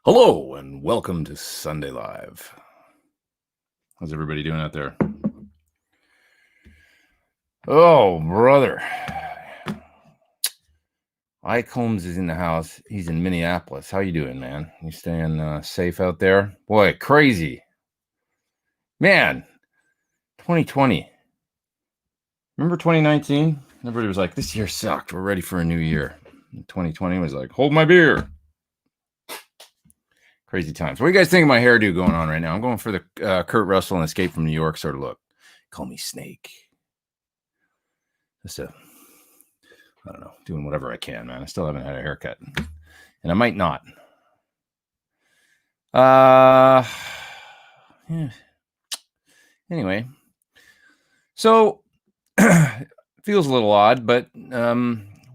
Hello and welcome to Sunday Live. How's everybody doing out there? Oh, brother. Ike Holmes is in the house. He's in Minneapolis. How you doing, man? You staying safe out there? Boy, crazy. Man, 2020. Remember 2019? Everybody was like, this year sucked. We're ready for a new year. And 2020 was like, hold my beer. Crazy times. What do you guys think of my hairdo going on right now? I'm going for the Kurt Russell and Escape from New York sort of look. Call me Snake. I don't know, doing whatever I can, man. I still haven't had a haircut, and I might not. Yeah. Anyway, so feels a little odd, but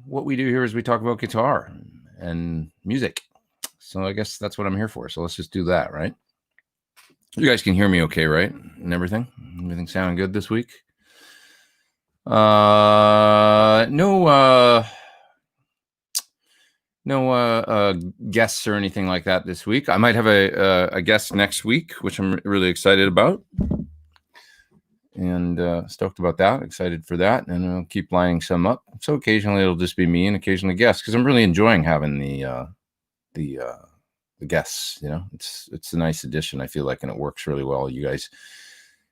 what we do here is we talk about guitar and music. So I guess that's what I'm here for. So let's just do that, right? You guys can hear me okay, right? And everything sounding good this week? No guests or anything like that this week. I might have a guest next week, which I'm really excited about, and stoked about that. Excited for that, and I'll keep lining some up. So occasionally it'll just be me, and occasionally guests, because I'm really enjoying having the guests. You know, it's a nice addition, I feel like, and it works really well. You guys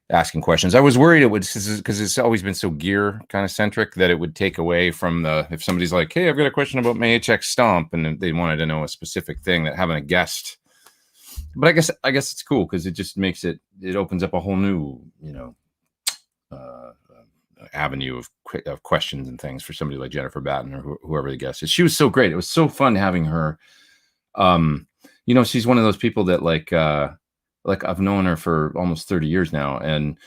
asking questions. I was worried it would, because it's always been so gear kind of centric, that it would take away from if somebody's like, hey, I've got a question about my HX Stomp, and they wanted to know a specific thing, that having a guest. But I guess it's cool, because it just makes it opens up a whole new, avenue of questions and things for somebody like Jennifer Batten or whoever the guest is. She was so great. It was so fun having her. She's one of those people that like I've known her for almost 30 years now, and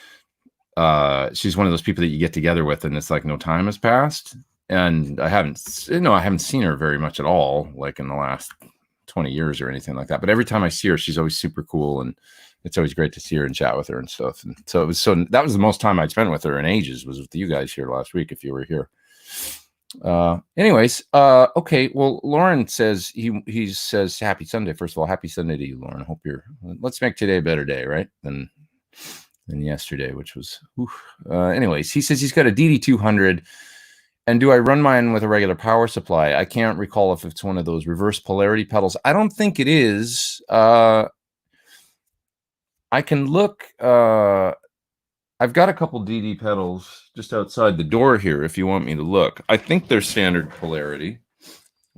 she's one of those people that you get together with, and it's like no time has passed. And I haven't seen her very much at all, like in the last 20 years or anything like that. But every time I see her, she's always super cool, and it's always great to see her and chat with her and stuff. And so that was the most time I'd spent with her in ages, was with you guys here last week, if you were here. Okay. Well, Lauren says he says happy Sunday. First of all, happy Sunday to you, Lauren. Hope let's make today a better day, right? Than yesterday, which was, anyways, he says he's got a DD200, and do I run mine with a regular power supply? I can't recall if it's one of those reverse polarity pedals. I don't think it is. I can look, I've got a couple DD pedals just outside the door here, if you want me to look. I think they're standard polarity.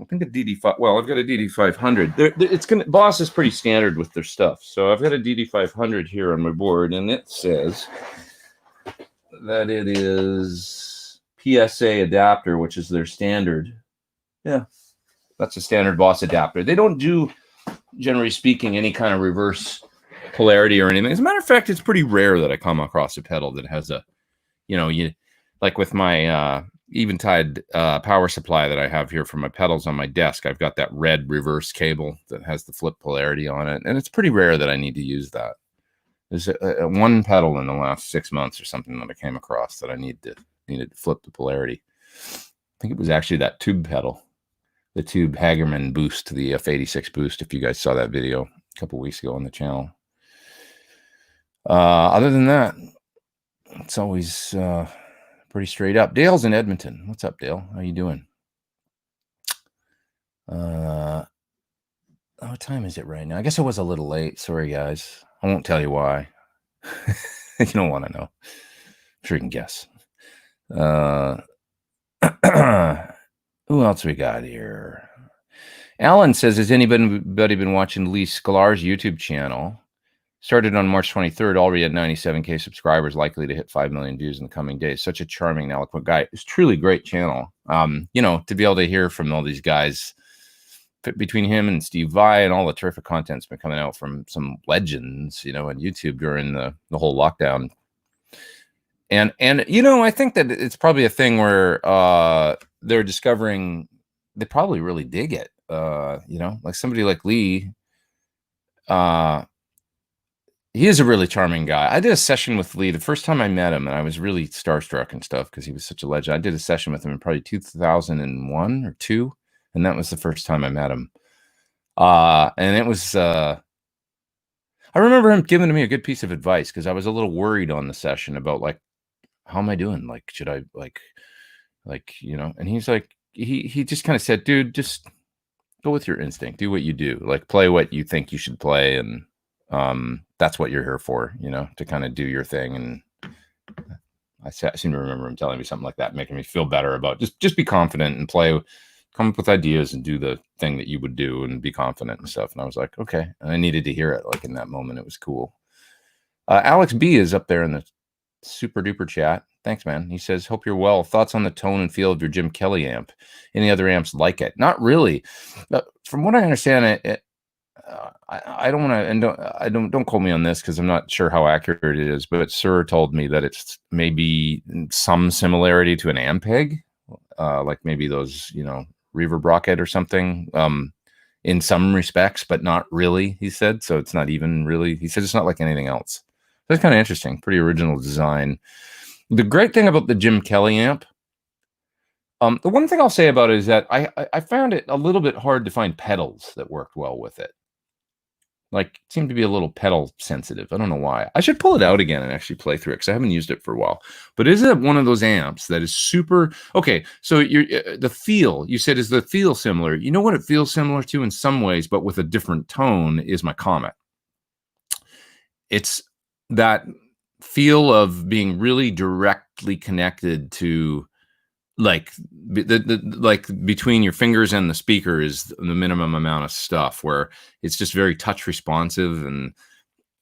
I think a DD5. Well, I've got a DD500. Boss is pretty standard with their stuff. So I've got a DD500 here on my board, and it says that it is PSA adapter, which is their standard. Yeah, that's a standard Boss adapter. They don't do, generally speaking, any kind of reverse polarity or anything. As a matter of fact, it's pretty rare that I come across a pedal that has a, like with my Eventide power supply that I have here for my pedals on my desk, I've got that red reverse cable that has the flip polarity on it, and it's pretty rare that I need to use that. There's one pedal in the last 6 months or something that I came across that I needed to flip the polarity. I think it was actually that tube pedal, the Tube Hagerman boost, the F86 boost, if you guys saw that video a couple weeks ago on the channel. Other than that, it's always pretty straight up. Dale's in Edmonton. What's up, Dale? How you doing? What time is it right now? I guess I was a little late. Sorry, guys. I won't tell you why. You don't want to know. I'm sure you can guess. Who else we got here? Alan says, has anybody been watching Lee Sklar's YouTube channel? Started on March 23rd, already at 97K subscribers, likely to hit 5 million views in the coming days. Such a charming and eloquent guy. It's truly great channel. To be able to hear from all these guys, between him and Steve Vai, and all the terrific content's been coming out from some legends, on YouTube during the whole lockdown. And I think that it's probably a thing where they're discovering they probably really dig it. Like somebody like Lee, he is a really charming guy. I did a session with Lee the first time I met him, and I was really starstruck and stuff because he was such a legend. I did a session with him in probably 2001 or 2, and that was the first time I met him. And it was I remember him giving me a good piece of advice because I was a little worried on the session about like, how am I doing? Like, should I like, and he's like, he just kind of said, dude, just go with your instinct, do what you do, like play what you think you should play. And that's what you're here for, to kind of do your thing. And I seem to remember him telling me something like that, making me feel better about just be confident and play, come up with ideas and do the thing that you would do and be confident and stuff. And I was like, okay. And I needed to hear it like in that moment. It was cool. Alex B is up there in the super duper chat. Thanks, man. He says, hope you're well. Thoughts on the tone and feel of your Jim Kelly amp? Any other amps like it? Not really. From what I understand, I don't want to, and don't quote me on this because I'm not sure how accurate it is, but Sir told me that it's maybe some similarity to an Ampeg, like maybe those, Reverb Rocket or something, in some respects, but not really, he said. So it's not even really, he said it's not like anything else. That's kind of interesting. Pretty original design. The great thing about the Jim Kelly amp, the one thing I'll say about it is that I found it a little bit hard to find pedals that worked well with it. Like, it seemed to be a little pedal sensitive. I don't know why. I should pull it out again and actually play through it because I haven't used it for a while. But is it one of those amps that is super... Okay, so the feel, you said, is the feel similar? You know what it feels similar to in some ways, but with a different tone, is my Comet. It's that feel of being really directly connected to, like, like between your fingers and the speaker is the minimum amount of stuff, where it's just very touch responsive and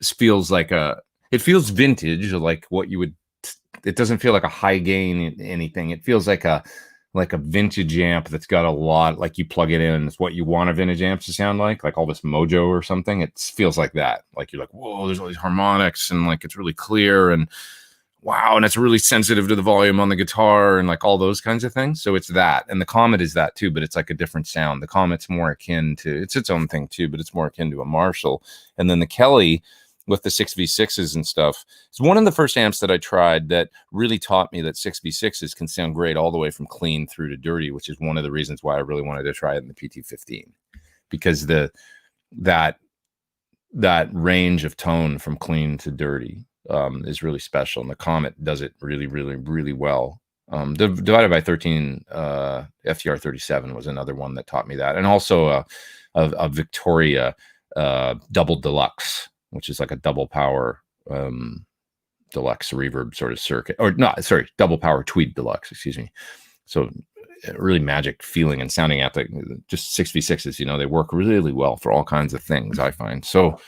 feels like it feels vintage, like what you would, it doesn't feel like a high gain anything. It feels like a vintage amp that's got a lot, like you plug it in, it's what you want a vintage amp to sound like all this Mojo or something. It feels like that. Like you're like, whoa, there's all these harmonics and like it's really clear and wow, and it's really sensitive to the volume on the guitar and like all those kinds of things. So it's that. And the Comet is that too, but it's like a different sound. The Comet's more akin to, it's its own thing too, but it's more akin to a Marshall. And then the Kelly with the 6V6s and stuff, it's one of the first amps that I tried that really taught me that 6V6s can sound great all the way from clean through to dirty, which is one of the reasons why I really wanted to try it in the PT15, because that range of tone from clean to dirty is really special, and the Comet does it really, really, really well. Divided by 13, FTR 37 was another one that taught me that, and also a Victoria double deluxe, which is like a double power deluxe reverb sort of circuit, or not, sorry, double power Tweed deluxe, excuse me. So really magic feeling and sounding out, like just 6V6s, they work really well for all kinds of things, I find. So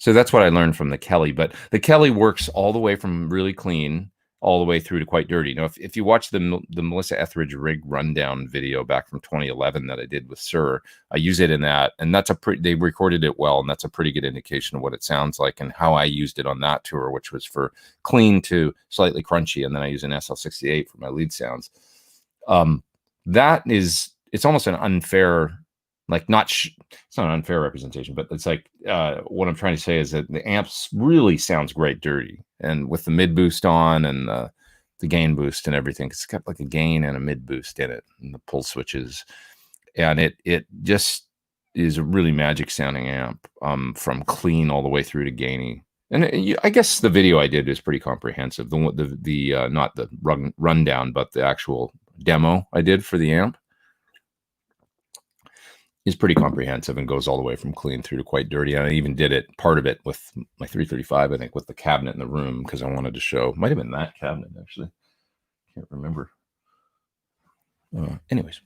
so that's what I learned from the Kelly. But the Kelly works all the way from really clean all the way through to quite dirty. If you watch the Melissa Etheridge rig rundown video back from 2011 that I did with Sir, I use it in that, and that's they recorded it well, and that's a pretty good indication of what it sounds like and how I used it on that tour, which was for clean to slightly crunchy, and then I use an SL68 for my lead sounds. It's almost an unfair, like it's not an unfair representation, but it's like what I'm trying to say is that the amps really sounds great dirty, and with the mid boost on and the gain boost and everything, it's got like a gain and a mid boost in it, and the pull switches, and it just is a really magic sounding amp from clean all the way through to gainy. And I guess the video I did is pretty comprehensive. The not the rundown, but the actual demo I did for the amp is pretty comprehensive and goes all the way from clean through to quite dirty. And I even did part of it with my 335, I think, with the cabinet in the room, because I wanted to show. Might have been that cabinet, actually. Can't remember. Anyways,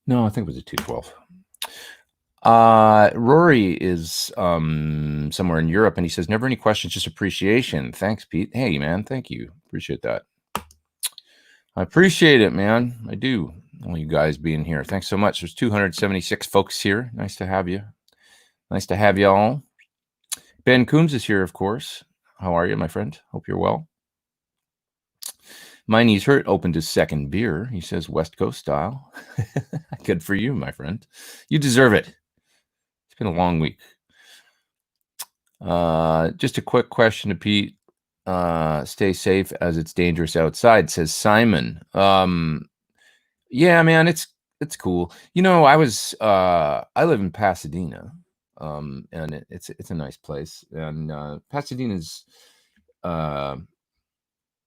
no, I think it was a 212. Rory is somewhere in Europe, and he says, never any questions, just appreciation. Thanks, Pete. Hey, man, thank you. Appreciate that. I appreciate it, man. I do. All you guys being here. Thanks so much. There's 276 folks here. Nice to have you. Nice to have you all. Ben Coombs is here, of course. How are you, my friend? Hope you're well. My knees hurt. Opened his second beer. He says West Coast style. Good for you, my friend. You deserve it. It's been a long week. Just a quick question to Pete. Stay safe as it's dangerous outside, says Simon. Yeah, man, It's cool. You know, I live in Pasadena, and it's a nice place. And Pasadena's uh,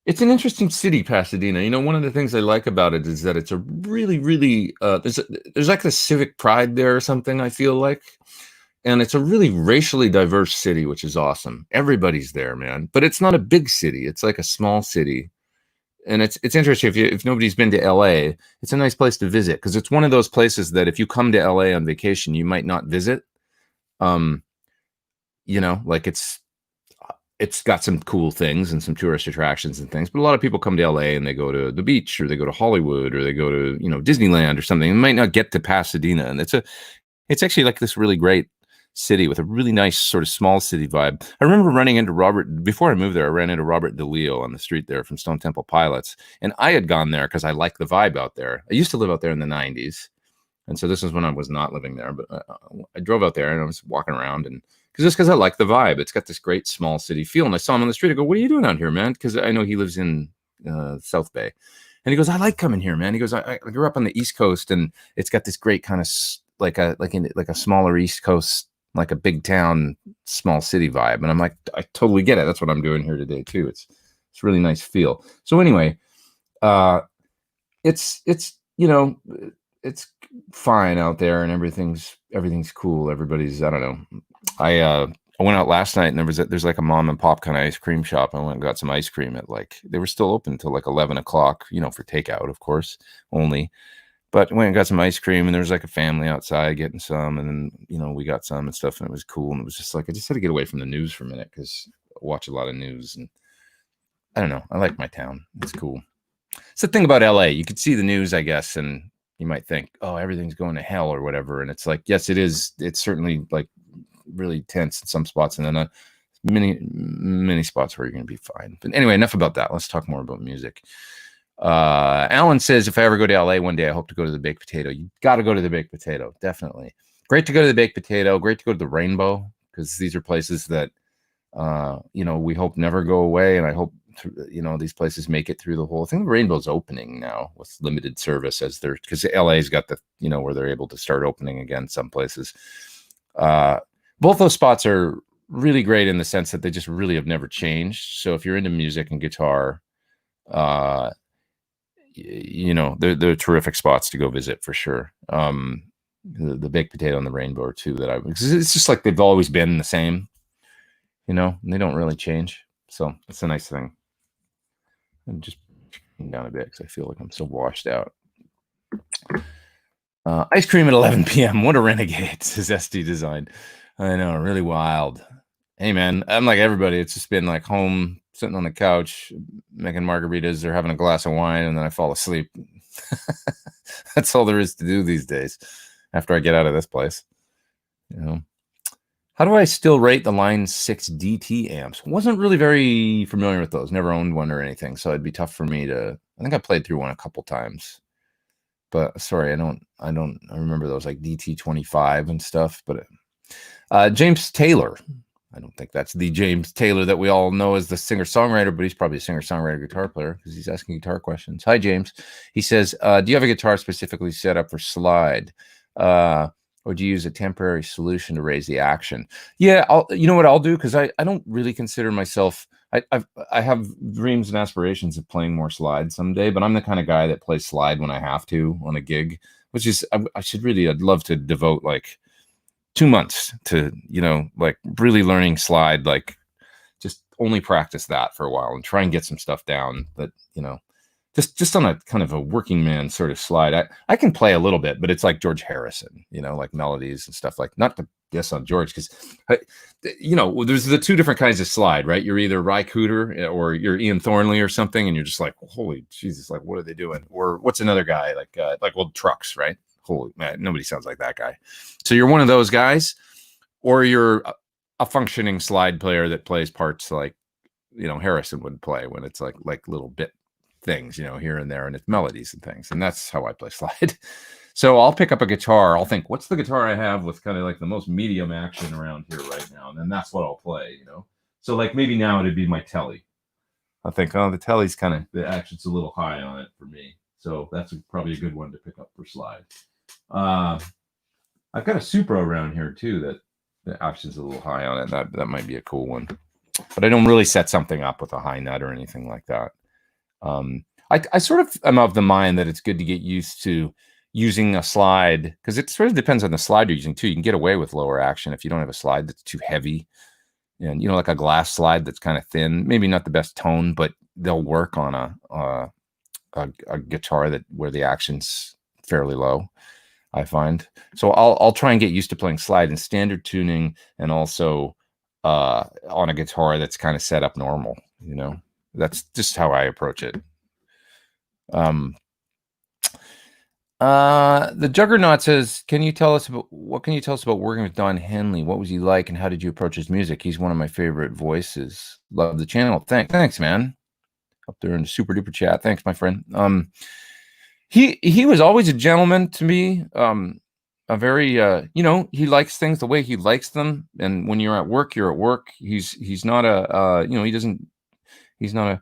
it's an interesting city, Pasadena. You know, one of the things I like about it is that it's a really, really there's like a civic pride there or something. I feel like, and it's a really racially diverse city, which is awesome. Everybody's there, man. But it's not a big city. It's like a small city, and it's interesting if nobody's been to LA, it's a nice place to visit because it's one of those places that if you come to LA on vacation, you might not visit. Um, you know, like it's got some cool things and some tourist attractions and things, but a lot of people come to LA and they go to the beach or they go to Hollywood or they go to, you know, Disneyland or something. They might not get to Pasadena, and it's actually like this really great city with a really nice sort of small city vibe. I remember running into Robert before I moved there. I ran into Robert DeLeo on the street there from Stone Temple Pilots, and I had gone there because I like the vibe out there. I used to live out there in the '90s, and so this is when I was not living there. But I drove out there and I was walking around, and because I like the vibe. It's got this great small city feel. And I saw him on the street. I go, "What are you doing out here, man?" Because I know he lives in South Bay, and he goes, "I like coming here, man." He goes, I grew up on the East Coast, and it's got this great kind of like a smaller East Coast, like a big town, small city vibe." And I'm like, I totally get it. That's what I'm doing here today too. It's really nice feel. So anyway, uh, it's you know it's fine out there, and everything's cool. Everybody's, I don't know. I went out last night and there's like a mom and pop kind of ice cream shop. I went and got some ice cream at like they were still open until like 11 o'clock, you know, for takeout, of course, only. But I went and got some ice cream, and there was like a family outside getting some, and then you know we got some and stuff, and it was cool. And it was just like I just had to get away from the news for a minute because I watch a lot of news, and I don't know. I like my town. It's cool. It's the thing about LA. You could see the news, I guess, and you might think, oh, everything's going to hell or whatever. And it's like, yes, it is. It's certainly like really tense in some spots, and then many spots where you're going to be fine. But anyway, enough about that. Let's talk more about music. Alan says, if I ever go to LA one day, I hope to go to the Baked Potato. You got to go to the Baked Potato. Definitely. Great to go to the Baked Potato. Great to go to the Rainbow, because these are places that, you know, we hope never go away. And I hope, you know, these places make it through the whole thing. The Rainbow's opening now with limited service because LA's got the, you know, where they're able to start opening again some places. Both those spots are really great in the sense that they just really have never changed. So if you're into music and guitar, you know, they're terrific spots to go visit for sure. The Baked Potato and the Rainbow are two that it's just like they've always been the same, you know, and they don't really change. So it's a nice thing. I'm just down a bit because I feel like I'm so washed out. Ice cream at 11 p.m. What a renegade, says SD Design. I know, really wild. Hey, man, I'm like everybody. It's just been like home, sitting on the couch, making margaritas or having a glass of wine, and then I fall asleep. That's all there is to do these days after I get out of this place. You know, how do I still rate the Line 6 DT amps? Wasn't really very familiar with those. Never owned one or anything, so it'd be tough for me to. I think I played through one a couple times, but sorry, I remember those like DT25 and stuff. But James Taylor. I don't think that's the James Taylor that we all know as the singer-songwriter, but he's probably a singer-songwriter guitar player because he's asking guitar questions. Hi, James. He says, do you have a guitar specifically set up for slide? Or do you use a temporary solution to raise the action? Yeah, you know what I'll do? Because I don't really consider myself... I have dreams and aspirations of playing more slide someday, but I'm the kind of guy that plays slide when I have to on a gig, which is... I'd love to devote like 2 months to, you know, like really learning slide, like just only practice that for a while and try and get some stuff down that, you know, just on a kind of a working man sort of slide. I can play a little bit, but it's like George Harrison, you know, like melodies and stuff, like not to diss on George, because, you know, there's the two different kinds of slide, right? You're either Ry Cooder or you're Ian Thornley or something, and you're just like, holy Jesus, like, what are they doing? Or what's another guy like old Trucks, right? Holy man, nobody sounds like that guy. So you're one of those guys, or you're a functioning slide player that plays parts like, you know, Harrison would play when it's like little bit things, you know, here and there, and it's melodies and things. And that's how I play slide. So I'll pick up a guitar. I'll think, what's the guitar I have with kind of like the most medium action around here right now? And then that's what I'll play, you know? So like maybe now it'd be my Telly. I think, oh, the Telly's kind of, the action's a little high on it for me. So that's probably a good one to pick up for slide. I've got a Supro around here too that the option's a little high on it. That might be a cool one, but I don't really set something up with a high nut or anything like that. I sort of am of the mind that it's good to get used to using a slide, because it sort of depends on the slide you're using too. You can get away with lower action if you don't have a slide that's too heavy, and like a glass slide that's kind of thin, maybe not the best tone, but they'll work on a guitar where the action's fairly low, I find. So I'll try and get used to playing slide in standard tuning, and also on a guitar that's kind of set up normal. That's just how I approach it. The Juggernaut says, what can you tell us about working with Don Henley? What was he like, and how did you approach his music? He's one of my favorite voices. Love the channel. Thanks, man. Up there in the super duper chat. Thanks, my friend. He was always a gentleman to me. A very he likes things the way he likes them, and when you're at work, you're at work. He's not a he's not a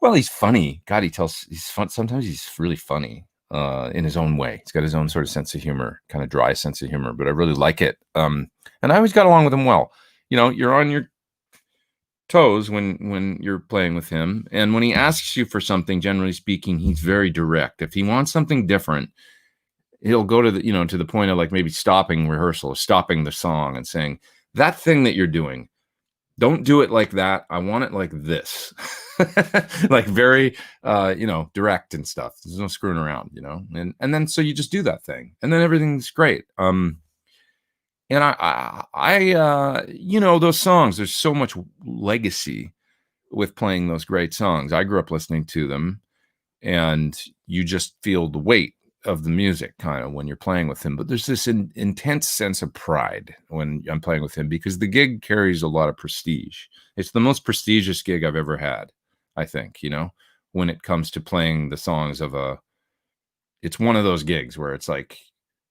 well, he's funny. God, he's fun. Sometimes he's really funny in his own way. He's got his own sort of sense of humor, kind of dry sense of humor, but I really like it. And I always got along with him well. You're on your toes when you're playing with him, and when he asks you for something, generally speaking, he's very direct. If he wants something different, he'll go to the point of like maybe stopping rehearsal or stopping the song and saying, that thing that you're doing, don't do it like that. I want it like this. Like very direct and stuff. There's no screwing around, and then so you just do that thing, and then everything's great. And I those songs, there's so much legacy with playing those great songs. I grew up listening to them, and you just feel the weight of the music kind of when you're playing with him. But there's this intense sense of pride when I'm playing with him, because the gig carries a lot of prestige. It's the most prestigious gig I've ever had, I think, when it comes to playing the songs of it's one of those gigs where it's like,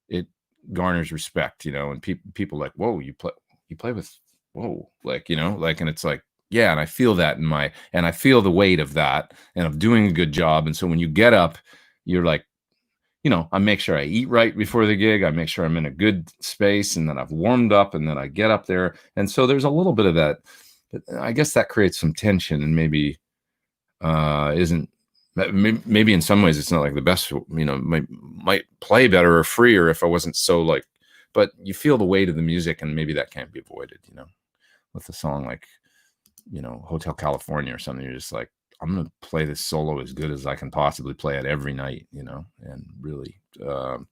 it garners respect, and people like, whoa, you play with, whoa, like, and it's like, yeah. And I feel that and I feel the weight of that, and I'm doing a good job. And so when you get up, you're like, I make sure I eat right before the gig. I make sure I'm in a good space, and then I've warmed up, and then I get up there. And so there's a little bit of that. I guess that creates some tension, and maybe maybe in some ways it's not like the best, might play better or freer if I wasn't so like, but you feel the weight of the music, and maybe that can't be avoided, with a song like, Hotel California or something. You're just like, I'm going to play this solo as good as I can possibly play it every night, and really, but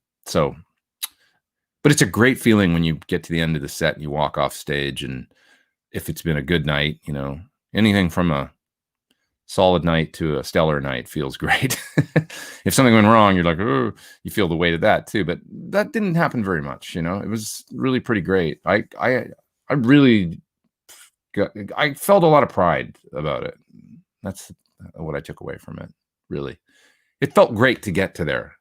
it's a great feeling when you get to the end of the set and you walk off stage, and if it's been a good night, anything from a solid night to a stellar night feels great. If something went wrong, you're like, oh, you feel the weight of that too, but that didn't happen very much. It was really pretty great. I really I felt a lot of pride about it. That's what I took away from it. Really, it felt great to get to there.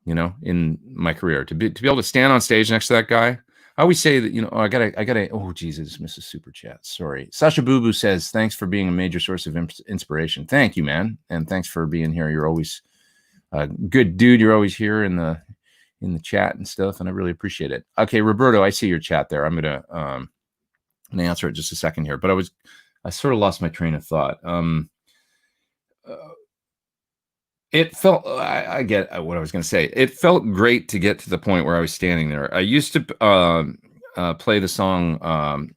In my career, to be able to stand on stage next to that guy. I always say that, I gotta. Oh Jesus, Mrs. Super Chat. Sorry, Sasha Boo Boo says, thanks for being a major source of inspiration. Thank you, man, and thanks for being here. You're always a good dude. You're always here in the chat and stuff, and I really appreciate it. Okay, Roberto, I see your chat there. I'm gonna answer it just a second here, but I sort of lost my train of thought. It felt, I get what I was going to say. It felt great to get to the point where I was standing there. I used to play the song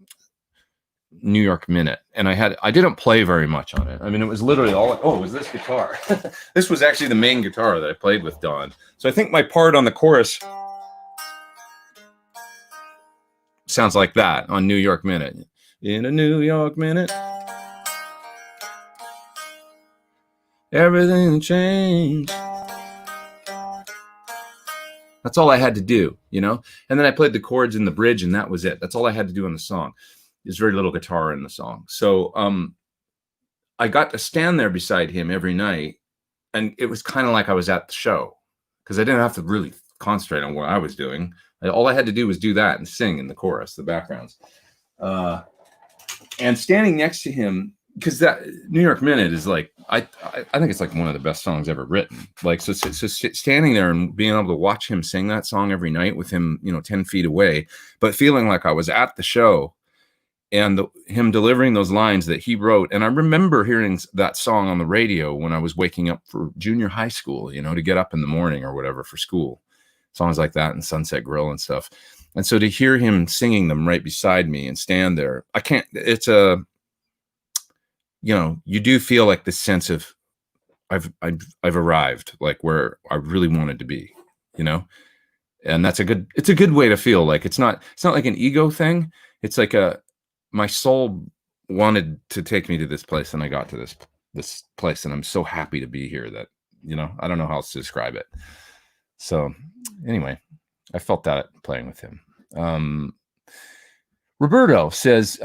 New York Minute, and I didn't play very much on it. I mean, it was literally it was this guitar. This was actually the main guitar that I played with Don. So I think my part on the chorus sounds like that on New York Minute. In a New York Minute, everything changed. That's all I had to do, and then I played the chords in the bridge, and that was it. That's all I had to do in the song. There's very little guitar in the song. So I got to stand there beside him every night, and it was kind of like I was at the show, because I didn't have to really concentrate on what I was doing. All I had to do was do that and sing in the chorus, the backgrounds. And standing next to him because that New York Minute is like I think it's like one of the best songs ever written. Like so standing there and being able to watch him sing that song every night with him, 10 feet away, but feeling like I was at the show and him delivering those lines that he wrote. And I remember hearing that song on the radio when I was waking up for junior high school, to get up in the morning or whatever for school, songs like that and Sunset Grill and stuff. And so to hear him singing them right beside me and stand there, you do feel like this sense of I've arrived, like where I really wanted to be, and it's a good way to feel. Like it's not like an ego thing. It's like my soul wanted to take me to this place and I got to this place and I'm so happy to be here that, I don't know how else to describe it. So anyway, I felt that playing with him. Roberto says,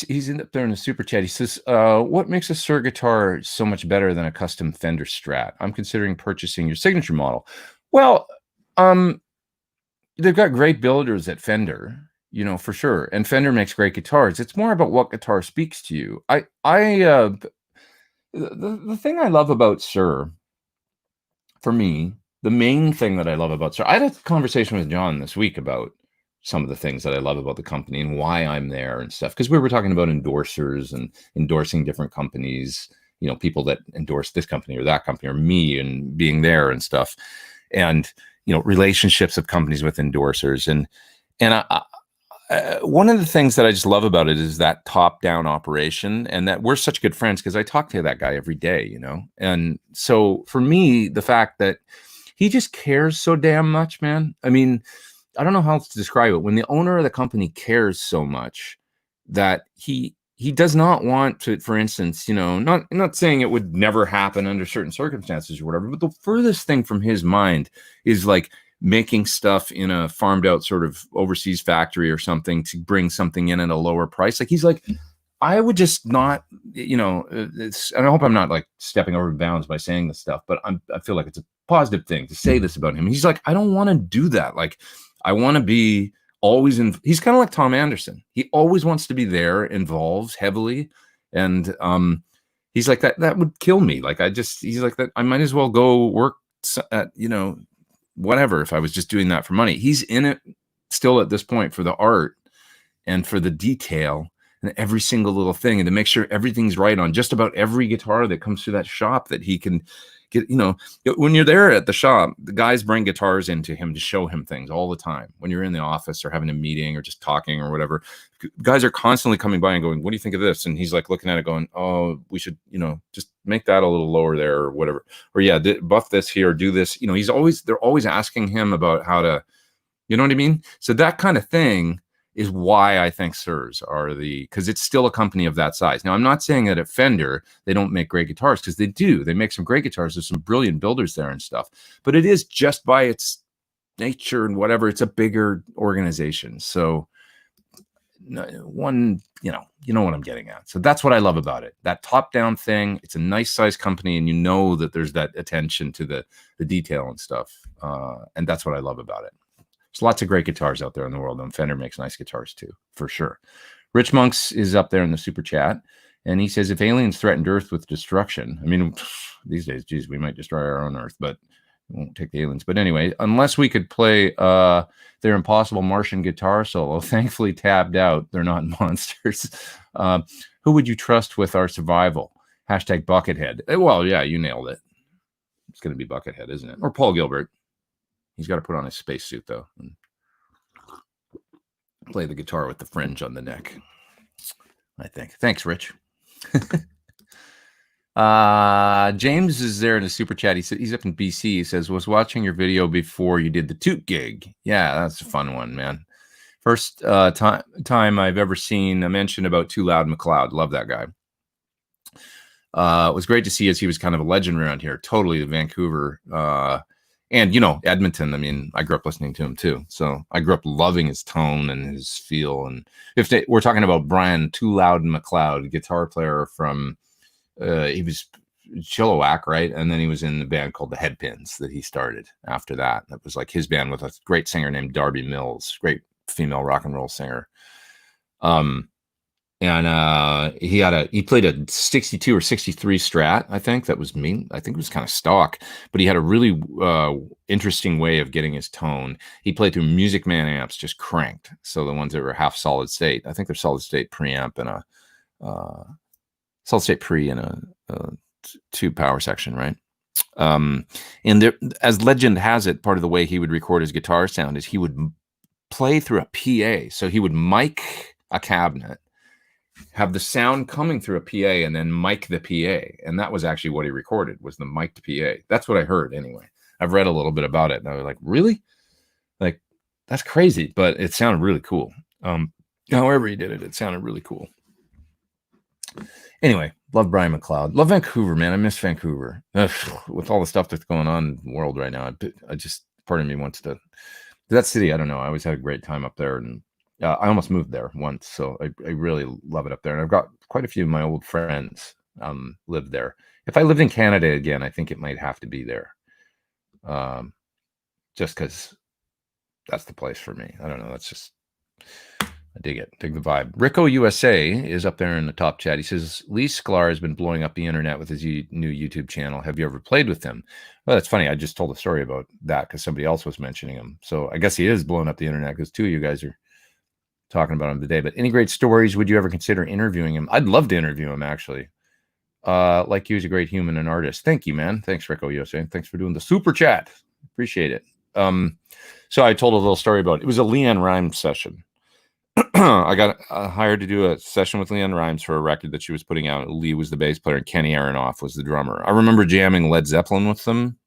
he's up there in the super chat. He says, what makes a Suhr guitar so much better than a custom Fender Strat? I'm considering purchasing your signature model. Well, they've got great builders at Fender, for sure. And Fender makes great guitars. It's more about what guitar speaks to you. The thing I love about Suhr, for me, the main thing that I love about Suhr, I had a conversation with John this week about some of the things that I love about the company and why I'm there and stuff. Because we were talking about endorsers and endorsing different companies, people that endorse this company or that company or me and being there and stuff. And, relationships of companies with endorsers. And one of the things that I just love about it is that top-down operation and that we're such good friends because I talk to that guy every day, And so for me, the fact that he just cares so damn much, man. I mean, I don't know how else to describe it. When the owner of the company cares so much that he does not want to, for instance, not saying it would never happen under certain circumstances or whatever, but the furthest thing from his mind is like making stuff in a farmed out sort of overseas factory or something to bring something in at a lower price. Like he's like, I would just not, and I hope I'm not like stepping over bounds by saying this stuff, but I feel like it's a positive thing to say this about him. He's like, I don't want to do that. Like, I want to be always in. He's kind of like Tom Anderson. He always wants to be there, involved heavily, and he's like that. That would kill me. Like he's like that. I might as well go work at whatever if I was just doing that for money. He's in it still at this point for the art and for the detail and every single little thing, and to make sure everything's right on just about every guitar that comes through that shop that he can get. When you're there at the shop, the guys bring guitars into him to show him things all the time. When you're in the office or having a meeting or just talking or whatever, guys are constantly coming by and going, what do you think of this? And he's like looking at it going, oh, we should, just make that a little lower there or whatever. Or yeah, buff this here, do this. They're always asking him about how to, you know what I mean? So that kind of thing is why I think Suhrs are because it's still a company of that size. Now, I'm not saying that at Fender, they don't make great guitars, because they do. They make some great guitars. There's some brilliant builders there and stuff. But it is just by its nature and whatever, it's a bigger organization. So you know what I'm getting at. So that's what I love about it. That top-down thing, it's a nice size company, and that there's that attention to the detail and stuff. And that's what I love about it. There's lots of great guitars out there in the world, and Fender makes nice guitars too, for sure. Rich Monks is up there in the super chat, and he says, if aliens threatened Earth with destruction, I mean, these days, geez, we might destroy our own Earth, but we won't take the aliens. But anyway, unless we could play their impossible Martian guitar solo, thankfully tabbed out, they're not monsters. Who would you trust with our survival? Hashtag Buckethead. Well, yeah, you nailed it. It's going to be Buckethead, isn't it? Or Paul Gilbert. He's got to put on his spacesuit, though, and play the guitar with the fringe on the neck, I think. Thanks, Rich. James is there in the super chat. He's up in BC. He says, was watching your video before you did the toot gig. Yeah, that's a fun one, man. First time I've ever seen a mention about Too Loud McLeod. Love that guy. It was great to see as he was kind of a legend around here. Totally the Vancouver. And, Edmonton, I mean, I grew up listening to him too. So I grew up loving his tone and his feel. And we're talking about Brian Too Loud McLeod, guitar player from, he was Chilliwack, right? And then he was in the band called the Headpins that he started after that. That was like his band with a great singer named Darby Mills, great female rock and roll singer. and he played a 62 or 63 Strat, I think. That was mean. I think it was kind of stock, but he had a really interesting way of getting his tone. He played through Music Man amps, just cranked. So the ones that were half solid state, I think they're solid state preamp and a solid state pre and a tube power section, right? And there, as legend has it, part of the way he would record his guitar sound is he would play through a PA. So he would mic a cabinet, have the sound coming through a PA, and then mic the PA. And that was actually what he recorded, was the mic'd PA. That's what I heard anyway. I've read a little bit about it, and I was like, really? Like, that's crazy, but it sounded really cool. However he did it, it sounded really cool. Anyway, love Brian McLeod. Love Vancouver, man. I miss Vancouver. Ugh, with all the stuff that's going on in the world right now, I just, part of me wants to, that city, I don't know. I always had a great time up there, and I almost moved there once, so I really love it up there. And I've got quite a few of my old friends live there. If I lived in Canada again, I think it might have to be there, just because that's the place for me. I don't know. That's just, I dig it. Dig the vibe. Rico USA is up there in the top chat. He says, Lee Sklar has been blowing up the internet with his new YouTube channel. Have you ever played with him? Well, that's funny. I just told a story about that because somebody else was mentioning him. So I guess he is blowing up the internet because two of you guys are talking about him today. But any great stories? Would you ever consider interviewing him? I'd love to interview him, actually. Like he was a great human and artist. Thank you, man. Thanks, Rico USA. Thanks for doing the super chat. Appreciate it. So I told a little story about it. It was a Leanne Rimes session. I got hired to do a session with Leanne Rimes for a record that she was putting out. Lee was the bass player and Kenny Aronoff was the drummer. I remember jamming Led Zeppelin with them,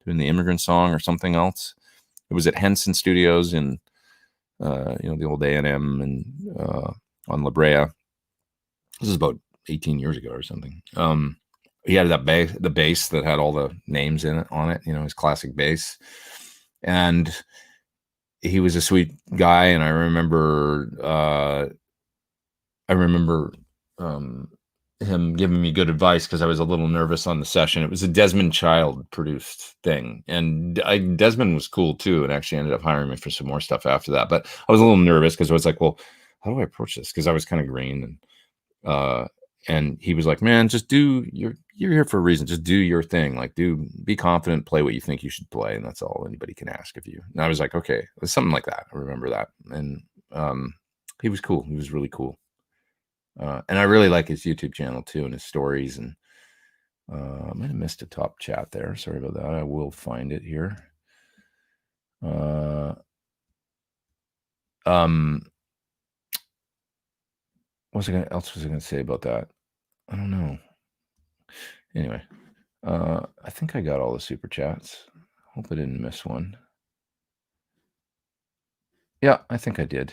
doing the Immigrant Song or something else. It was at Henson Studios in, the old A&M and on La Brea. This is about 18 years ago or something. He had the bass that had all the names on it, his classic bass. And he was a sweet guy, and I remember him giving me good advice because I was a little nervous on the session. It was a Desmond Child produced thing, and Desmond was cool too, and actually ended up hiring me for some more stuff after that. But I was a little nervous because I was like, well, how do I approach this? Because I was kind of green, and he was like, man, just you're here for a reason. Just do your thing. Like, be confident, play what you think you should play. And that's all anybody can ask of you. And I was like, okay, something like that. I remember that. And he was cool. He was really cool. And I really like his YouTube channel too, and his stories. And I might have missed a top chat there. Sorry about that. I will find it here. What else was I going to say about that? I don't know. Anyway, I think I got all the super chats. Hope I didn't miss one. Yeah, I think I did.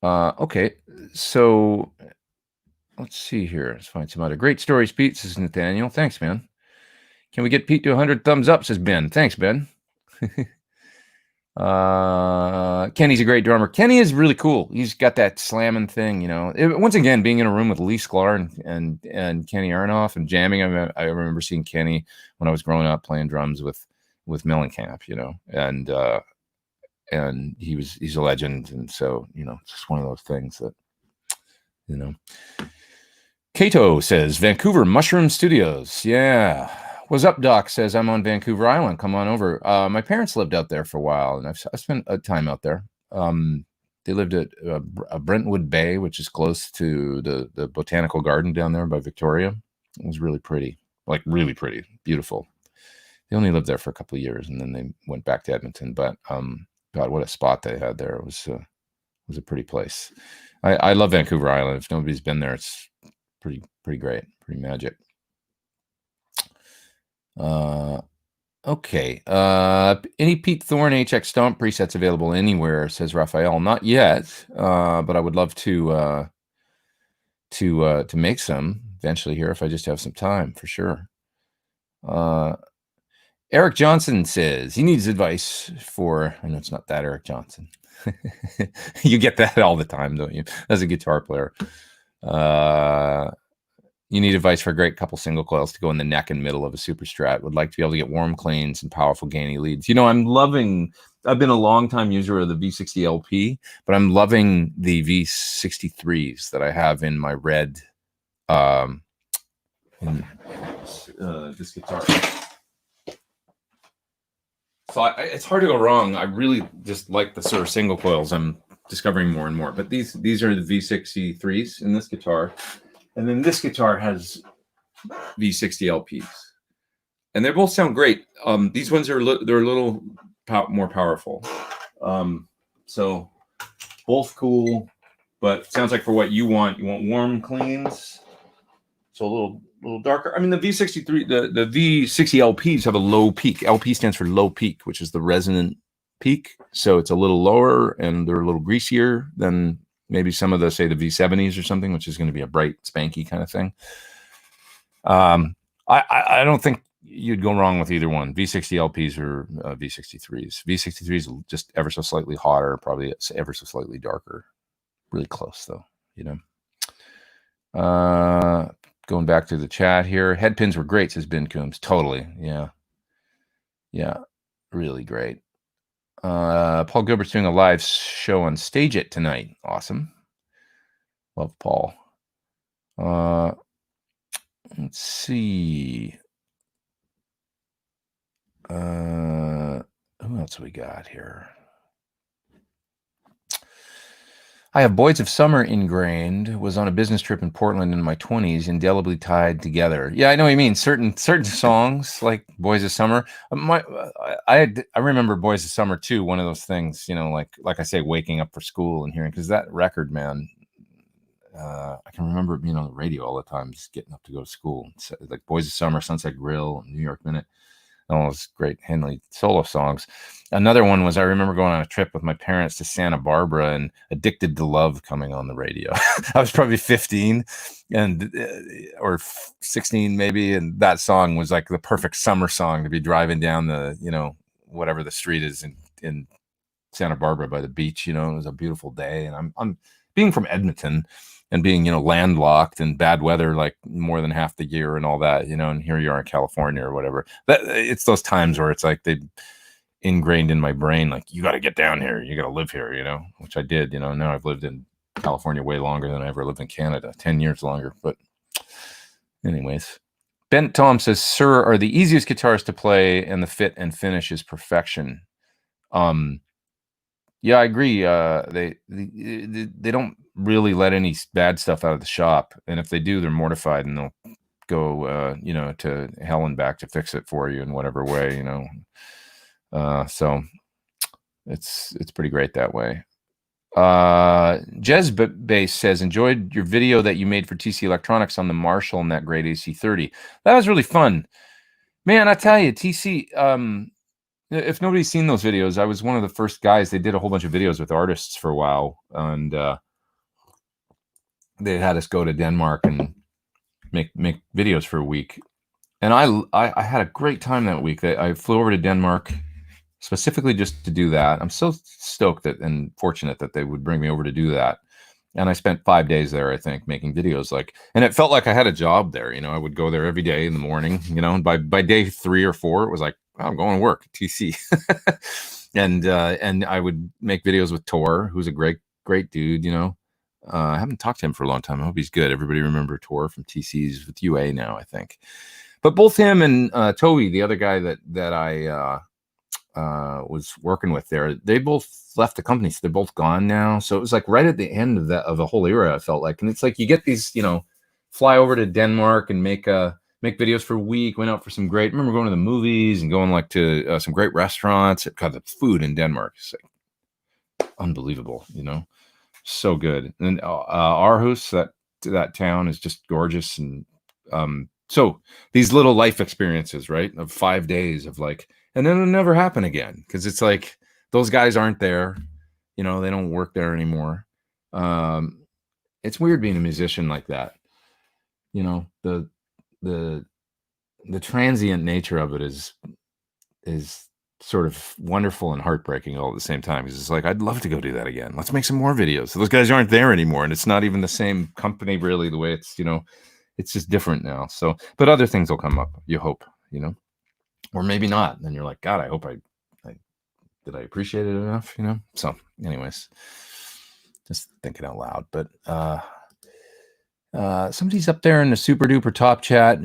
Okay, so let's see here. Let's find some other great stories. Pete, this is Nathaniel. Thanks, man. Can we get Pete to 100 thumbs up, says Ben. Thanks, Ben. Kenny's a great drummer. Kenny is really cool. He's got that slamming thing, once again, being in a room with Lee Sklar and Kenny Aronoff and jamming. I remember seeing Kenny when I was growing up playing drums with Mellencamp, and he's a legend. And so, it's just one of those things that, Kato says Vancouver Mushroom Studios. Yeah. What's up, Doc? Says, I'm on Vancouver Island. Come on over. My parents lived out there for a while, and I've spent a time out there. They lived at Brentwood Bay, which is close to the botanical garden down there by Victoria. It was really pretty, like really pretty, beautiful. They only lived there for a couple of years, and then they went back to Edmonton. But God, what a spot they had there! It was a pretty place. I love Vancouver Island. If nobody's been there, it's pretty great, pretty magic. Okay. Any Pete Thorn HX Stomp presets available anywhere, says Raphael. Not yet, but I would love to make some eventually here if I just have some time, for sure. Eric Johnson says he needs advice for, I know it's not that Eric Johnson. You get that all the time, don't you? As a guitar player. You need advice for a great couple single coils to go in the neck and middle of a super strat. Would like to be able to get warm cleans and powerful gainy leads. I've been a long time user of the V60 LP, but I'm loving the V63s that I have in my red, this guitar. So it's hard to go wrong. I really just like the sort of single coils I'm discovering more and more. But these are the V63s in this guitar. And then this guitar has V60 LPs. And they both sound great. These ones are they're a little more powerful. So both cool, but sounds like for what you want warm cleans. So a little darker. I mean, the V63, the V60 LPs have a low peak. LP stands for low peak, which is the resonant peak. So it's a little lower and they're a little greasier than maybe some of the, say, the V70s or something, which is going to be a bright, spanky kind of thing. I don't think you'd go wrong with either one. V60 LPs or V63s. V63s just ever so slightly hotter, probably ever so slightly darker. Really close, though, you know. Going back to the chat here. Head pins were great, says Ben Coombs. Totally. Yeah. Yeah. Really great. Paul Gilbert's doing a live show on Stage It tonight. Awesome. Love Paul. Let's see. Who else we got here? I have Boys of Summer ingrained. Was on a business trip in Portland in my 20s, indelibly tied together. Yeah, I know what you mean. Certain songs like Boys of Summer. I remember Boys of Summer too. One of those things, you know, like I say, waking up for school and hearing, because that record, man, I can remember it being on the radio all the time, just getting up to go to school. So, like Boys of Summer, Sunset Grill, New York Minute. All those great Henley solo songs. Another one was, I remember going on a trip with my parents to Santa Barbara and Addicted to Love coming on the radio. I was probably 15 or 16 maybe. And that song was like the perfect summer song to be driving down the, you know, whatever the street is in Santa Barbara by the beach. You know, it was a beautiful day. And I'm being from Edmonton and being, you know, landlocked and bad weather like more than half the year and all that, you know, and here you are in California or whatever. It's those times where it's like they ingrained in my brain, like, you got to get down here, you got to live here, you know, which I did. You know, now I've lived in California way longer than I ever lived in Canada, 10 years longer. But anyways, Ben Tom says, "Sir, are the easiest guitars to play and the fit and finish is perfection." Yeah, I agree. They don't really let any bad stuff out of the shop, and if they do, they're mortified and they'll go, you know, to hell and back to fix it for you in whatever way, you know. So it's pretty great that way. Jez Base says, enjoyed your video that you made for TC Electronics on the Marshall and that great AC30. That was really fun, man. I tell you, TC. If nobody's seen those videos, I was one of the first guys. They did a whole bunch of videos with artists for a while, and they had us go to Denmark and make videos for a week. And I had a great time that week. I flew over to Denmark specifically just to do that. I'm so stoked and fortunate that they would bring me over to do that. And I spent 5 days there, I think, making videos. And it felt like I had a job there. You know, I would go there every day in the morning. You know, and by day 3 or 4, it was like, I'm going to work at TC. and I would make videos with Tor, who's a great dude, you know. I haven't talked to him for a long time. I hope he's good. Everybody remember Tor from TC's with UA now, I think. But both him and Toby, the other guy that I was working with there, they both left the company. So they're both gone now. So it was like right at the end of the whole era, I felt like. And it's like you get these, you know, fly over to Denmark and make videos for a week. Went out for some great. Remember going to the movies and going like to some great restaurants. God, the food in Denmark is like unbelievable. You know, so good. And Aarhus, that town is just gorgeous. And so these little life experiences, right, of 5 days of like, and then it'll never happen again because it's like those guys aren't there. You know, they don't work there anymore. It's weird being a musician like that. You know, the transient nature of it is sort of wonderful and heartbreaking all at the same time. Because it's like, I'd love to go do that again. Let's make some more videos. So those guys aren't there anymore, and it's not even the same company really. The way it's, you know, it's just different now. So, but other things will come up, you hope, or maybe not. And then you're like, God, I hope I did I appreciate it enough, So anyways, just thinking out loud. But somebody's up there in the super duper top chat.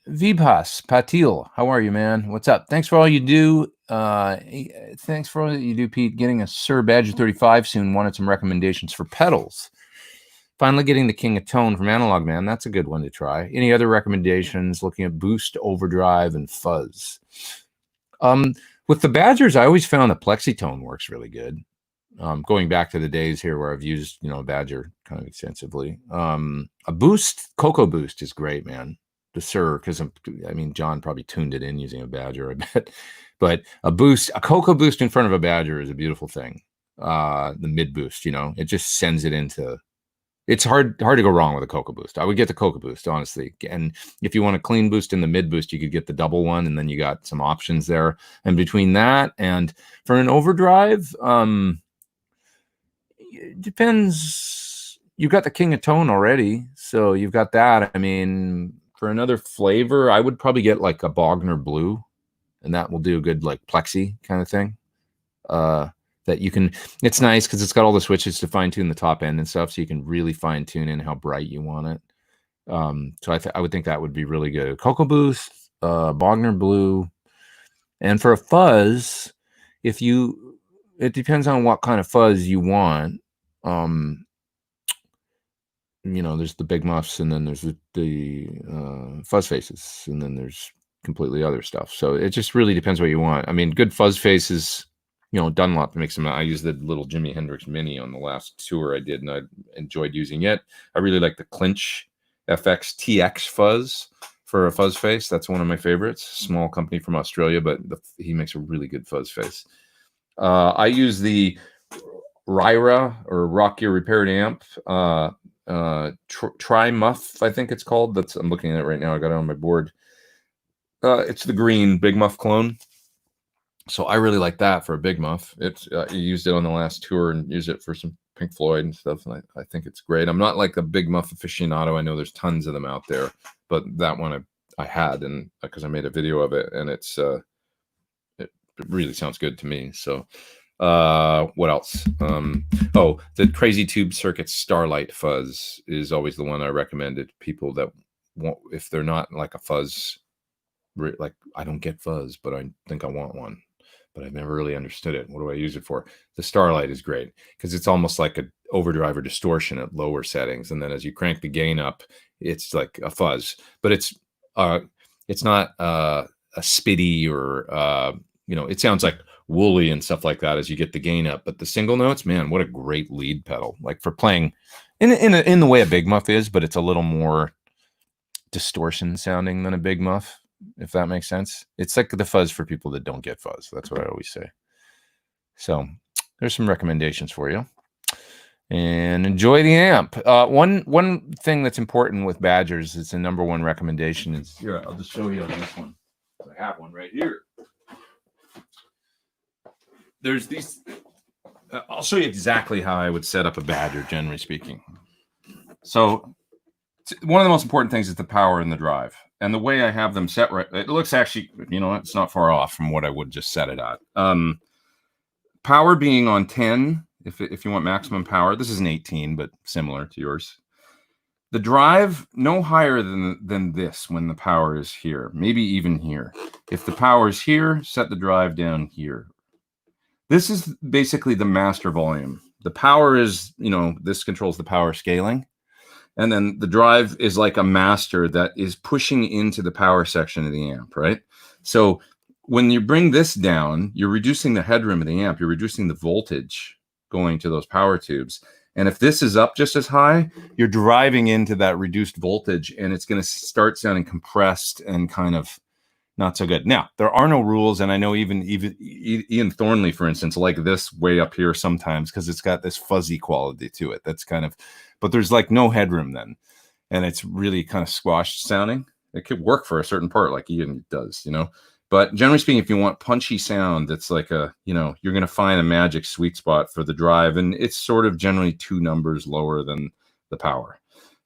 Vibhas Patil, how are you, man? What's up? Thanks for all you do. Thanks for all that you do, Pete. Getting a Sir Badger 35 soon. Wanted some recommendations for pedals. Finally getting the King of Tone from Analog Man. That's a good one to try. Any other recommendations? Looking at boost, overdrive, and fuzz. With the Badgers, I always found that Plexitone works really good. Going back to the days here where I've used, Badger kind of extensively. A boost, Cocoa Boost is great, man. The Sir, because John probably tuned it in using a Badger, I bet. But a Cocoa Boost in front of a Badger is a beautiful thing. The mid boost, it just sends it into. It's hard to go wrong with a Cocoa Boost. I would get the Cocoa Boost, honestly. And if you want a clean boost in the mid boost, you could get the double one, and then you got some options there. And between that and for an overdrive, it depends. You've got the King of Tone already, so you've got that. For another flavor, I would probably get like a Bogner Blue, and that will do a good like plexi kind of thing. That you can, it's nice because it's got all the switches to fine tune the top end and stuff, so you can really fine tune in how bright you want it. So I would think that would be really good. Cocoa Boost, Bogner Blue, and for a fuzz, it depends on what kind of fuzz you want. There's the big muffs, and then there's the fuzz faces, and then there's completely other stuff. So it just really depends what you want. Good fuzz faces. Dunlop makes them. I used the little Jimi Hendrix Mini on the last tour I did, and I enjoyed using it. I really like the Clinch FX TX fuzz for a fuzz face. That's one of my favorites. Small company from Australia, but he makes a really good fuzz face. I use the Ryra or Rock Gear Repaired Amp Tri-Muff, I think it's called. I'm looking at it right now. I got it on my board. It's the green Big Muff clone. So I really like that for a Big Muff. It's you used it on the last tour and used it for some Pink Floyd and stuff. And I think it's great. I'm not like a Big Muff aficionado. I know there's tons of them out there, but that one I had, and because I made a video of it, and it really sounds good to me. So what else? The Crazy Tube Circuit Starlight Fuzz is always the one I recommended to people that want, if they're not like a fuzz, like I don't get fuzz, but I think I want one. But I've never really understood it. What do I use it for? The Starlight is great because it's almost like an overdrive or distortion at lower settings, and then as you crank the gain up, it's like a fuzz. But it's not a spitty or it sounds like woolly and stuff like that as you get the gain up. But the single notes, man, what a great lead pedal! Like for playing in the way a Big Muff is, but it's a little more distortion sounding than a Big Muff. If that makes sense. It's like the fuzz for people that don't get fuzz. That's what I always say. So there's some recommendations for you. And enjoy the amp. One thing that's important with Badgers, it's a number one recommendation, is here, I'll just show you on this one. I have one right here. There's these. I'll show you exactly how I would set up a Badger, generally speaking. So one of the most important things is the power and the drive. And the way I have them set, right, it looks actually, it's not far off from what I would just set it at. Power being on 10, if you want maximum power. This is an 18, but similar to yours. The drive, no higher than this when the power is here, maybe even here. If the power is here, set the drive down here. This is basically the master volume. The power is, this controls the power scaling. And then the drive is like a master that is pushing into the power section of the amp, right? So when you bring this down, you're reducing the headroom of the amp. You're reducing the voltage going to those power tubes. And if this is up just as high, you're driving into that reduced voltage, and it's going to start sounding compressed and kind of not so good. Now, there are no rules, and I know even Ian Thornley, for instance, like this way up here sometimes because it's got this fuzzy quality to it. That's kind of, but there's like no headroom then, and it's really kind of squashed sounding. It could work for a certain part, like Ian does, But generally speaking, if you want punchy sound, that's like you're going to find a magic sweet spot for the drive, and it's sort of generally 2 numbers lower than the power.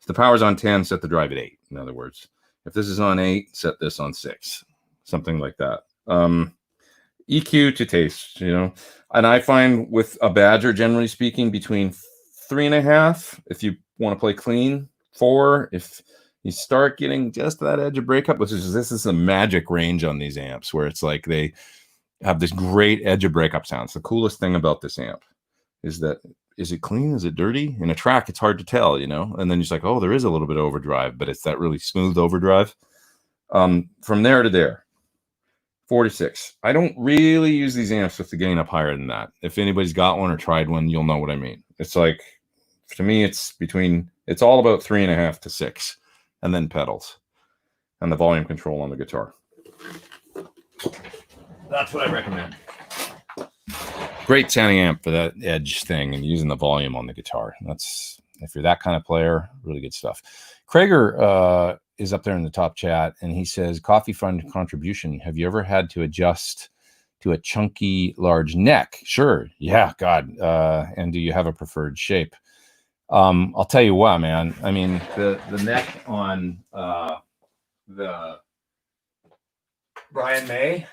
If the power's on 10, set the drive at 8. In other words, if this is on 8, set this on 6, something like that. EQ to taste, and I find with a Badger, generally speaking, between 3.5 if you want to play clean, 4 if you start getting just that edge of breakup, this is a magic range on these amps where it's like they have this great edge of breakup sounds. The coolest thing about this amp is that, is it clean? Is it dirty? In a track, it's hard to tell, and then you're just like, oh, there is a little bit of overdrive, but it's that really smooth overdrive. From there to there, 46. I don't really use these amps with the gain up higher than that. If anybody's got one or tried one, you'll know what I mean. It's like, to me, it's all about 3.5 to 6, and then pedals and the volume control on the guitar. That's what I recommend. Great sounding amp for that edge thing and using the volume on the guitar. That's, if you're that kind of player, really good stuff. Krager is up there in the top chat, and he says, coffee fund contribution. Have you ever had to adjust to a chunky, large neck? Sure. Yeah, God. And do you have a preferred shape? I'll tell you what, man. I mean, the neck on the Brian May,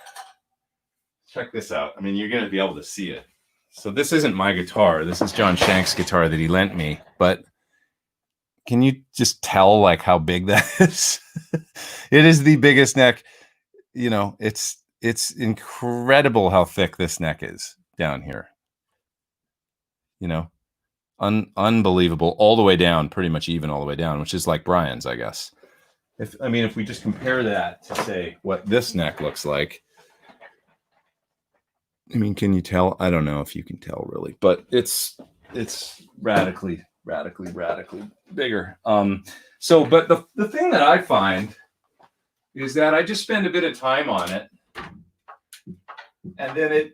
check this out. I mean, you're going to be able to see it. So this isn't my guitar. This is John Shank's guitar that he lent me. But can you just tell like how big that is? It is the biggest neck. It's incredible how thick this neck is down here. Unbelievable, all the way down, pretty much even all the way down, which is like Brian's, I guess. If we just compare that to say what this neck looks like, I mean, can you tell? I don't know if you can tell really, but it's radically bigger. But the thing that I find is that I just spend a bit of time on it, and then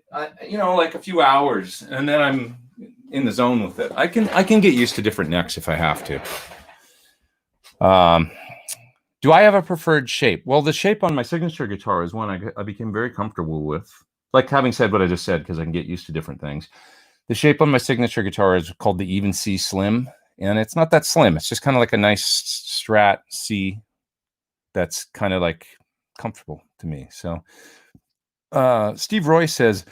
like a few hours, and then I'm in the zone with it. I can get used to different necks if I have to. Do I have a preferred shape? Well, the shape on my signature guitar is one I became very comfortable with. Like, having said what I just said, because I can get used to different things. The shape on my signature guitar is called the Even C Slim, and it's not that slim. It's just kind of like a nice Strat C that's kind of like comfortable to me. So Steve Roy says,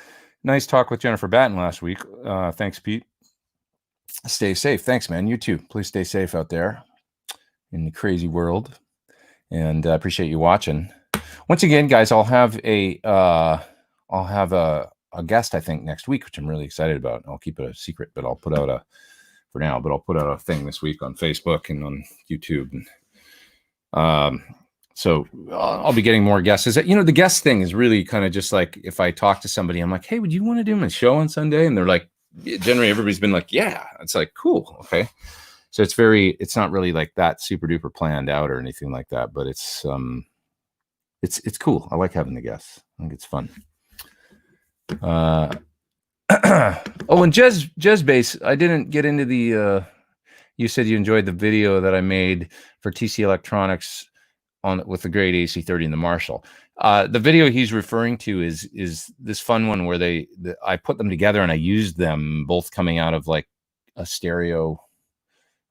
nice talk with Jennifer Batten last week. Thanks, Pete. Stay safe. Thanks, man. You too. Please stay safe out there in the crazy world. And I appreciate you watching. Once again, guys, I'll have a guest, I think, next week, which I'm really excited about. I'll keep it a secret, but I'll put out I'll put out a thing this week on Facebook and on YouTube. And so I'll be getting more guests. The guest thing is really kind of just like, if I talk to somebody, I'm like, hey, would you want to do a show on Sunday? And they're like, generally everybody's been like, yeah. It's like, cool. Okay. So it's not really like that super duper planned out or anything like that, but it's cool. I like having the guests. I think it's fun. And Jez Bass, I didn't get into the you said you enjoyed the video that I made for TC Electronics with the great AC30 and the Marshall. The video he's referring to is this fun one where I put them together and I used them both coming out of like a stereo,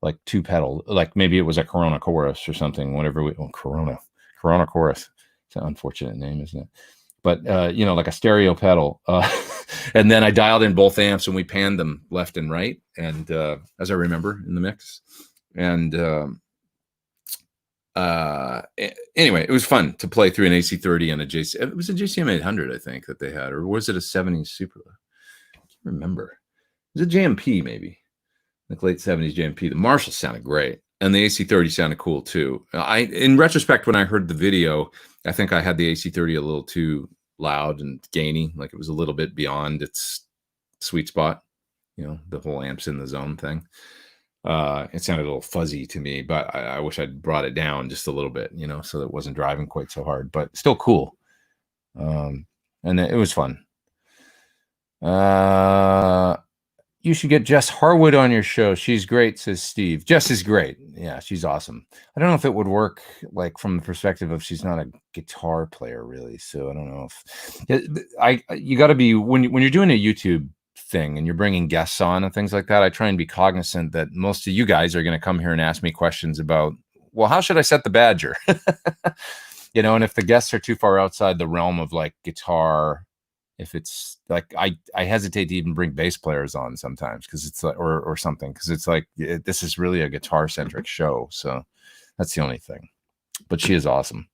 like 2 pedal, like maybe it was a Corona Chorus or something, Corona Chorus. It's an unfortunate name, isn't it? But like a stereo pedal. And then I dialed in both amps and we panned them left and right. And as I remember in the mix. And anyway, it was fun to play through an AC30 and it was a JCM 800, I think, that they had, or was it a 70s Super? I can't remember. It was a JMP, maybe, like late 70s JMP. The Marshall sounded great, and the AC30 sounded cool too. In retrospect, when I heard the video, I think I had the AC30 a little too loud and gainy, like it was a little bit beyond its sweet spot. The whole amps in the zone thing. It sounded a little fuzzy to me, but I wish I'd brought it down just a little bit, so that it wasn't driving quite so hard, but still cool. And it was fun. You should get Jess Harwood on your show. She's great, says Steve. Jess is great. Yeah, she's awesome. I don't know if it would work, like, from the perspective of she's not a guitar player, really. So I don't know if you got to be, when you're doing a YouTube thing and you're bringing guests on and things like that, I try and be cognizant that most of you guys are going to come here and ask me questions about, well, how should I set the Badger? And if the guests are too far outside the realm of like guitar, if it's like, I hesitate to even bring bass players on sometimes because it's like, or something, because it's like, this is really a guitar centric show. So that's the only thing, but she is awesome.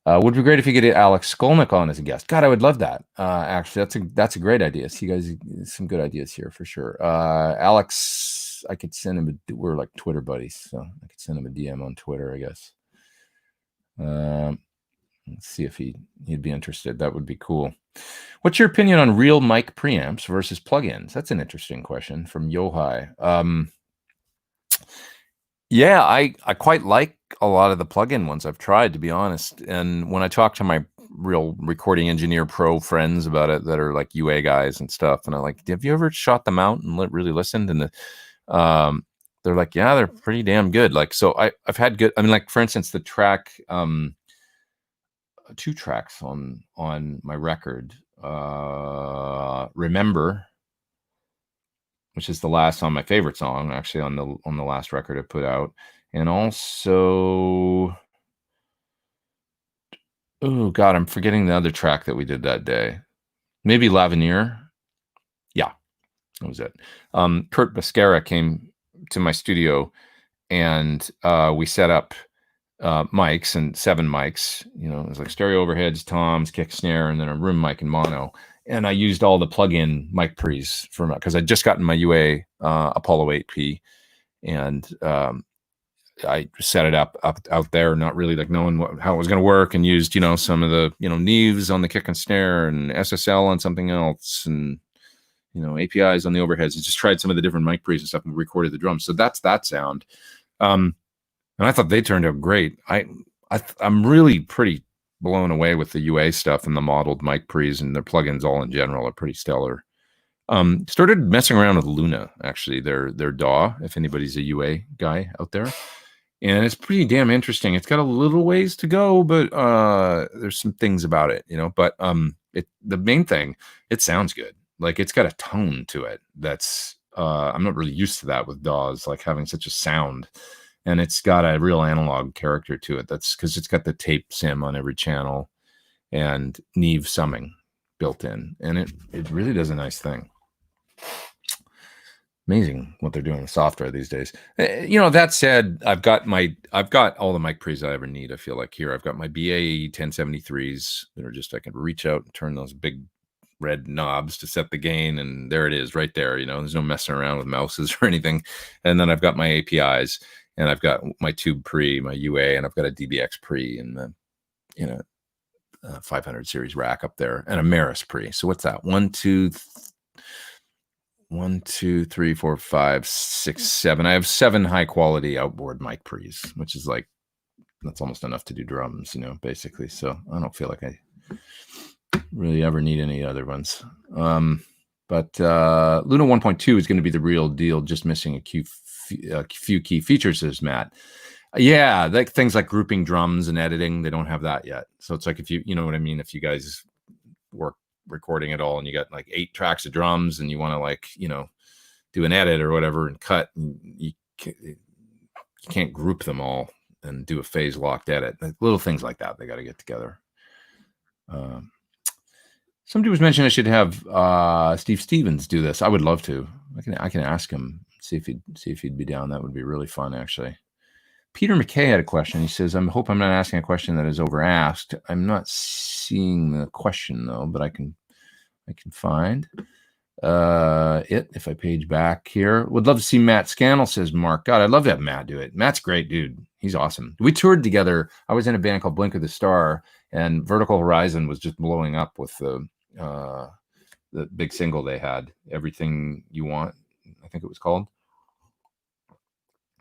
Would be great if you get Alex Skolnick on as a guest. God, I would love that. Actually, that's a great idea. So you guys, some good ideas here for sure. Alex, I could send him. We're like Twitter buddies, so I could send him a DM on Twitter, I guess. Let's see if he'd be interested. That would be cool. What's your opinion on real mic preamps versus plugins? That's an interesting question from Yohai. Yeah, I quite like a lot of the plug-in ones I've tried, to be honest. And when I talk to my real recording engineer pro friends about it that are like UA guys and stuff, and I'm like, have you ever shot them out and really listened? And they're like, yeah, they're pretty damn good. Like, so I've had good, I mean, like for instance, the track, 2 tracks on my record, Remember, which is the last song, my favorite song, actually, on the last record I put out. And also, oh God, I'm forgetting the other track that we did that day. Maybe L'Avenir. Yeah, that was it. Kurt Bascara came to my studio and we set up mics, and 7 mics, it was like stereo overheads, toms, kick, snare, and then a room mic and mono. And I used all the plug-in mic pre's because I'd just gotten my UA Apollo 8P, and I set it up out there, not really like knowing how it was going to work, and used some of the Neves on the kick and snare, and SSL on something else, and APIs on the overheads. I just tried some of the different mic pre's and stuff, and recorded the drums. So that's that sound. And I thought they turned out great. I'm really pretty blown away with the UA stuff and the modeled mic pre's, and their plugins all in general are pretty stellar. Started messing around with Luna, actually, their DAW, if anybody's a UA guy out there. And it's pretty damn interesting. It's got a little ways to go, but there's some things about it, but the main thing, it sounds good. Like, it's got a tone to it that's I'm not really used to that with DAWs, like having such a sound. And it's got a real analog character to it. That's because it's got the tape sim on every channel and Neve summing built in. And it really does a nice thing. Amazing what they're doing with software these days. That said, I've got all the mic pre's I ever need. I feel like here I've got my BAE 1073s that are just, I can reach out and turn those big red knobs to set the gain, and there it is right there. There's no messing around with mouses or anything. And then I've got my APIs. And I've got my tube pre, my UA, and I've got a DBX pre in the 500 series rack up there, and a Maris pre. So what's that? 1, 2, 3, 4, 5, 6, 7. I have 7 high quality outboard mic pre's, which is like, that's almost enough to do drums, basically. So I don't feel like I really ever need any other ones. But Luna 1.2 is going to be the real deal, just missing a few key features, says Matt. Yeah, like things like grouping drums and editing, they don't have that yet. So it's like, if you know what I mean, if you guys work recording it all and you got like 8 tracks of drums and you want to like, do an edit or whatever and cut, and you can't group them all and do a phase locked edit. Like little things like that, they got to get together. Somebody was mentioning I should have Steve Stevens do this. I would love to. I can ask him, see if he'd be down. That would be really fun, actually. Peter McKay had a question. He says, I hope I'm not asking a question that is over asked. I'm not seeing the question though, but I can find it if I page back here. Would love to see Matt Scannell, says Mark. God, I'd love to have Matt do it. Matt's great, dude. He's awesome. We toured together. I was in a band called Blink of the Star, and Vertical Horizon was just blowing up with the big single they had, Everything You Want, I think it was called.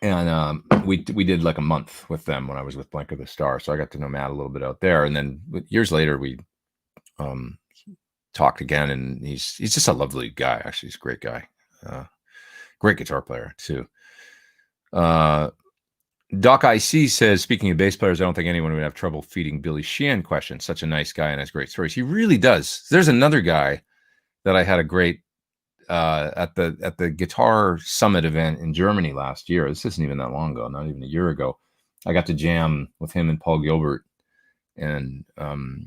And we did like a month with them when I was with Blink of the Star. So I got to know Matt a little bit out there. And then years later, we talked again, and he's just a lovely guy. Actually, he's a great guy. Great guitar player too. Doc IC says, speaking of bass players, I don't think anyone would have trouble feeding Billy Sheehan questions. Such a nice guy and has great stories. He really does. There's another guy that I had a great at the Guitar Summit event in Germany last year. This isn't even that long ago, not even a year ago. I got to jam with him and Paul Gilbert and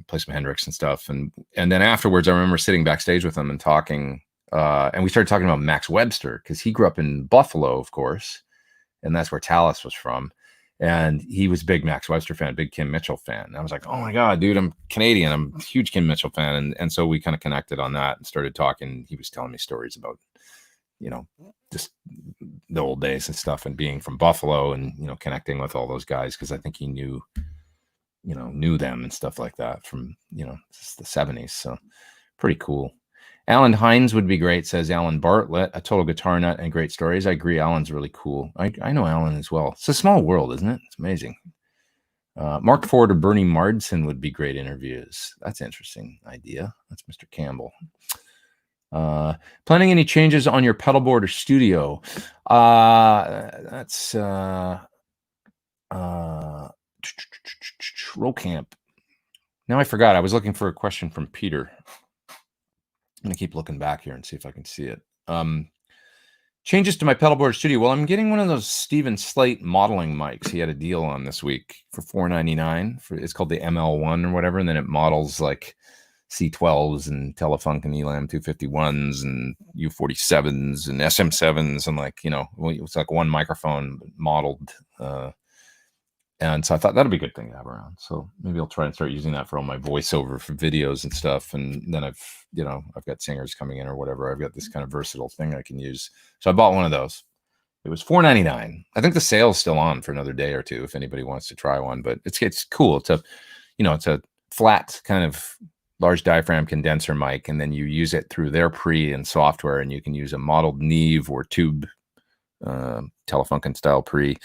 play some Hendrix and stuff. And then afterwards, I remember sitting backstage with him and talking. And we started talking about Max Webster because he grew up in Buffalo, of course, and that's where Tallis was from. And he was a big Max Webster fan, big Kim Mitchell fan. And I was like, oh my God, dude, I'm Canadian. I'm a huge Kim Mitchell fan. And so we kind of connected on that and started talking. He was telling me stories about, just the old days and stuff and being from Buffalo and, connecting with all those guys. Cause I think he knew them and stuff like that from, the 70s. So pretty cool. Alan Hines would be great, says Alan Bartlett, a total guitar nut and great stories. I agree. Alan's really cool. I know Alan as well. It's a small world, isn't it? It's amazing. Mark Ford or Bernie Marsden would be great interviews. That's an interesting idea. That's Mr. Campbell. Planning any changes on your pedal board or studio? That's Roll Camp. Now I forgot. I was looking for a question from Peter. I'm gonna keep looking back here and see if I can see it. Changes to my pedal board studio. Well, I'm getting one of those Steven Slate modeling mics. He had a deal on this week for $499. It's called the ML1 or whatever, and then it models like C12s and Telefunken Elam 251s and U47s and SM7s and it's like one microphone modeled. And so I thought that'd be a good thing to have around. So maybe I'll try and start using that for all my voiceover for videos and stuff. And then I've got singers coming in or whatever. I've got this kind of versatile thing I can use. So I bought one of those. It was $499. I think the sale's still on for another day or two if anybody wants to try one. But it's cool. It's a flat kind of large diaphragm condenser mic, and then you use it through their pre and software, and you can use a modeled Neve or tube Telefunken style pre.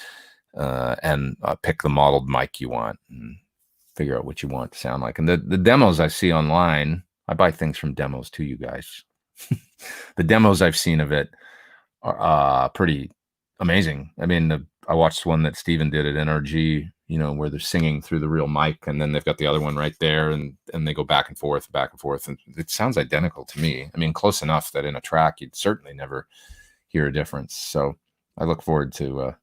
And pick the modeled mic you want and figure out what you want to sound like. And the demos I see online, I buy things from demos too, you guys. The demos I've seen of it are pretty amazing. I mean, I watched one that Steven did at NRG, where they're singing through the real mic, and then they've got the other one right there, and they go back and forth, and it sounds identical to me. I mean, close enough that in a track you'd certainly never hear a difference. So I look forward to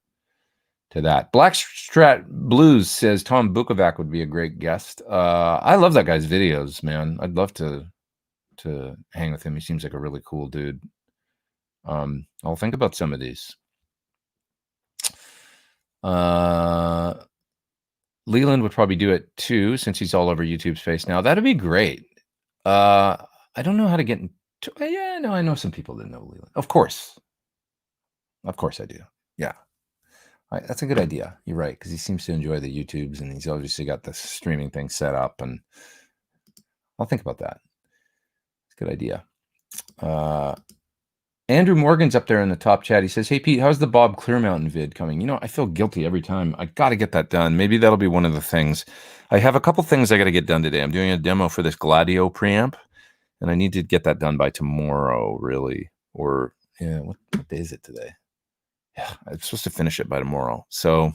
that. Blackstrat Blues says Tom Bukovac would be a great guest. I love that guy's videos, man. I'd love to hang with him. He seems like a really cool dude. I'll think about some of these. Leland would probably do it too, since he's all over YouTube's face now. That'd be great. I don't know how to get into. Yeah, no, I know some people that know Leland. Of course I do. Yeah. That's a good idea. You're right, because he seems to enjoy the YouTubes, and he's obviously got the streaming thing set up, and I'll think about that. It's a good idea. Andrew Morgan's up there in the top chat. He says, hey, Pete, how's the Bob Clearmountain vid coming? I feel guilty every time. I got to get that done. Maybe that'll be one of the things. I have a couple things I got to get done today. I'm doing a demo for this Gladio preamp, and I need to get that done by tomorrow, really. Or, yeah, what day is it today? Yeah, I'm supposed to finish it by tomorrow. So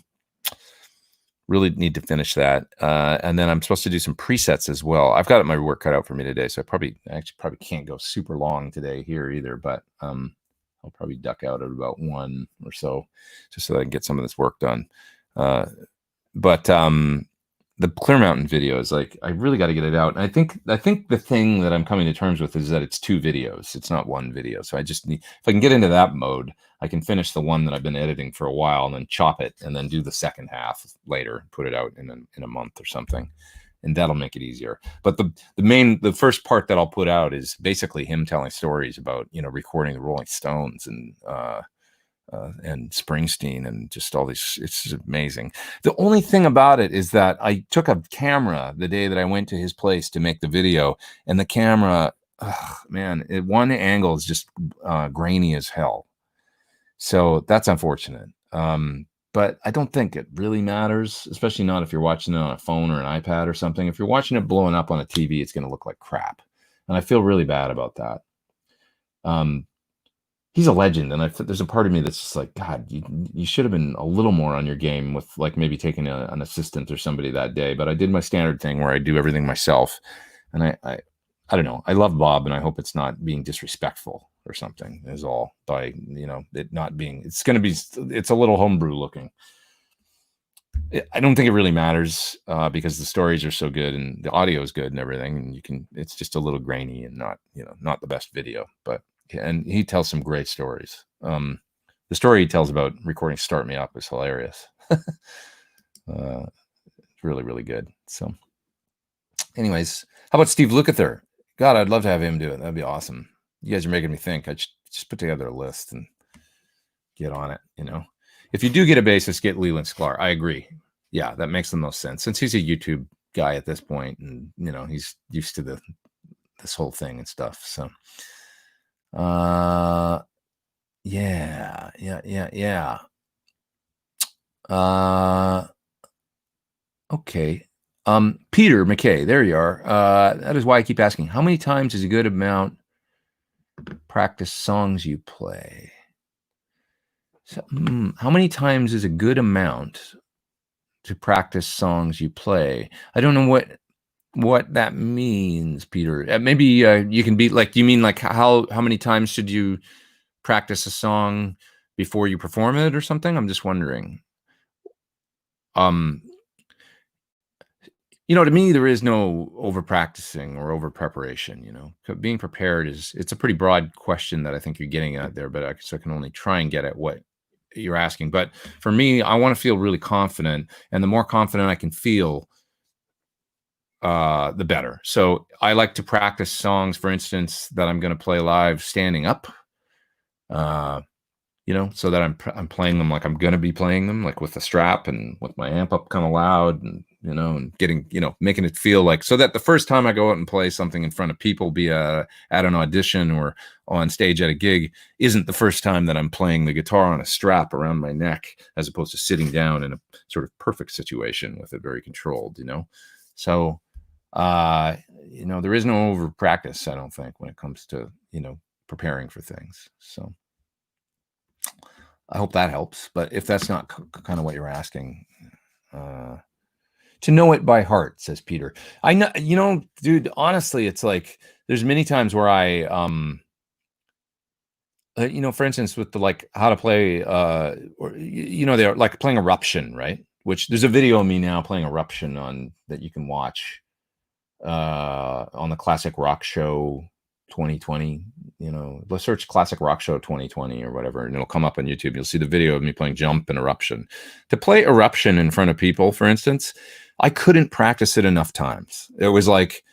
really need to finish that. And then I'm supposed to do some presets as well. I've got my work cut out for me today. So I actually probably can't go super long today here either, but I'll probably duck out at about 1 or so, just so that I can get some of this work done. But the Clear Mountain video is like, I really got to get it out. And I think the thing that I'm coming to terms with is that it's 2 videos. It's not 1 video. So I just need, if I can get into that mode, I can finish the one that I've been editing for a while and then chop it and then do the second half later, put it out in a month or something. And that'll make it easier. But the first part that I'll put out is basically him telling stories about, recording the Rolling Stones and Springsteen and just all these. It's amazing. The only thing about it is that I took a camera the day that I went to his place to make the video, and the camera, one angle is just grainy as hell. So that's unfortunate. But I don't think it really matters, especially not if you're watching it on a phone or an iPad or something. If you're watching it blowing up on a TV, it's going to look like crap. And I feel really bad about that. He's a legend. And there's a part of me that's just like, God, you should have been a little more on your game with like maybe taking an assistant or somebody that day. But I did my standard thing where I do everything myself. And I don't know. I love Bob, and I hope it's not being disrespectful. or something is all, by, you know, it not being, it's going to be, it's a little homebrew looking. I don't think it really matters because the stories are so good and the audio is good and everything. And you can, it's just a little grainy and not, you know, not the best video, but, and he tells some great stories. The story he tells about recording Start Me Up is hilarious. It's really, really good. So anyways, how about Steve Lukather? God, I'd love to have him do it. That'd be awesome. You guys are making me think. I just put together a list and get on it, you know. If you do get a bassist, get Leland Sklar. I agree. Yeah, that makes the most sense since he's a YouTube guy at this point, and you know he's used to this whole thing and stuff. So, yeah. Okay. Peter McKay, there you are. That is why I keep asking, how many times is a good amount practice songs you play? So, how many times is a good amount to practice songs you play? I don't know what that means, Peter. Maybe you can be like, you mean like how many times should you practice a song before you perform it or something? I'm just wondering. You know, to me, there is no over practicing or over preparation. You know, being prepared it's a pretty broad question that I think you're getting at there, but I can only try and get at what you're asking. But for me, I want to feel really confident, and the more confident I can feel, the better. So I like to practice songs, for instance, that I'm going to play live standing up. You know, so that I'm playing them like I'm going to be playing them, like with the strap and with my amp up kind of loud, and you know, and getting, you know, making it feel like, so that the first time I go out and play something in front of people, be at an audition or on stage at a gig, isn't the first time that I'm playing the guitar on a strap around my neck, as opposed to sitting down in a sort of perfect situation with it very controlled, you know. So, you know, there is no over practice, I don't think, when it comes to, you know, preparing for things. So I hope that helps. But if that's not kind of what you're asking, to know it by heart, says Peter. I know, you know, dude, honestly, it's like there's many times where I, you know, for instance, with the, like, how to play, or, you know, they're like playing Eruption, right? Which there's a video of me now playing Eruption on that you can watch on the Classic Rock Show 2020. You know, let's search Classic Rock Show 2020 or whatever, and it'll come up on YouTube. You'll see the video of me playing Jump and Eruption. To play Eruption in front of people, for instance, I couldn't practice it enough times. It was like,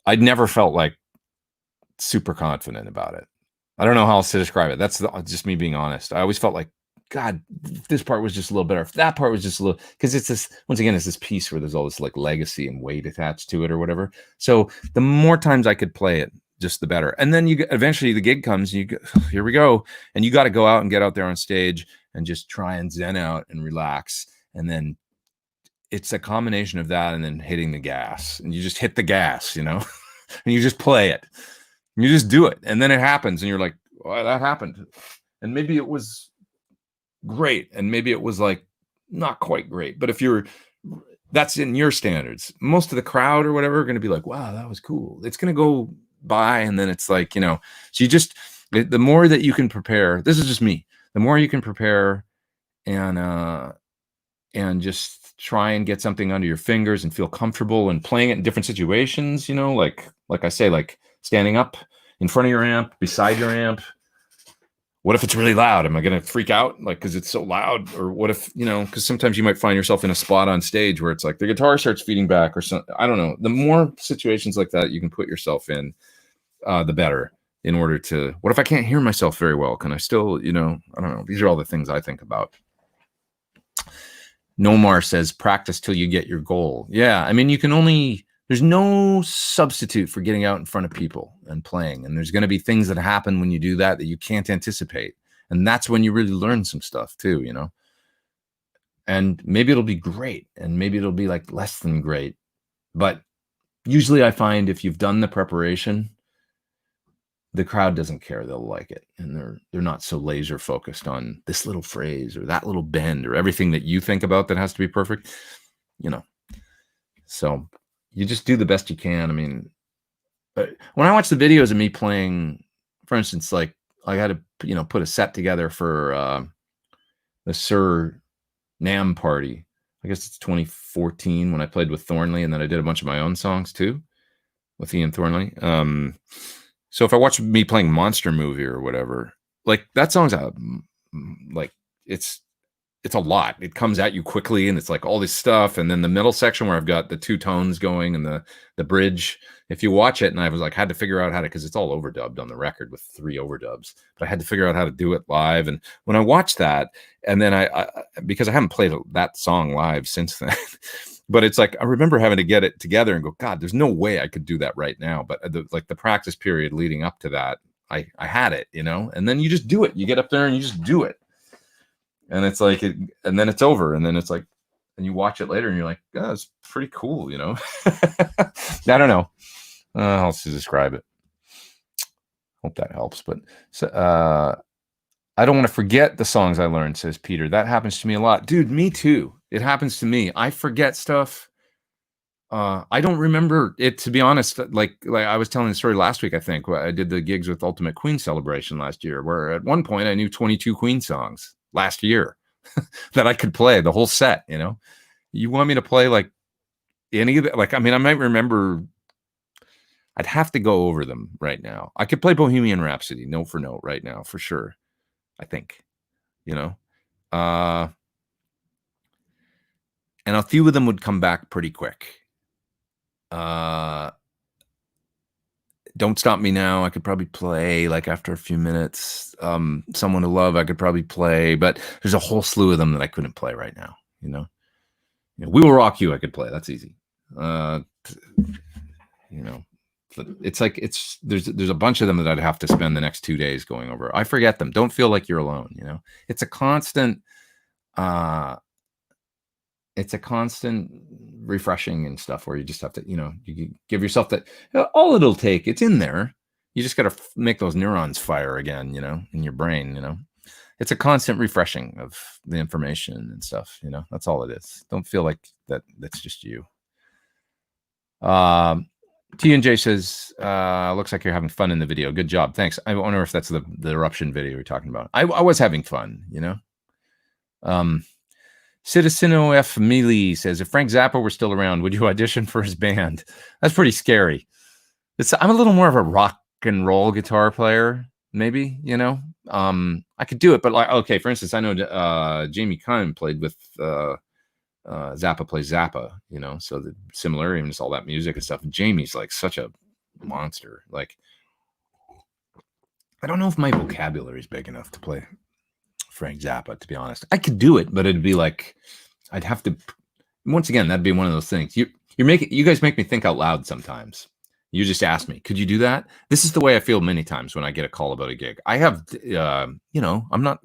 I'd never felt like super confident about it. I don't know how else to describe it. That's just me being honest. I always felt like, God, this part was just a little better. If that part was just a little, because it's this, once again, it's this piece where there's all this like legacy and weight attached to it or whatever. So the more times I could play it, just the better. And then you eventually the gig comes, and you go, here we go, and you got to go out and get out there on stage and just try and zen out and relax. And then it's a combination of that and then hitting the gas, and you just hit the gas, you know, and you just play it, and you just do it, and then it happens, and you're like, well, that happened, and maybe it was great, and maybe it was like not quite great, but if that's in your standards, most of the crowd or whatever are going to be like, wow, that was cool. It's going to go by, and then it's like, you know, so you just, the more that you can prepare, this is just me, the more you can prepare and just try and get something under your fingers and feel comfortable and playing it in different situations, you know, like I say, like standing up in front of your amp, beside your amp. What if it's really loud? Am I going to freak out? Like, cause it's so loud? Or what if, you know, cause sometimes you might find yourself in a spot on stage where it's like the guitar starts feeding back or something. I don't know. The more situations like that you can put yourself in, the better, in order to, what if I can't hear myself very well? Can I still, you know, I don't know. These are all the things I think about. Nomar says, practice till you get your goal. Yeah. I mean, there's no substitute for getting out in front of people and playing. And there's going to be things that happen when you do that you can't anticipate. And that's when you really learn some stuff too, you know, and maybe it'll be great. And maybe it'll be like less than great. But usually I find if you've done the preparation, the crowd doesn't care. They'll like it. And they're not so laser focused on this little phrase or that little bend or everything that you think about that has to be perfect, you know. So you just do the best you can. I mean, when I watch the videos of me playing for instance, like I had to, put a set together for the Sir Nam party. I guess it's 2014 when I played with Thornley, and then I did a bunch of my own songs too with Ian Thornley. So if I watch me playing Monster Movie or whatever, like that song's like it's a lot. It comes at you quickly, and it's like all this stuff, and then the middle section where I've got the two tones going and the bridge. If you watch it, and I was like, had to figure out how to, because it's all overdubbed on the record with 3 overdubs, but I had to figure out how to do it live. And when I watched that, and then I because I haven't played that song live since then, but it's like I remember having to get it together and go, God, there's no way I could do that right now. But the practice period leading up to that, I had it, and then you just do it. You get up there and you just do it. And it's like, and then it's over. And then it's like, and you watch it later and you're like, oh, it's pretty cool, I don't know how else to describe it. Hope that helps. But I don't want to forget the songs I learned, says Peter. That happens to me a lot. Dude, me too. It happens to me. I forget stuff. I don't remember it, to be honest. Like I was telling the story last week, I think. I did the gigs with Ultimate Queen Celebration last year, where at one point I knew 22 Queen songs last year that I could play the whole set. You want me to play like any of it? Like, I mean, I might remember. I'd have to go over them right now. I could play Bohemian Rhapsody note for note right now for sure. I think, and a few of them would come back pretty quick. Don't Stop Me Now, I could probably play like after a few minutes. Someone to Love, I could probably play, but there's a whole slew of them that I couldn't play right now. We Will Rock You, I could play. That's easy. It's like there's a bunch of them that I'd have to spend the next 2 days going over. I forget them. Don't feel like you're alone. It's a constant. It's a constant refreshing and stuff where you just have to, you give yourself that all it'll take. It's in there. You just got to make those neurons fire again, in your brain. It's a constant refreshing of the information and stuff. That's all it is. Don't feel like that's just you. T&J says, looks like you're having fun in the video. Good job. Thanks. I wonder if that's the eruption video you're talking about. I was having fun, Citizeno F. Mealy says, if Frank Zappa were still around, would you audition for his band? That's pretty scary. I'm a little more of a rock and roll guitar player, maybe, I could do it, but like, okay, for instance, I know Jamie Cullum played with Zappa plays Zappa, so the similar, even just all that music and stuff. Jamie's like such a monster. Like, I don't know if my vocabulary is big enough to play Frank Zappa, to be honest. I could do it, but it'd be like, I'd have to, once again, that'd be one of those things. You guys make me think out loud sometimes. You just ask me, could you do that? This is the way I feel many times when I get a call about a gig. I have, I'm not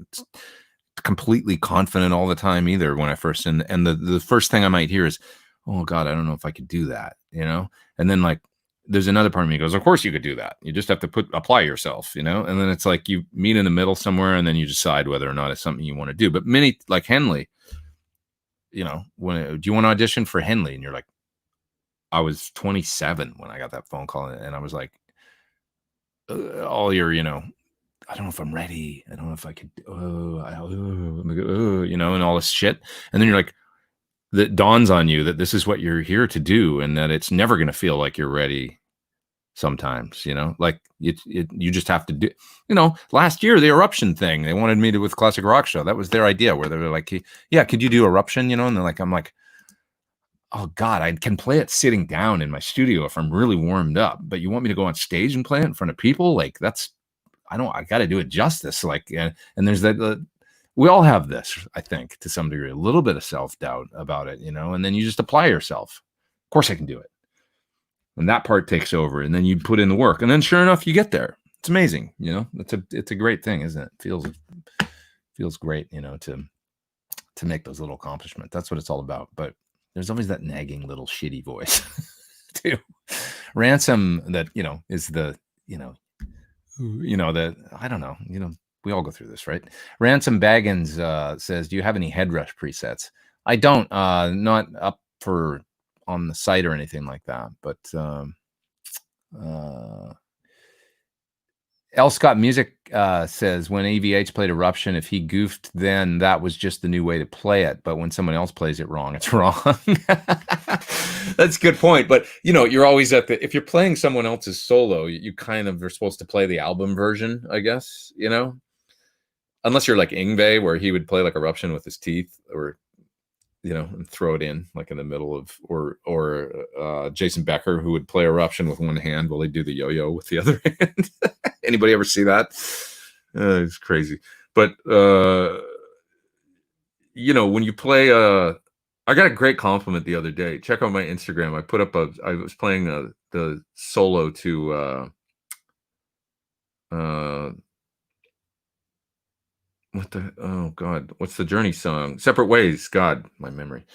completely confident all the time either when I first, and the first thing I might hear is, oh God, I don't know if I could do that, and then like, there's another part of me goes, of course you could do that. You just have to apply yourself, and then it's like you meet in the middle somewhere and then you decide whether or not it's something you want to do. But many, like Henley, do you want to audition for Henley? And you're like, I was 27 when I got that phone call, and I was like, all your, I don't know if I'm ready. I don't know if I could, and all this shit. And then you're like, that dawns on you that this is what you're here to do, and that it's never going to feel like you're ready sometimes, like you just have to do, last year, the Eruption thing, they wanted me to with Classic Rock Show. That was their idea, where they were like, yeah, could you do Eruption? And they're like, I'm like, oh God, I can play it sitting down in my studio if I'm really warmed up, but you want me to go on stage and play it in front of people? Like, I got to do it justice. Like, and there's that, we all have this, I think, to some degree, a little bit of self-doubt about it, and then you just apply yourself. Of course I can do it. And that part takes over, and then you put in the work, and then sure enough, you get there. It's amazing. It's a great thing, isn't it? Feels great, to make those little accomplishments. That's what it's all about. But there's always that nagging little shitty voice too. Ransom that, is the, that, I don't know, we all go through this, right? Ransom Baggins says, do you have any Headrush presets? I don't, not up for on the site or anything like that, but L. Scott Music says when AVH played Eruption, if he goofed then, that was just the new way to play it. But when someone else plays it wrong, it's wrong. That's a good point. But, you know, you're always if you're playing someone else's solo, you kind of are supposed to play the album version, I guess, you know? Unless you're like Yngwie, where he would play like Eruption with his teeth, or, you know, and throw it in like in the middle of, or Jason Becker, who would play Eruption with one hand while they do the yo-yo with the other hand. Anybody ever see that? It's crazy. But you know, when you play, I got a great compliment the other day. Check out my Instagram. I put up I was playing the solo to oh God, what's the Journey song? Separate Ways. God, my memory.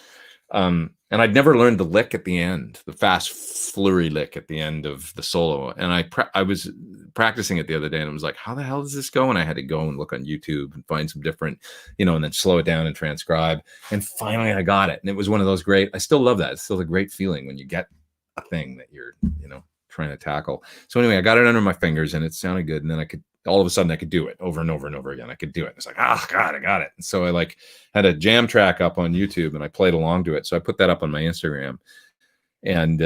And I'd never learned the lick at the end, the fast flurry lick at the end of the solo. And I was practicing it the other day, and I was like, how the hell does this go? And I had to go and look on YouTube and find some different, you know, and then slow it down and transcribe. And finally I got it. And it was one of those great, I still love that. It's still a great feeling when you get a thing that you're, you know, trying to tackle. So anyway, I got it under my fingers and it sounded good. And then all of a sudden I could do it over and over and over again. I could do it. It's like, oh God, I got it. And so I like had a jam track up on YouTube and I played along to it. So I put that up on my Instagram, and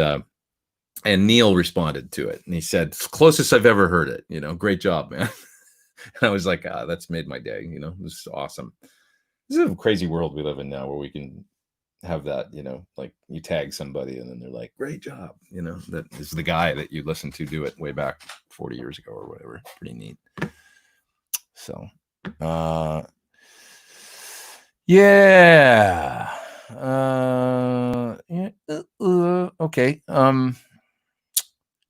Neil responded to it and he said, closest I've ever heard it, you know, great job, man. And I was like, that's made my day. You know, this is awesome. This is a crazy world we live in now where we can have that, you know, like you tag somebody and then they're like, great job. You know, that is the guy that you listened to do it way back 40 years ago or whatever. Pretty neat. So, yeah. Okay.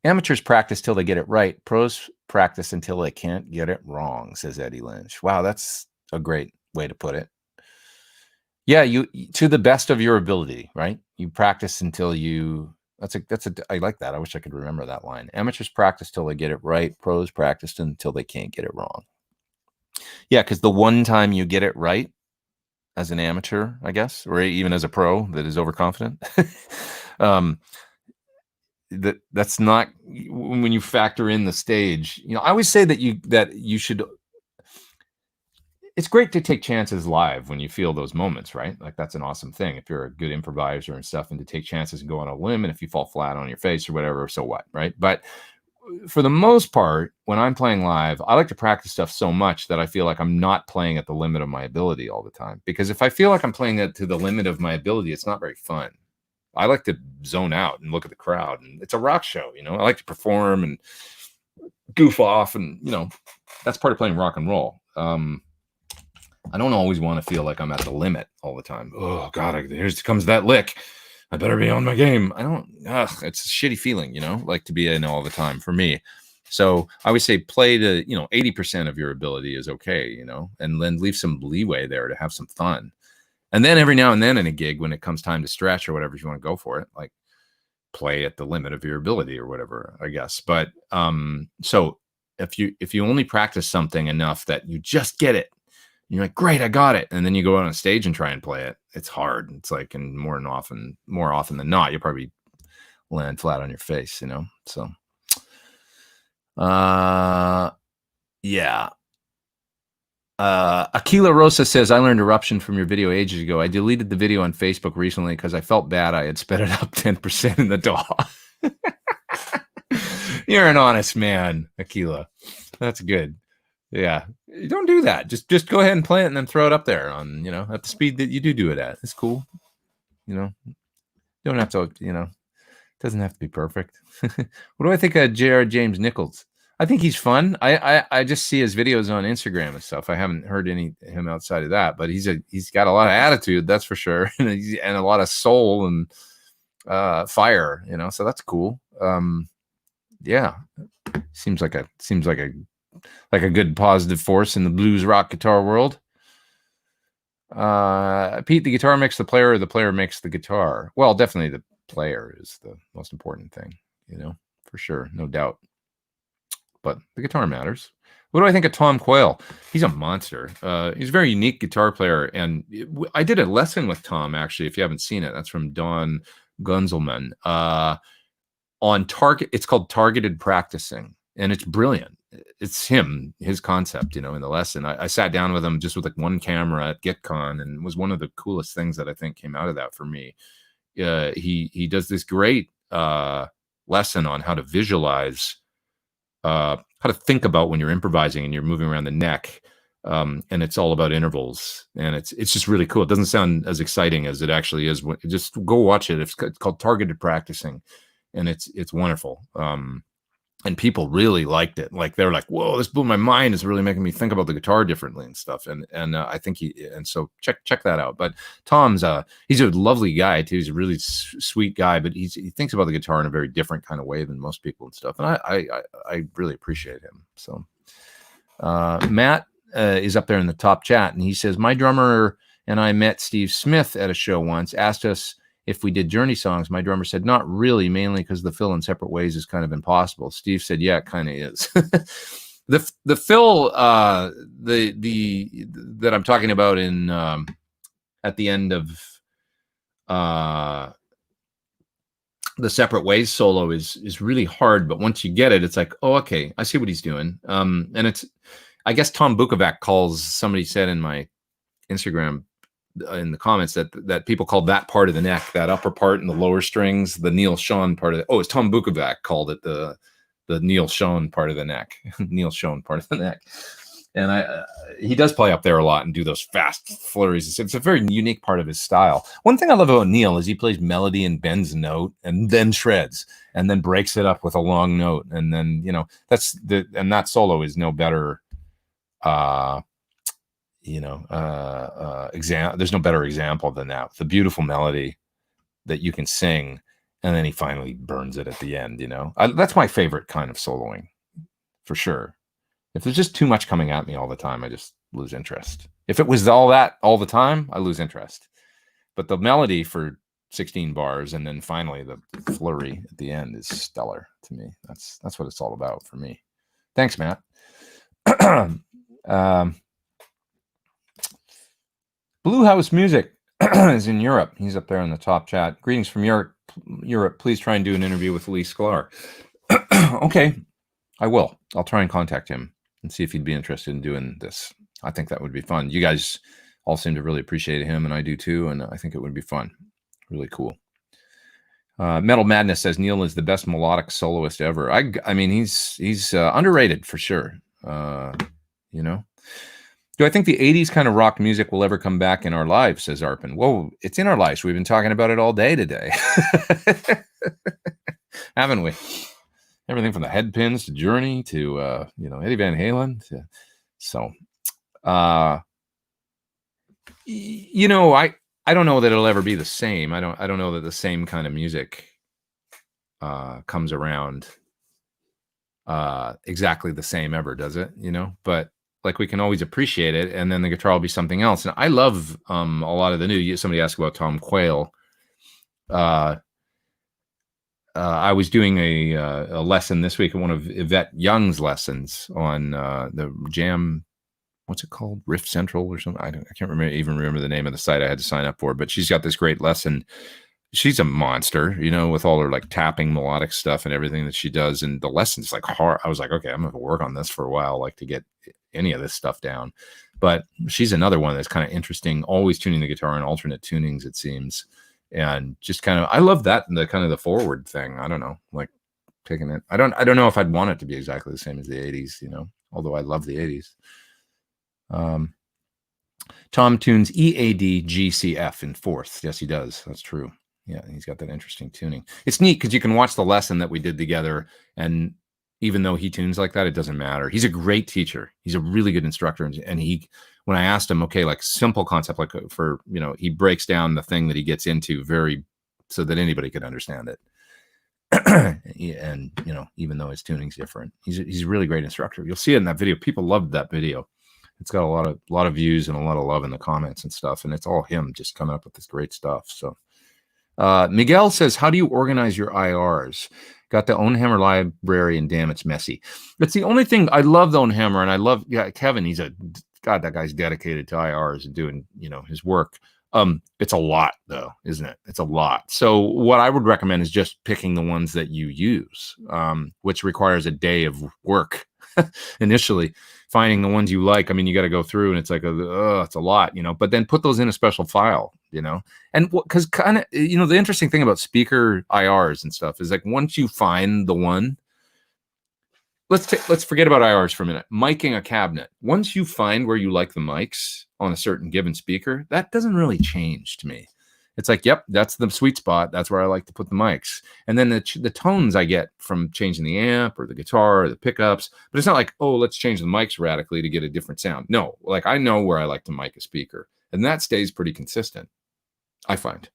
Amateurs practice till they get it right. Pros practice until they can't get it wrong, says Eddie Lynch. Wow, that's a great way to put it. Yeah, you to the best of your ability, right? You practice until you. I like that. I wish I could remember that line. Amateurs practice till they get it right. Pros practice until they can't get it wrong. Yeah, because the one time you get it right as an amateur, I guess, or even as a pro that is overconfident, that's not when you factor in the stage. You know, I always say that you should. It's great to take chances live when you feel those moments, right? Like that's an awesome thing. If you're a good improviser and stuff, and to take chances and go on a limb, and if you fall flat on your face or whatever, so what, right? But for the most part, when I'm playing live, I like to practice stuff so much that I feel like I'm not playing at the limit of my ability all the time. Because if I feel like I'm playing it to the limit of my ability, it's not very fun. I like to zone out and look at the crowd, and it's a rock show, you know. I like to perform and goof off, and you know, that's part of playing rock and roll. I don't always want to feel like I'm at the limit all the time. Oh God, here comes that lick. I better be on my game. It's a shitty feeling, you know, like to be in all the time for me. So I always say play to, you know, 80% of your ability is okay, you know, and then leave some leeway there to have some fun. And then every now and then in a gig, when it comes time to stretch or whatever, if you want to go for it, like play at the limit of your ability or whatever, I guess. But so if you only practice something enough that you just get it, you're like, great, I got it. And then you go out on stage and try and play it. It's hard. It's like, and more often than not, you'll probably land flat on your face, you know? So, yeah. Aquila Rosa says, I learned Eruption from your video ages ago. I deleted the video on Facebook recently because I felt bad. I had sped it up 10% in the DAW. You're an honest man, Aquila. That's good. Yeah, you don't do that. Just go ahead and play it and then throw it up there on, you know, at the speed that you do it at. It's cool. You know, you don't have to, you know, it doesn't have to be perfect. What do I think of J.R. James Nichols? I think he's fun. I just see his videos on Instagram and stuff. I haven't heard him outside of that, but he's got a lot of attitude, that's for sure, and a lot of soul and fire, you know. So that's cool. Yeah, seems like a good positive force in the blues rock guitar world. Pete, the guitar makes the player, or the player makes the guitar? Well, definitely the player is the most important thing, you know, for sure, no doubt. But the guitar matters. What do I think of Tom Quayle? He's a monster. He's a very unique guitar player, and I did a lesson with Tom, actually, if you haven't seen it. That's from Don Gunzelman on Target. It's called Targeted Practicing, and it's brilliant. it's his concept, in the lesson. I sat down with him just with like one camera at GitCon, and it was one of the coolest things that I think came out of that for me. He does this great lesson on how to visualize, how to think about when you're improvising and you're moving around the neck. And it's all about intervals, and it's just really cool. It doesn't sound as exciting as it actually is. Just go watch it. It's called Targeted Practicing, and it's wonderful. And people really liked it. Like they're like, "Whoa, this blew my mind. It's really making me think about the guitar differently and stuff." And I think so check that out. But Tom's he's a lovely guy too. He's a really sweet guy, but he thinks about the guitar in a very different kind of way than most people and stuff. And I really appreciate him. So Matt is up there in the top chat, and he says, my drummer and I met Steve Smith at a show once, asked us if we did Journey songs. My drummer said, not really, mainly because the fill in separate ways is kind of impossible. Steve said, yeah, it kind of is. the fill, that I'm talking about in at the end of the separate ways solo is really hard, but once you get it, it's like, oh, okay, I see what he's doing. And it's, I guess Tom Bukovac somebody said in my Instagram in the comments that people called that part of the neck, that upper part and the lower strings, the Neil Schon part of it. Oh, it's Tom Bukovac called it the Neil Schon part of the neck, Neil Schon part of the neck. And he does play up there a lot and do those fast flurries. It's a very unique part of his style. One thing I love about Neil is he plays melody and bends a note and then shreds and then breaks it up with a long note. And then, that solo is no better, there's no better example than that. The beautiful melody that you can sing, and then he finally burns it at the end. That's my favorite kind of soloing, for sure. If there's just too much coming at me all the time, I just lose interest. If it was all that all the time, I lose interest. But the melody for 16 bars and then finally the flurry at the end is stellar to me. That's what it's all about for me. Thanks, Matt. Blue House Music is in Europe. He's up there in the top chat. Greetings from Europe. Please try and do an interview with Lee Sklar. Okay, I will. I'll try and contact him and see if he'd be interested in doing this. I think that would be fun. You guys all seem to really appreciate him, and I do too, and I think it would be fun. Really cool. Metal Madness says Neil is the best melodic soloist ever. I mean, he's underrated for sure. Do I think the 80s kind of rock music will ever come back in our lives, says Arpin. Whoa, it's in our lives. We've been talking about it all day today. Haven't we? Everything from the Headpins to Journey to, Eddie Van Halen. I don't know that it'll ever be the same. I don't know that the same kind of music comes around exactly the same ever, does it? But like we can always appreciate it, and then the guitar will be something else. And I love a lot of the new. Somebody asked about Tom Quayle. I was doing a lesson this week, one of Yvette Young's lessons on the Jam. What's it called? Riff Central or something? I can't even remember the name of the site I had to sign up for. But she's got this great lesson. She's a monster, with all her like tapping melodic stuff and everything that she does. And the lesson's like hard. I was like, okay, I'm gonna work on this for a while, like to get any of this stuff down. But she's another one that's kind of interesting, always tuning the guitar in alternate tunings, it seems. And just kind of, I love that, the kind of the forward thing. I don't know, like taking it. I don't know if I'd want it to be exactly the same as the 80s, although I love the 80s. Tom tunes EAD-GCF in fourth. Yes, he does. That's true. Yeah, he's got that interesting tuning. It's neat because you can watch the lesson that we did together, and even though he tunes like that, it doesn't matter. He's a great teacher. He's a really good instructor, and when I asked him, okay, like simple concept, like for, he breaks down the thing that he gets into so that anybody could understand it. And, even though his tuning's different, he's a really great instructor. You'll see it in that video. People loved that video. It's got a lot of views and a lot of love in the comments and stuff. And it's all him just coming up with this great stuff. So Miguel says, how do you organize your IRs? Got the Own Hammer library, and damn, it's messy. That's the only thing. I love the Own Hammer, and I love Kevin. That guy's dedicated to IRs and doing his work. It's a lot though, isn't it? It's a lot. So what I would recommend is just picking the ones that you use, which requires a day of work initially. Finding the ones you like. I mean, you got to go through, and it's like, it's a lot, But then put those in a special file, And because kind of, the interesting thing about speaker IRs and stuff is like once you find the one. Let's forget about IRs for a minute. Miking a cabinet. Once you find where you like the mics on a certain given speaker, that doesn't really change to me. It's like, yep, that's the sweet spot. That's where I like to put the mics. And then the tones I get from changing the amp or the guitar or the pickups, but it's not like, oh, let's change the mics radically to get a different sound. No, like I know where I like to mic a speaker, and that stays pretty consistent, I find,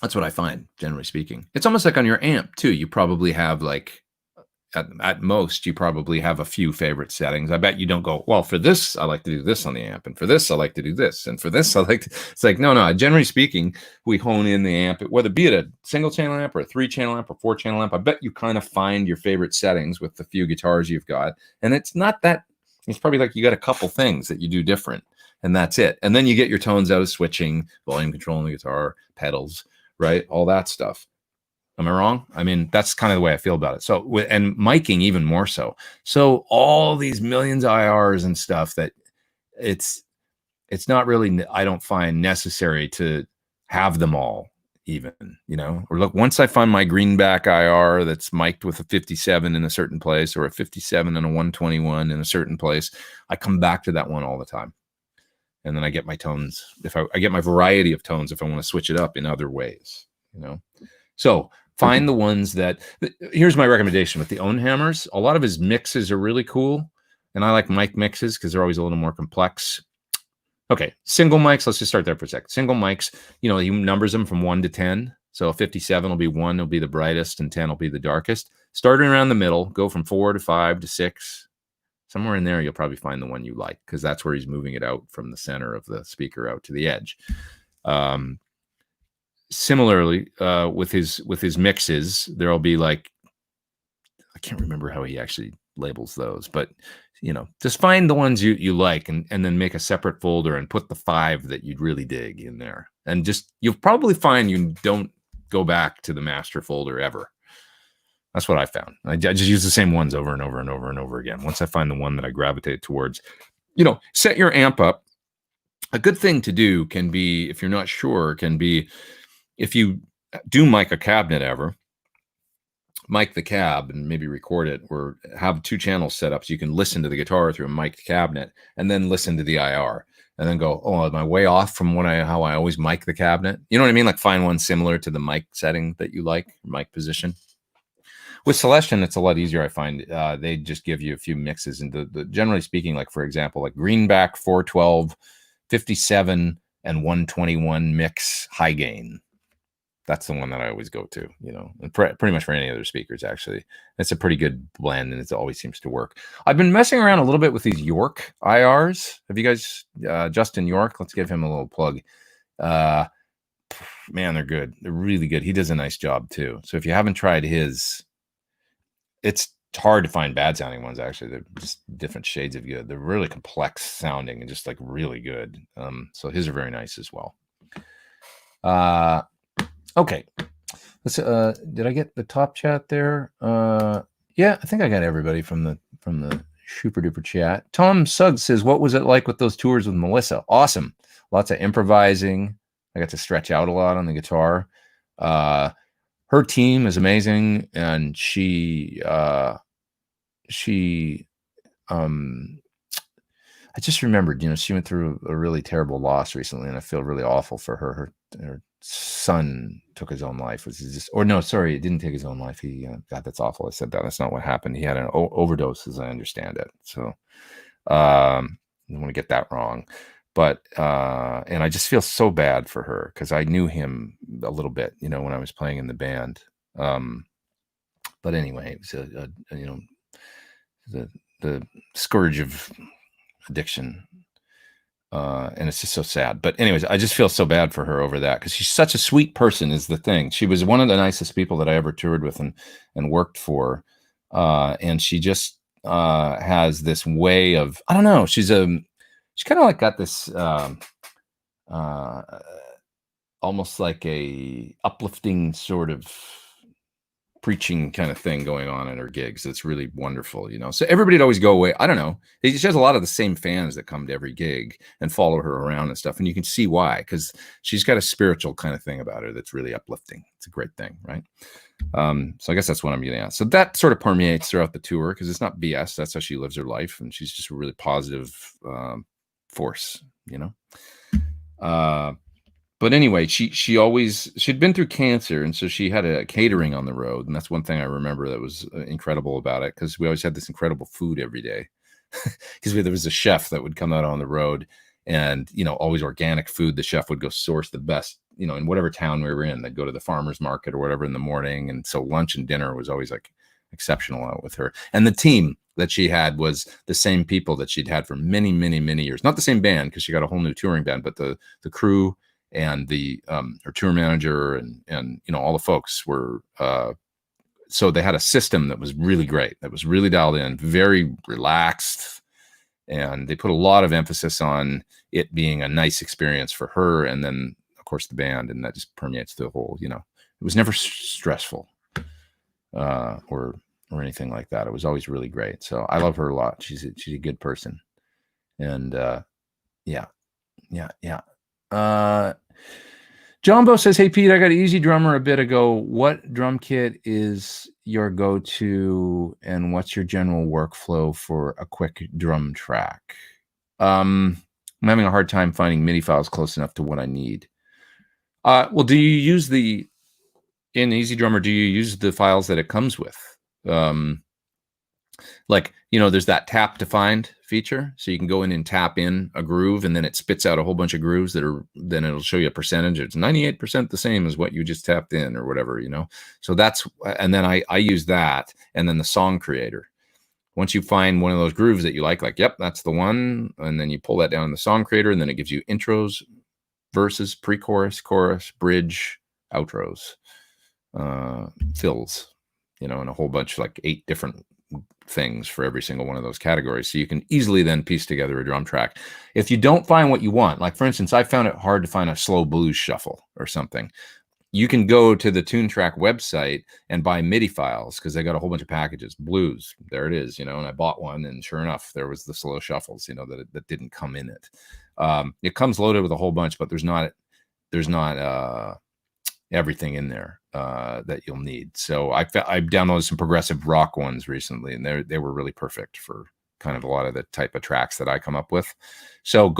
That's what I find, generally speaking. It's almost like on your amp, too. You probably have like, at most, you probably have a few favorite settings. I bet you don't go, well, for this, I like to do this on the amp. And for this, I like to do this. And for this, I like to... It's like, no. Generally speaking, we hone in the amp, whether be it a single channel amp or a 3-channel amp or 4-channel amp. I bet you kind of find your favorite settings with the few guitars you've got. And it's not that... It's probably like you got a couple things that you do different. And that's it. And then you get your tones out of switching, volume control on the guitar, pedals, right? All that stuff. Am I wrong? I mean, that's kind of the way I feel about it. So, and miking even more so. So all these millions of IRs and stuff that it's not really, I don't find necessary to have them all even, or look, once I find my greenback IR that's mic'd with a 57 in a certain place or a 57 and a 121 in a certain place, I come back to that one all the time. And then I get my tones, I get my variety of tones if I want to switch it up in other ways, So find the ones that, here's my recommendation with the Own hammers. A lot of his mixes are really cool. And I like mic mixes because they're always a little more complex. Okay, single mics, let's just start there for a sec. Single mics, he numbers them from 1 to 10. So 57 will be 1, will be the brightest, and 10 will be the darkest. Starting around the middle, go from 4 to 5 to 6. Somewhere in there, you'll probably find the one you like because that's where he's moving it out from the center of the speaker out to the edge. Similarly, with his mixes, there'll be like, I can't remember how he actually labels those, but just find the ones you like and then make a separate folder and put the 5 that you'd really dig in there. And just, you'll probably find you don't go back to the master folder ever. That's what I found. I just use the same ones over and over and over and over again. Once I find the one that I gravitate towards, set your amp up. A good thing to do can be, if you're not sure, can be if you do mic a cabinet ever, mic the cab and maybe record it or have 2 channels set up so you can listen to the guitar through a mic'd cabinet and then listen to the IR and then go, oh, am I way off from how I always mic the cabinet? You know what I mean? Like find one similar to the mic setting that you like, mic position. With Celestion, it's a lot easier, I find. They just give you a few mixes. And generally speaking, like, for example, like Greenback 412, 57, and 121 mix high gain. That's the one that I always go to, and pretty much for any other speakers, actually. It's a pretty good blend, and it always seems to work. I've been messing around a little bit with these York IRs. Have you guys, Justin York? Let's give him a little plug. Man, they're good. They're really good. He does a nice job, too. So if you haven't tried his... It's hard to find bad sounding ones, actually. They're just different shades of good. They're really complex sounding and just like really good. So his are very nice as well. Okay. Let's did I get the top chat there? Yeah, I think I got everybody from the super duper chat. Tom Suggs says, what was it like with those tours with Melissa? Awesome. Lots of improvising. I got to stretch out a lot on the guitar. Her team is amazing, and I just remembered, she went through a really terrible loss recently, and I feel really awful for her. Her son took his own life. It didn't take his own life. God, that's awful. I said that. That's not what happened. He had an overdose, as I understand it. So, I don't want to get that wrong. But, and I just feel so bad for her because I knew him a little bit, when I was playing in the band. But anyway, it was the scourge of addiction. And it's just so sad. But anyways, I just feel so bad for her over that because she's such a sweet person is the thing. She was one of the nicest people that I ever toured with and worked for. And she just has this way of, I don't know, she's kind of like got this uh, almost like a uplifting sort of preaching kind of thing going on at her gigs. It's really wonderful, you know. So everybody'd always go away. I don't know. She has a lot of the same fans that come to every gig and follow her around and stuff. And you can see why, because she's got a spiritual kind of thing about her that's really uplifting. It's a great thing, right? So I guess that's what I'm getting at. So that sort of permeates throughout the tour because it's not BS. That's how she lives her life. And she's just a really positive force, you know. But anyway, she'd been through cancer, and so she had a catering on the road, and that's one thing I remember that was incredible about it, because we always had this incredible food every day. Because there was a chef that would come out on the road, and you know, always organic food. The chef would go source the best, you know, in whatever town we were in. They'd go to the farmer's market or whatever in the morning, and so lunch and dinner was always like exceptional out with her. And the team that she had was the same people that she'd had for many, many, many years. Not the same band, because she got a whole new touring band, but the crew and the her tour manager and you know, all the folks were so they had a system that was really great, that was really dialed in, very relaxed, and they put a lot of emphasis on it being a nice experience for her, and then of course the band, and that just permeates the whole, you know, it was never stressful or anything like that. It was always really great. So I love her a lot. She's a good person. And yeah. Jumbo says, "Hey Pete, I got Easy Drummer a bit ago. What drum kit is your go-to, and what's your general workflow for a quick drum track?" I'm having a hard time finding MIDI files close enough to what I need. Well, do you use in Easy Drummer, do you use the files that it comes with? Like, you know, there's that tap to find feature, so you can go in and tap in a groove, and then it spits out a whole bunch of grooves then it'll show you a percentage. It's 98% the same as what you just tapped in or whatever, you know. So that's, and then I use that, and then the song creator. Once you find one of those grooves that you like, yep, that's the one, and then you pull that down in the song creator, and then it gives you intros, verses, pre-chorus, chorus, bridge, outros, fills, you know, and a whole bunch, like 8 different things for every single one of those categories. So you can easily then piece together a drum track. If you don't find what you want, like for instance, I found it hard to find a slow blues shuffle or something, you can go to the TuneTrack website and buy MIDI files, because they got a whole bunch of packages. Blues, there it is, you know, and I bought one, and sure enough, there was the slow shuffles, you know, that didn't come in it. It comes loaded with a whole bunch, but there's not everything in there that you'll need. So I downloaded some progressive rock ones recently, and they were really perfect for kind of a lot of the type of tracks that I come up with. So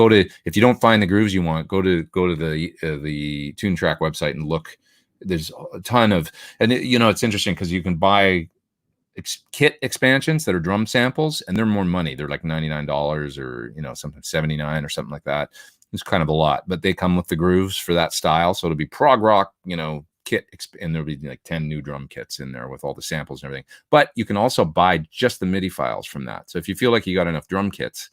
if you don't find the grooves you want, go to the TuneTrack website and look. There's a ton of, and you know, it's interesting because you can buy kit expansions that are drum samples, and they're more money. They're like $99 or, you know, something $79 or something like that. It's kind of a lot, but they come with the grooves for that style. So it'll be prog rock, you know, kit, and there'll be like 10 new drum kits in there with all the samples and everything. But you can also buy just the MIDI files from that. So if you feel like you got enough drum kits,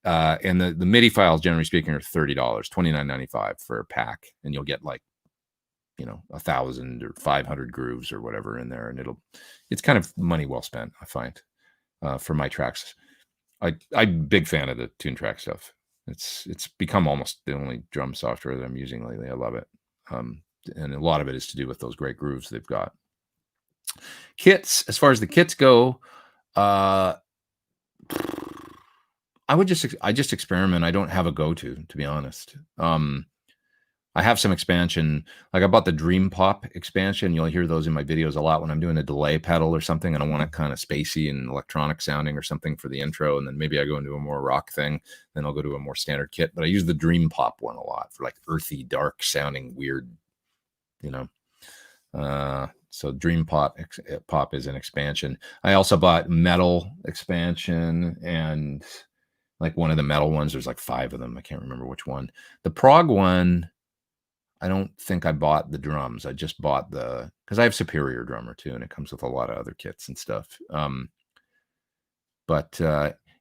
and the MIDI files, generally speaking, are $30, $29.95 for a pack, and you'll get like, you know, 1,000 or 500 grooves or whatever in there, and it's kind of money well spent, I find, for my tracks. I'm a big fan of the TuneTrack stuff. It's become almost the only drum software that I'm using lately. I love it. And a lot of it is to do with those great grooves they've got. Kits, as far as the kits go, I just experiment. I don't have a go-to be honest. I have some expansion. Like I bought the Dream Pop expansion. You'll hear those in my videos a lot when I'm doing a delay pedal or something, and I want it kind of spacey and electronic sounding or something for the intro. And then maybe I go into a more rock thing. Then I'll go to a more standard kit. But I use the Dream Pop one a lot for like earthy, dark sounding, weird, you know. So Dream Pop is an expansion. I also bought Metal expansion, and like one of the metal ones, there's like 5 of them. I can't remember which one. The prog one, I don't think I bought the drums. I just bought because I have Superior Drummer too, and it comes with a lot of other kits and stuff. But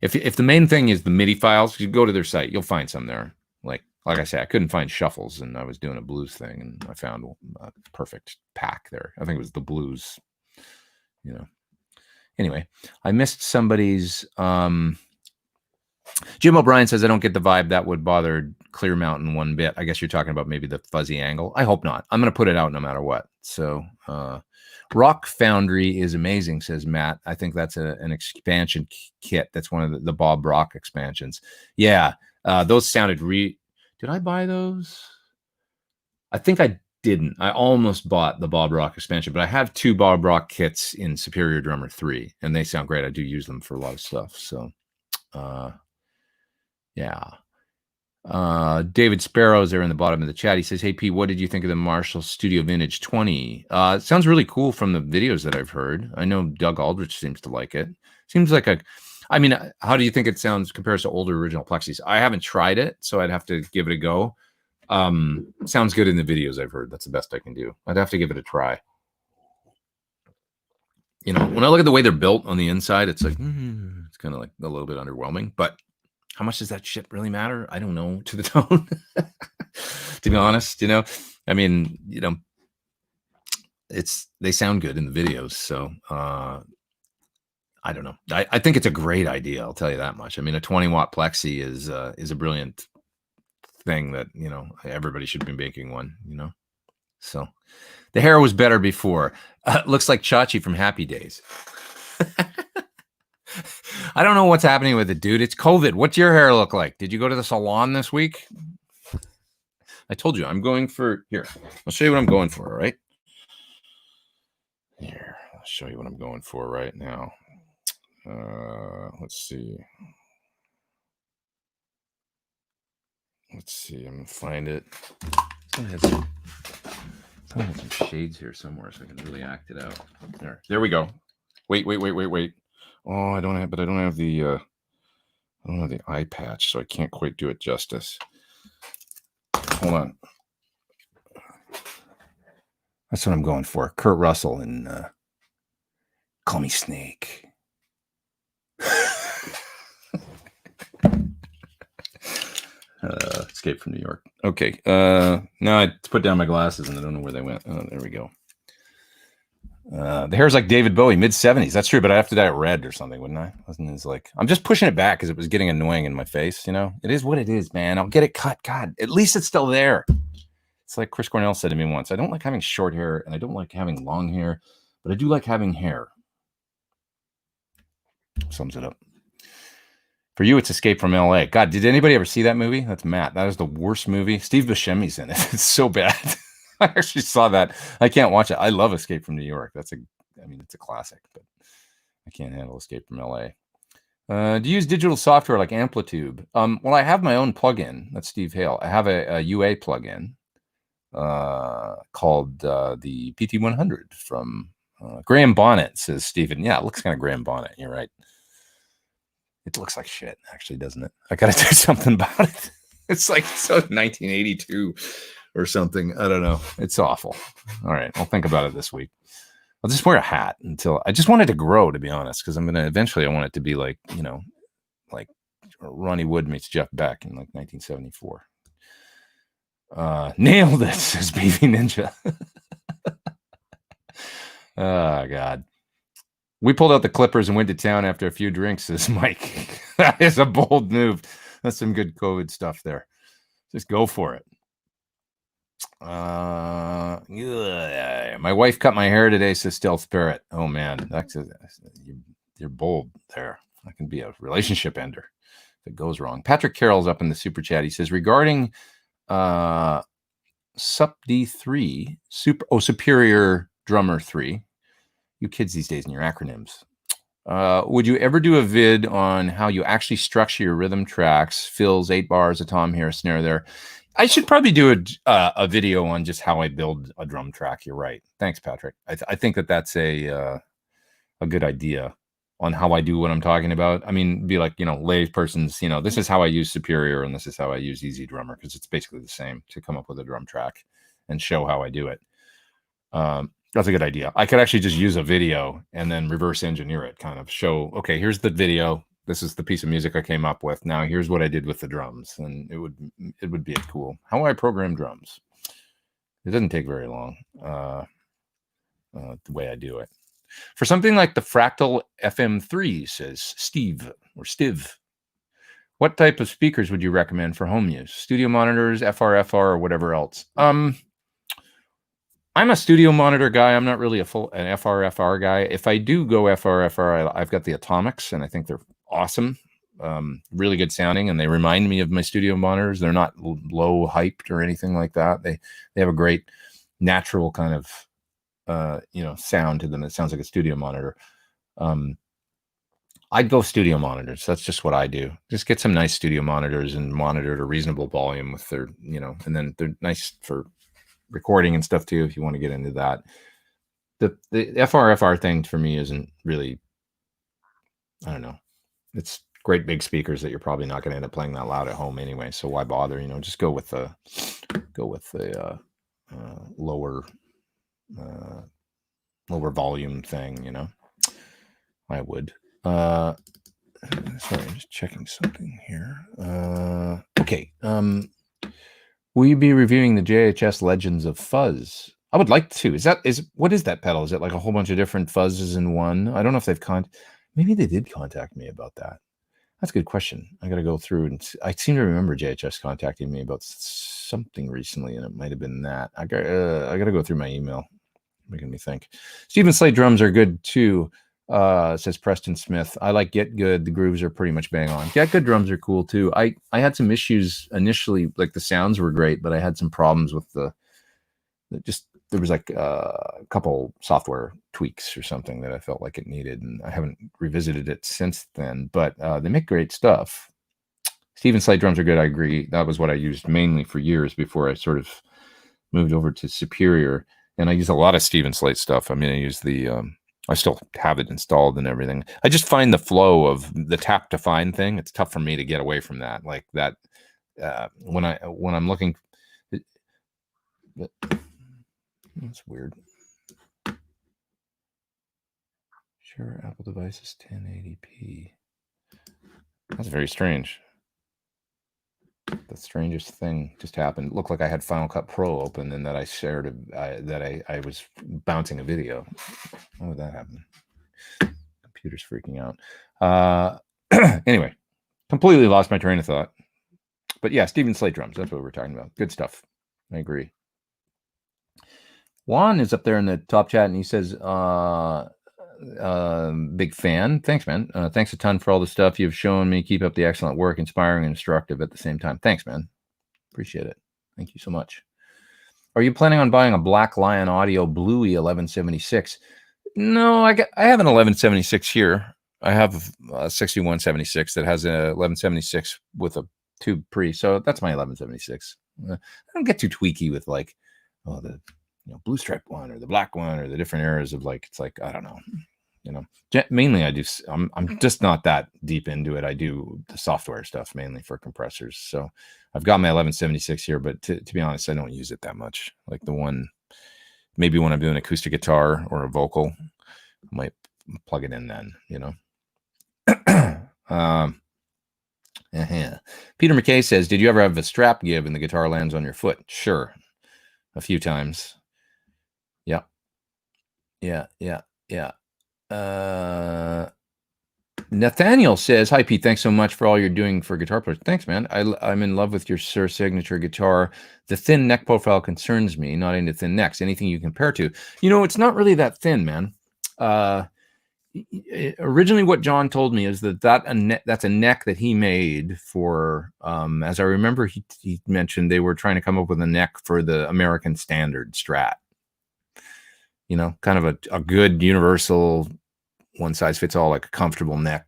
if the main thing is the MIDI files, you go to their site, you'll find some there. Like I say, I couldn't find shuffles, and I was doing a blues thing, and I found a perfect pack there. I think it was the blues, you know. Anyway, I missed somebody's. Jim O'Brien says, "I don't get the vibe that would bother clear mountain one bit. I guess you're talking about maybe the fuzzy angle. I hope not. I'm going to put it out no matter what. So Rock Foundry is amazing, says Matt. I think that's an expansion kit. That's one of the Bob Rock expansions. Yeah, those sounded Did I buy those? I think I didn't. I almost bought the Bob Rock expansion, but I have 2 Bob Rock kits in Superior Drummer 3, and they sound great. I do use them for a lot of stuff. So, yeah. David Sparrow's there in the bottom of the chat. He says, "Hey Pete, what did you think of the Marshall Studio Vintage 20? It sounds really cool from the videos that I've heard. I know Doug Aldrich seems to like it. Seems like how do you think it sounds compared to older original Plexis? I haven't tried it, so I'd have to give it a go. Sounds good in the videos I've heard. That's the best I can do. I'd have to give it a try. You know, when I look at the way they're built on the inside, it's like, it's kind of like a little bit underwhelming, but how much does that shit really matter? I don't know, to the tone, to be honest. You know, I mean, you know, they sound good in the videos. So, I don't know. I think it's a great idea. I'll tell you that much. I mean, a 20-watt Plexi is a brilliant thing that, you know, everybody should be making one, you know. So the hair was better before. Looks like Chachi from Happy Days. I don't know what's happening with it, dude. It's COVID. What's your hair look like? Did you go to the salon this week? I told you I'm going for here. I'll show you what I'm going for. All right. Here, I'll show you what I'm going for right now. Let's see. I'm gonna find it. I have some shades here somewhere so I can really act it out. There we go. Wait. Oh, I don't have the eye patch, so I can't quite do it justice. Hold on. That's what I'm going for. Kurt Russell and Call Me Snake. Escape from New York. Okay. Now I put down my glasses and I don't know where they went. Oh, there we go. The hair's like David Bowie, mid-70s. That's true, but I have to dye it red or something, wouldn't I? I'm just pushing it back because it was getting annoying in my face, you know? It is what it is, man. I'll get it cut. God, at least it's still there. It's like Chris Cornell said to me once. I don't like having short hair and I don't like having long hair, but I do like having hair. Sums it up. For you, it's Escape from LA. God, did anybody ever see that movie? That's Matt. That is the worst movie. Steve Buscemi's in it. It's so bad. I actually saw that. I can't watch it. I love Escape from New York. It's a classic, but I can't handle Escape from LA. Do you use digital software like Amplitube? Well, I have my own plugin. That's Steve Hale. I have a UA plugin called the PT100 from Graham Bonnet, says Stephen. Yeah, it looks kind of Graham Bonnet. You're right. It looks like shit, actually, doesn't it? I got to do something about it. It's like 1982 or something. I don't know. It's awful. All right. I'll think about it this week. I'll just wear a hat until I just want it to grow, to be honest, because I want it to be like, you know, like Ronnie Wood meets Jeff Beck in like 1974. Nailed it, says Baby Ninja. Oh, God. We pulled out the clippers and went to town after a few drinks, says Mike. That is a bold move. That's some good COVID stuff there. Just go for it. My wife cut my hair today, says Stealth Parrot. Oh, man. You're bold there. That can be a relationship ender if it goes wrong. Patrick Carroll's up in the super chat. He says, regarding Sup D3, Superior Drummer 3, you kids these days and your acronyms. Would you ever do a vid on how you actually structure your rhythm tracks, fills, 8 bars, a tom here, a snare there? I should probably do a video on just how I build a drum track. You're right. Thanks, Patrick. I think that's a good idea on how I do what I'm talking about. I mean, be like, you know, lay persons, you know, this is how I use Superior and this is how I use Easy Drummer, because it's basically the same, to come up with a drum track and show how I do it. That's a good idea. I could actually just use a video and then reverse engineer it, kind of show, okay, here's the video. This is the piece of music I came up with. Now here's what I did with the drums. And it would be cool. How I program drums. It doesn't take very long, the way I do it. For something like the Fractal FM3, says Steve or Stiv, What type of speakers would you recommend for home use? Studio monitors, FRFR, or whatever else? I'm a studio monitor guy. I'm not really an FRFR guy. If I do go FRFR, I've got the Atomics, and I think they're awesome. Really good sounding, and they remind me of my studio monitors. They're not low hyped or anything like that. They have a great natural kind of sound to them. It sounds like a studio monitor. I'd go studio monitors. That's just what I do. Just get some nice studio monitors and monitor at a reasonable volume with their, and then they're nice for recording and stuff too, if you want to get into that. The FRFR thing for me isn't really, I don't know. It's great big speakers that you're probably not going to end up playing that loud at home anyway. So why bother? Just go with the lower volume thing. I would. Sorry, I'm just checking something here. Okay. Will you be reviewing the JHS Legends of Fuzz? I would like to. What is that pedal? Is it like a whole bunch of different fuzzes in one? I don't know if they've maybe they did contact me about that. That's a good question. I got to go through and I seem to remember JHS contacting me about something recently, and it might have been that. I got to go through my email. Making me think. Stephen Slate drums are good too. Says Preston Smith. I like Get Good. The grooves are pretty much bang on. Get Good drums are cool too. I had some issues initially, like the sounds were great, but I had some problems with there was like a couple software tweaks or something that I felt like it needed, and I haven't revisited it since then, but they make great stuff. Stephen Slate drums are good. I agree. That was what I used mainly for years before I sort of moved over to Superior, and I use a lot of Stephen Slate stuff. I mean, I use I still have it installed and everything. I just find the flow of the tap to find thing. It's tough for me to get away from that. Like that, when I'm looking, that's weird. Sure, Apple devices 1080p. That's very strange. The strangest thing just happened. It looked like I had Final Cut Pro open and that I shared that I was bouncing a video. How would that happen? Computer's freaking out. Anyway, completely lost my train of thought. But yeah, Stephen Slate drums. That's what we're talking about. Good stuff. I agree. Juan is up there in the top chat and he says, big fan. Thanks, man. Thanks a ton for all the stuff you've shown me. Keep up the excellent work, inspiring and instructive at the same time. Thanks, man. Appreciate it. Thank you so much. Are you planning on buying a Black Lion Audio Bluey 1176? No, I have an 1176 here. I have a 6176 that has a 1176 with a tube pre. So that's my 1176. I don't get too tweaky with like, the blue stripe one or the black one or the different eras of like, it's like, I don't know, mainly I'm just not that deep into it. I do the software stuff mainly for compressors. So I've got my 1176 here, but to be honest, I don't use it that much. Like the one, maybe when I'm doing acoustic guitar or a vocal, I might plug it in then, Peter McKay says, did you ever have a strap give and the guitar lands on your foot? Sure. A few times. Yeah. Nathaniel says, hi, Pete. Thanks so much for all you're doing for guitar players. Thanks, man. I'm in love with your Sir Signature guitar. The thin neck profile concerns me, not into thin necks. Anything you compare to? It's not really that thin, man. Originally what John told me is that's a neck that he made for, as I remember, he mentioned they were trying to come up with a neck for the American Standard Strat. Kind of a good universal one size fits all, like a comfortable neck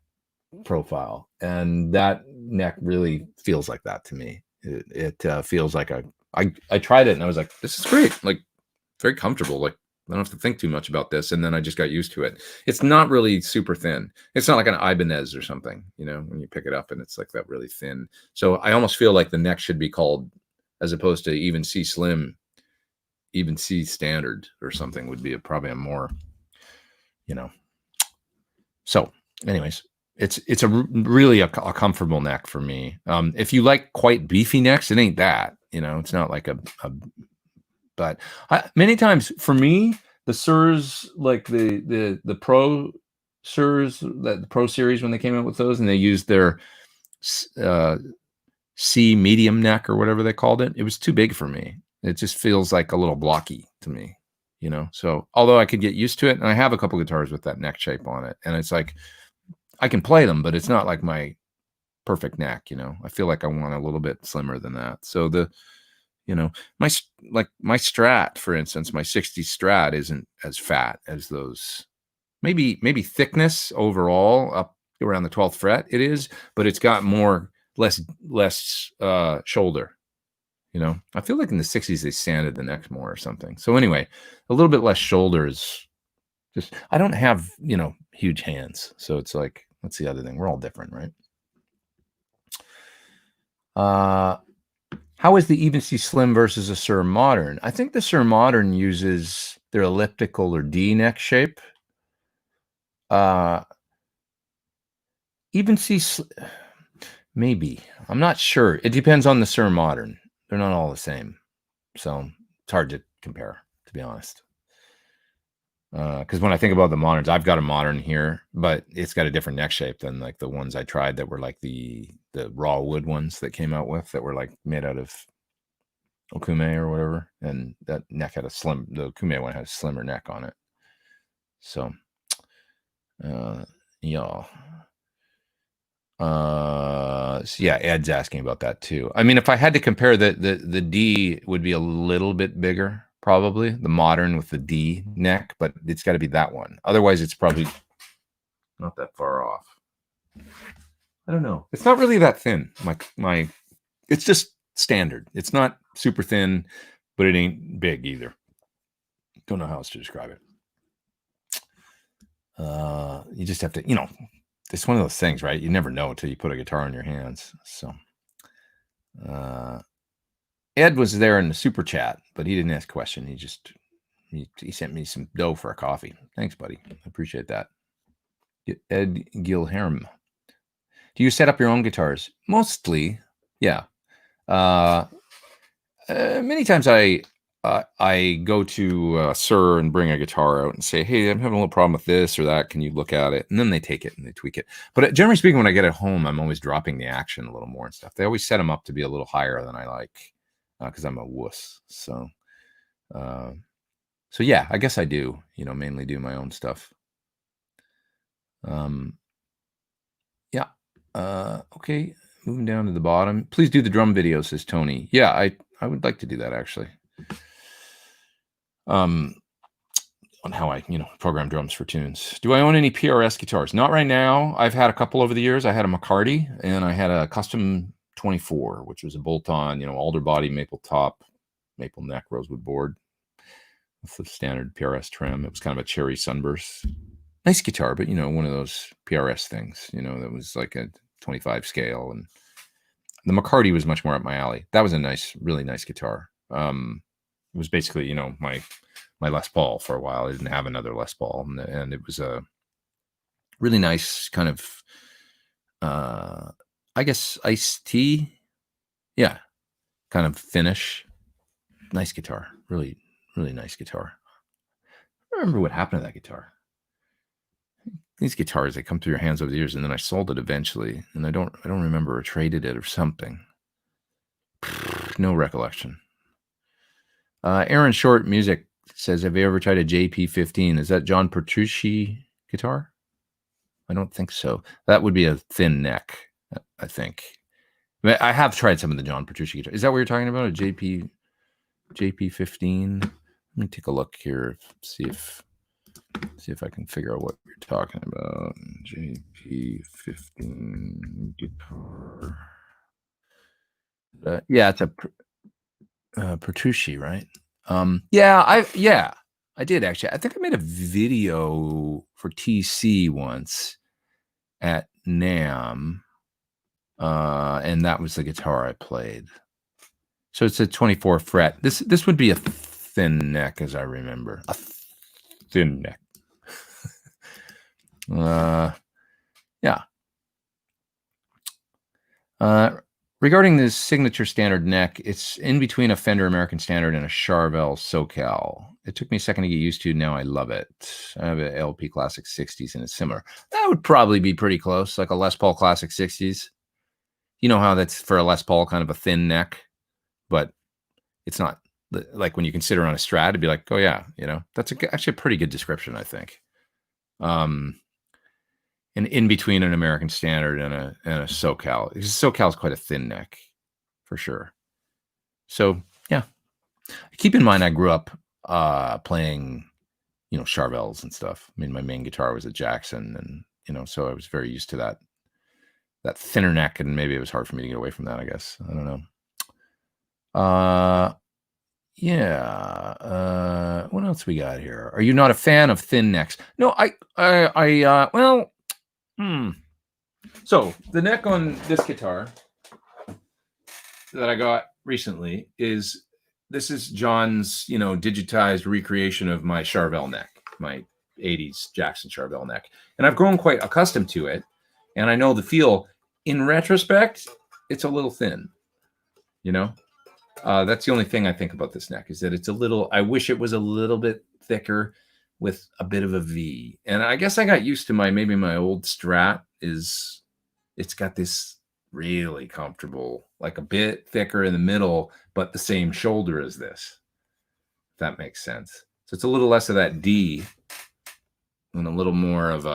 profile. And that neck really feels like that to me. It feels like I tried it and I was like, this is great. Like very comfortable. Like I don't have to think too much about this. And then I just got used to it. It's not really super thin. It's not like an Ibanez or something, when you pick it up and it's like that really thin. So I almost feel like the neck should be called, as opposed to even C slim, even C standard or something would be probably a more, So anyways, it's a really a comfortable neck for me. If you like quite beefy necks, it ain't that, it's not like but many times for me, the Sirs, like the Pro Sirs, that the Pro series, when they came out with those and they used their C medium neck or whatever they called it. It was too big for me. It just feels like a little blocky to me, you know? So although I could get used to it, and I have a couple guitars with that neck shape on it, and it's like, I can play them, but it's not like my perfect neck, you know? I feel like I want a little bit slimmer than that. So you know, my Strat, for instance, my 60 Strat isn't as fat as those. Maybe thickness overall up around the 12th fret it is, but it's got less shoulder. You know, I feel like in the 60s they sanded the neck more or something. So anyway, a little bit less shoulder is just, I don't have, you know, huge hands. So it's like, that's the other thing. We're all different, right? How is the Even C Slim versus a Sur Modern? I think the Sur Modern uses their elliptical or D neck shape. Even C, maybe. I'm not sure. It depends on the Sur Modern. They're not all the same. So it's hard to compare, to be honest. Because when I think about the moderns, I've got a modern here, but it's got a different neck shape than like the ones I tried that were like the raw wood ones that came out with that were like made out of okume or whatever. And that neck had the okume one had a slimmer neck on it. So, yeah. So yeah, Ed's asking about that too. I mean, if I had to compare, the D would be a little bit bigger, probably the modern with the D neck, but it's got to be that one. Otherwise, it's probably not that far off. I don't know. It's not really that thin. It's just standard. It's not super thin, but it ain't big either. Don't know how else to describe it. You just have to, you know. It's one of those things, right? You never know until you put a guitar in your hands. So, Ed was there in the super chat, but he didn't ask a question. He sent me some dough for a coffee. Thanks, buddy. I appreciate that. Ed Gilherm. Do you set up your own guitars? Mostly, yeah. Many times I go to Sir and bring a guitar out and say, hey, I'm having a little problem with this or that. Can you look at it? And then they take it and they tweak it. But generally speaking, when I get it home, I'm always dropping the action a little more and stuff. They always set them up to be a little higher than I like because I'm a wuss. So yeah, I guess I do, you know, mainly do my own stuff. Yeah. Okay. Moving down to the bottom. Please do the drum video, says Tony. Yeah, I would like to do that actually. On how I, you know, program drums for tunes. Do I own any PRS guitars? Not right now. I've had a couple over the years. I had a McCarty and I had a custom 24, which was a bolt-on, you know, alder body, maple top, maple neck, rosewood board with the standard PRS trim. It was kind of a cherry sunburst. Nice guitar, but, you know, one of those PRS things, you know, that was like a 25 scale. And the McCarty was much more up my alley. That was a nice, really nice guitar. It was basically, you know, my Les Paul for a while. I didn't have another Les Paul, and it was a really nice kind of, I guess, iced tea, yeah, kind of finish. Nice guitar, really, really nice guitar. I remember what happened to that guitar. These guitars, they come through your hands over the years, and then I sold it eventually, and I don't remember or traded it or something. No recollection. Aaron Short Music says, have you ever tried a JP15? Is that John Petrucci guitar? I don't think so. That would be a thin neck, I think. I have tried some of the John Petrucci guitar. Is that what you're talking about? A JP15? Let me take a look here. See if I can figure out what you're talking about. JP15 guitar. Yeah, it's a Petrucci, right? Yeah, I did actually. I think I made a video for TC once at NAMM, and that was the guitar I played. So it's a 24 fret. This would be a thin neck, as I remember. A thin neck. Yeah. Regarding the signature standard neck, it's in between a Fender American Standard and a Charvel SoCal. It took me a second to get used to. Now I love it. I have an LP Classic 60s and it's similar. That would probably be pretty close, like a Les Paul Classic 60s. You know how that's for a Les Paul kind of a thin neck, but it's not like when you consider on a Strat, it'd be like, oh yeah, that's actually a pretty good description, I think. And in between an American Standard and a SoCal, because SoCal is quite a thin neck, for sure. So yeah, keep in mind I grew up playing, Charvels and stuff. I mean, my main guitar was a Jackson, and so I was very used to that thinner neck, and maybe it was hard for me to get away from that, I guess. I don't know. Yeah. What else we got here? Are you not a fan of thin necks? No, So the neck on this guitar that I got recently is John's, digitized recreation of my Charvel neck, my 80s Jackson Charvel neck. And I've grown quite accustomed to it. And I know the feel. In retrospect, it's a little thin, That's the only thing I think about this neck, is that it's I wish it was a little bit thicker with a bit of a V. And I guess I got used to maybe my old Strat it's got this really comfortable, like a bit thicker in the middle, but the same shoulder as this, if that makes sense. So it's a little less of that D and a little more with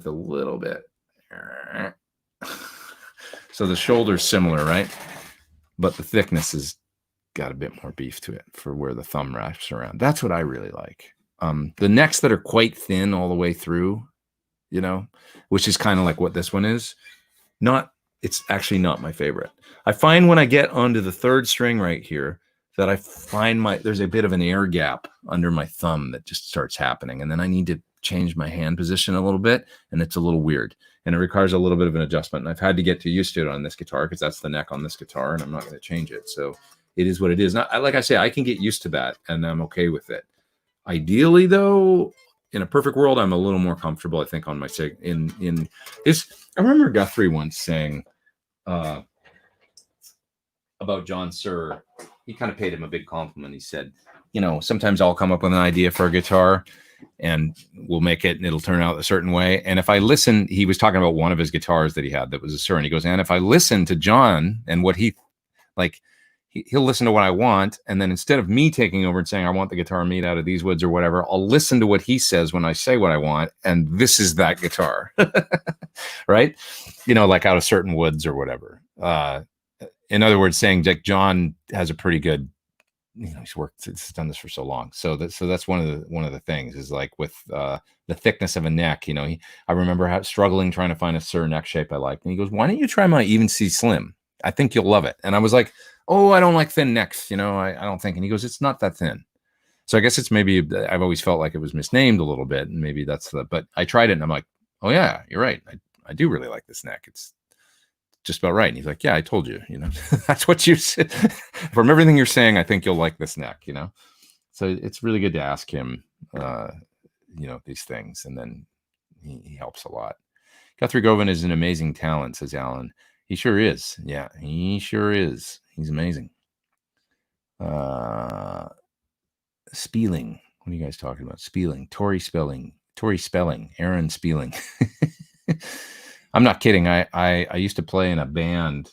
a little bit. So the shoulder's similar, right? But the thickness has got a bit more beef to it for where the thumb wraps around. That's what I really like. The necks that are quite thin all the way through, which is kind of like what this one is, it's actually not my favorite. I find when I get onto the third string right here that I find there's a bit of an air gap under my thumb that just starts happening. And then I need to change my hand position a little bit, and it's a little weird. And it requires a little bit of an adjustment. And I've had to get used to it on this guitar, because that's the neck on this guitar, and I'm not going to change it. So it is what it is. Like I say, I can get used to that, and I'm okay with it. Ideally, though, in a perfect world, I'm a little more comfortable, I think, on my in this. I remember Guthrie once saying about John Suhr. He kind of paid him a big compliment. He said, sometimes I'll come up with an idea for a guitar, and we'll make it, and it'll turn out a certain way. And if I listen, he was talking about one of his guitars that he had that was a Suhr, and he goes, and if I listen to John and what he like, he'll listen to what I want, and then instead of me taking over and saying I want the guitar made out of these woods or whatever, I'll listen to what he says when I say what I want, and this is that guitar. Right? Like out of certain woods or whatever. In other words, saying Jack John has a pretty good, he's done this for so long. So that's one of the things is like with the thickness of a neck. I remember struggling trying to find a Suhr neck shape I liked, and he goes, "Why don't you try my Even C Slim? I think you'll love it." And I was like, "Oh, I don't like thin necks, I don't think." And he goes, "It's not that thin." So I guess it's maybe I've always felt like it was misnamed a little bit, and maybe but I tried it, and I'm like, "Oh yeah, you're right. I do really like this neck. It's just about right." And he's like, "Yeah, I told you, that's what you said. From everything you're saying, I think you'll like this neck, So it's really good to ask him, these things. And then he helps a lot. Guthrie Govan is an amazing talent, says Alan. He sure is. Yeah, he sure is. He's amazing. Spieling. What are you guys talking about? Spieling. Tori Spelling. Aaron Spieling. I'm not kidding. I used to play in a band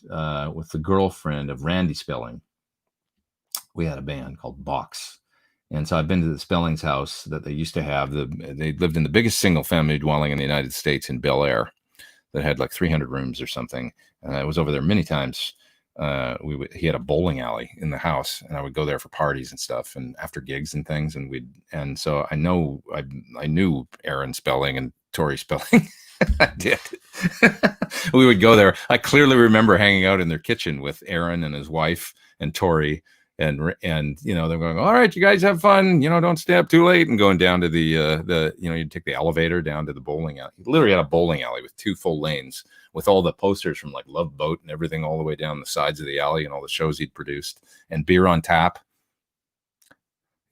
with the girlfriend of Randy Spelling. We had a band called Box. And so I've been to the Spelling's house that they used to have. They lived in the biggest single family dwelling in the United States in Bel Air that had like 300 rooms or something. I was over there many times. He had a bowling alley in the house, and I would go there for parties and stuff, and after gigs and things. And so I knew Aaron Spelling and Tori Spelling. I did. We would go there. I clearly remember hanging out in their kitchen with Aaron and his wife and Tori, and they're going, "All right, you guys have fun. Don't stay up too late," and going down to the you'd take the elevator down to the bowling alley. He literally had a bowling alley with 2 full lanes with all the posters from like Love Boat and everything all the way down the sides of the alley and all the shows he'd produced, and beer on tap.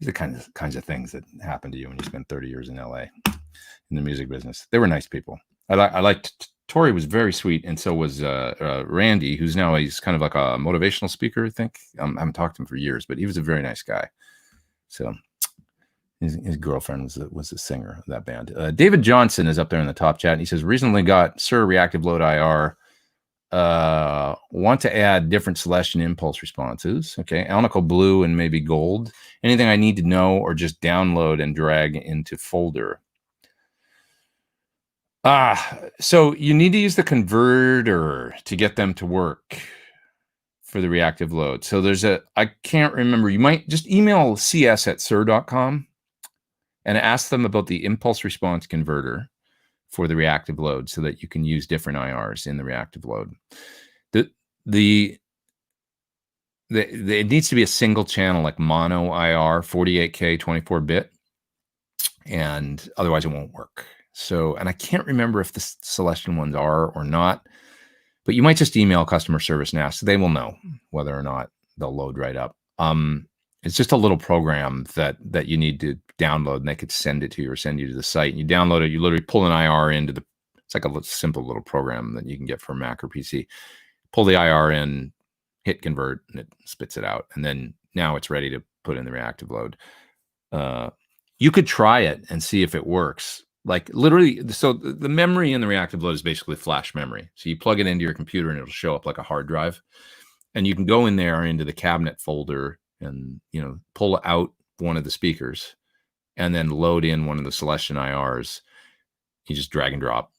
These are the kinds of things that happen to you when you spend 30 years in LA in the music business. They were nice people. I liked Tori, was very sweet, and so was Randy, who's now he's kind of like a motivational speaker, I think. I haven't talked to him for years, but he was a very nice guy. So his girlfriend was the singer of that band. David Johnson is up there in the top chat, and he says, recently got Suhr Reactive Load IR Want to add different Celestion impulse responses. Okay, Alnico blue and maybe gold. Anything I need to know or just download and drag into folder. So you need to use the converter to get them to work for the reactive load. So there's I can't remember. You might just email cs@sir.com and ask them about the impulse response converter for the reactive load so that you can use different IRs in the reactive load. It needs to be a single channel, like mono IR, 48K, 24-bit, and otherwise it won't work. So, and I can't remember if the Celestion ones are or not, but you might just email customer service and ask. They will know whether or not they'll load right up. It's just a little program that you need to download, and they could send it to you or send you to the site. And you download it. You literally pull an IR into the. It's like a simple little program that you can get for Mac or PC. Pull the IR in, hit convert, and it spits it out. And then now it's ready to put in the reactive load. You could try it and see if it works. Like literally, so the memory in the reactive load is basically flash memory. So you plug it into your computer and it'll show up like a hard drive. And you can go in there into the cabinet folder and, pull out one of the speakers and then load in one of the Celestion IRs. You just drag and drop.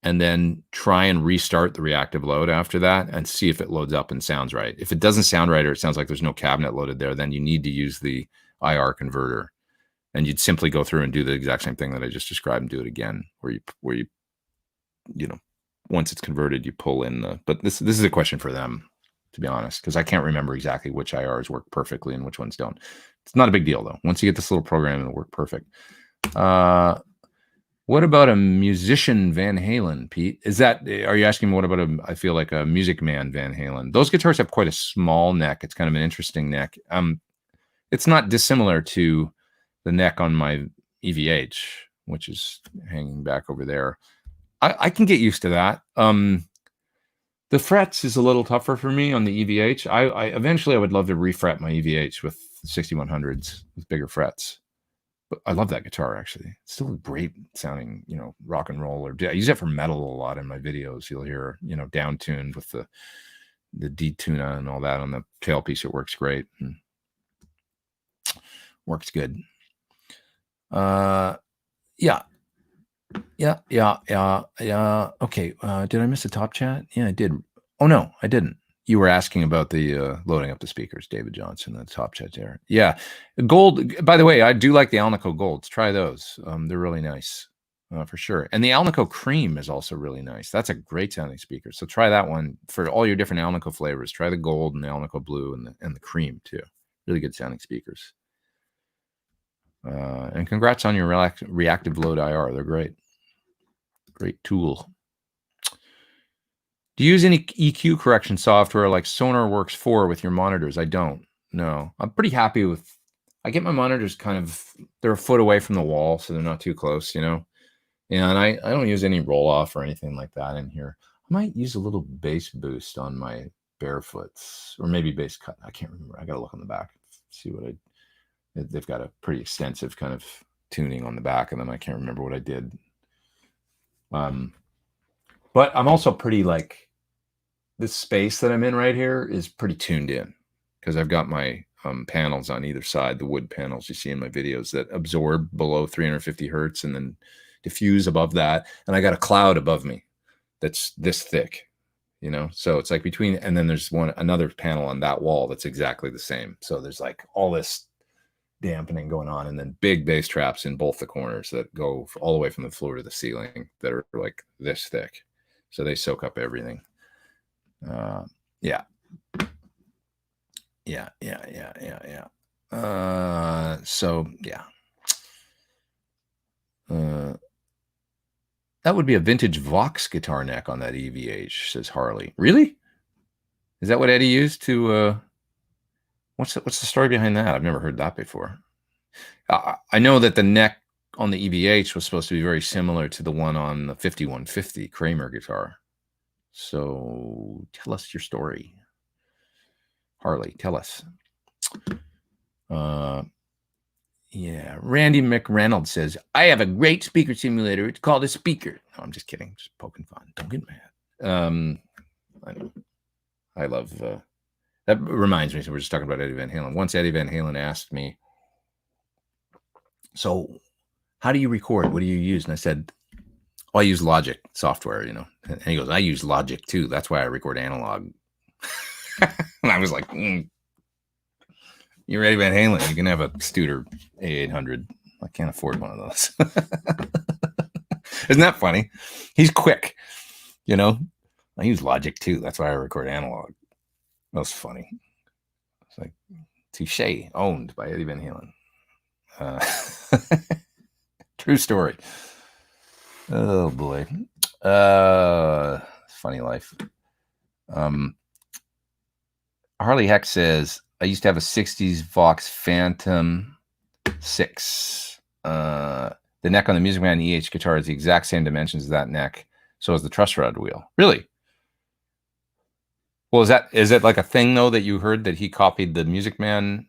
And then try and restart the reactive load after that and see if it loads up and sounds right. If it doesn't sound right or it sounds like there's no cabinet loaded there, then you need to use the IR converter. And you'd simply go through and do the exact same thing that I just described and do it again, where you once it's converted, you pull in the. But this is a question for them, to be honest, because I can't remember exactly which IRs work perfectly and which ones don't. It's not a big deal though. Once you get this little program, it'll work perfect. What about a musician Van Halen, Pete? Are you asking what about I feel like a Music Man Van Halen? Those guitars have quite a small neck. It's kind of an interesting neck. It's not dissimilar to the neck on my EVH, which is hanging back over there. I can get used to that. The frets is a little tougher for me on the EVH. Eventually I would love to refret my EVH with 6100s with bigger frets. But I love that guitar, actually. It's still great sounding, rock and roll. I use it for metal a lot in my videos. You'll hear, down-tuned with the detuna and all that on the tailpiece. It works great. And works good. Yeah. Okay. Did I miss a top chat? Yeah, I did. Oh, no, I didn't. You were asking about the loading up the speakers, David Johnson, the top chat there. Yeah. Gold, by the way, I do like the Alnico Golds. Try those. They're really nice for sure. And the Alnico Cream is also really nice. That's a great sounding speaker. So try that one for all your different Alnico flavors. Try the Gold and the Alnico Blue and the Cream too. Really good sounding speakers. And congrats on your reactive load IR. They're great. Great tool. Do you use any EQ correction software like SonarWorks 4 with your monitors? I don't. No. I'm pretty happy with. I get my monitors they're a foot away from the wall, so they're not too close, And I don't use any roll off or anything like that in here. I might use a little bass boost on my Barefoots, or maybe bass cut. I can't remember. I got to look on the back, see what they've got a pretty extensive kind of tuning on the back of them. I can't remember what I did. But I'm also pretty this space that I'm in right here is pretty tuned in because I've got my panels on either side, the wood panels you see in my videos that absorb below 350 hertz and then diffuse above that. And I got a cloud above me that's this thick, so it's like between, and then there's another panel on that wall that's exactly the same. So there's all this dampening going on, and then big bass traps in both the corners that go all the way from the floor to the ceiling that are like this thick. So they soak up everything. Yeah. So yeah. That would be a vintage Vox guitar neck on that EVH, says Harley. Really? Is that what Eddie used to? What's the story behind that? I've never heard that before. I know that the neck on the EVH was supposed to be very similar to the one on the 5150 Kramer guitar. So tell us your story. Harley, tell us. Yeah, Randy McReynolds says, I have a great speaker simulator. It's called a speaker. No, I'm just kidding. Just poking fun. Don't get mad. I know. I love. That reminds me. So we're just talking about Eddie Van Halen. Once Eddie Van Halen asked me, "So, how do you record? What do you use?" And I said, "Oh, I use Logic software, you know." And he goes, "I use Logic too. That's why I record analog." And I was like, "You're Eddie Van Halen. You can have a Studer A800. I can't afford one of those." Isn't that funny? He's quick, you know. I use Logic too. That's why I record analog. That was funny. It's like touche, owned by Eddie Van Halen. True story. Oh boy. Funny life. Harley Heck says, I used to have a 60s Vox Phantom 6. The neck on the Music Man EH guitar is the exact same dimensions as that neck. So is the truss rod wheel. Really? Well, is it like a thing though that you heard that he copied the Music Man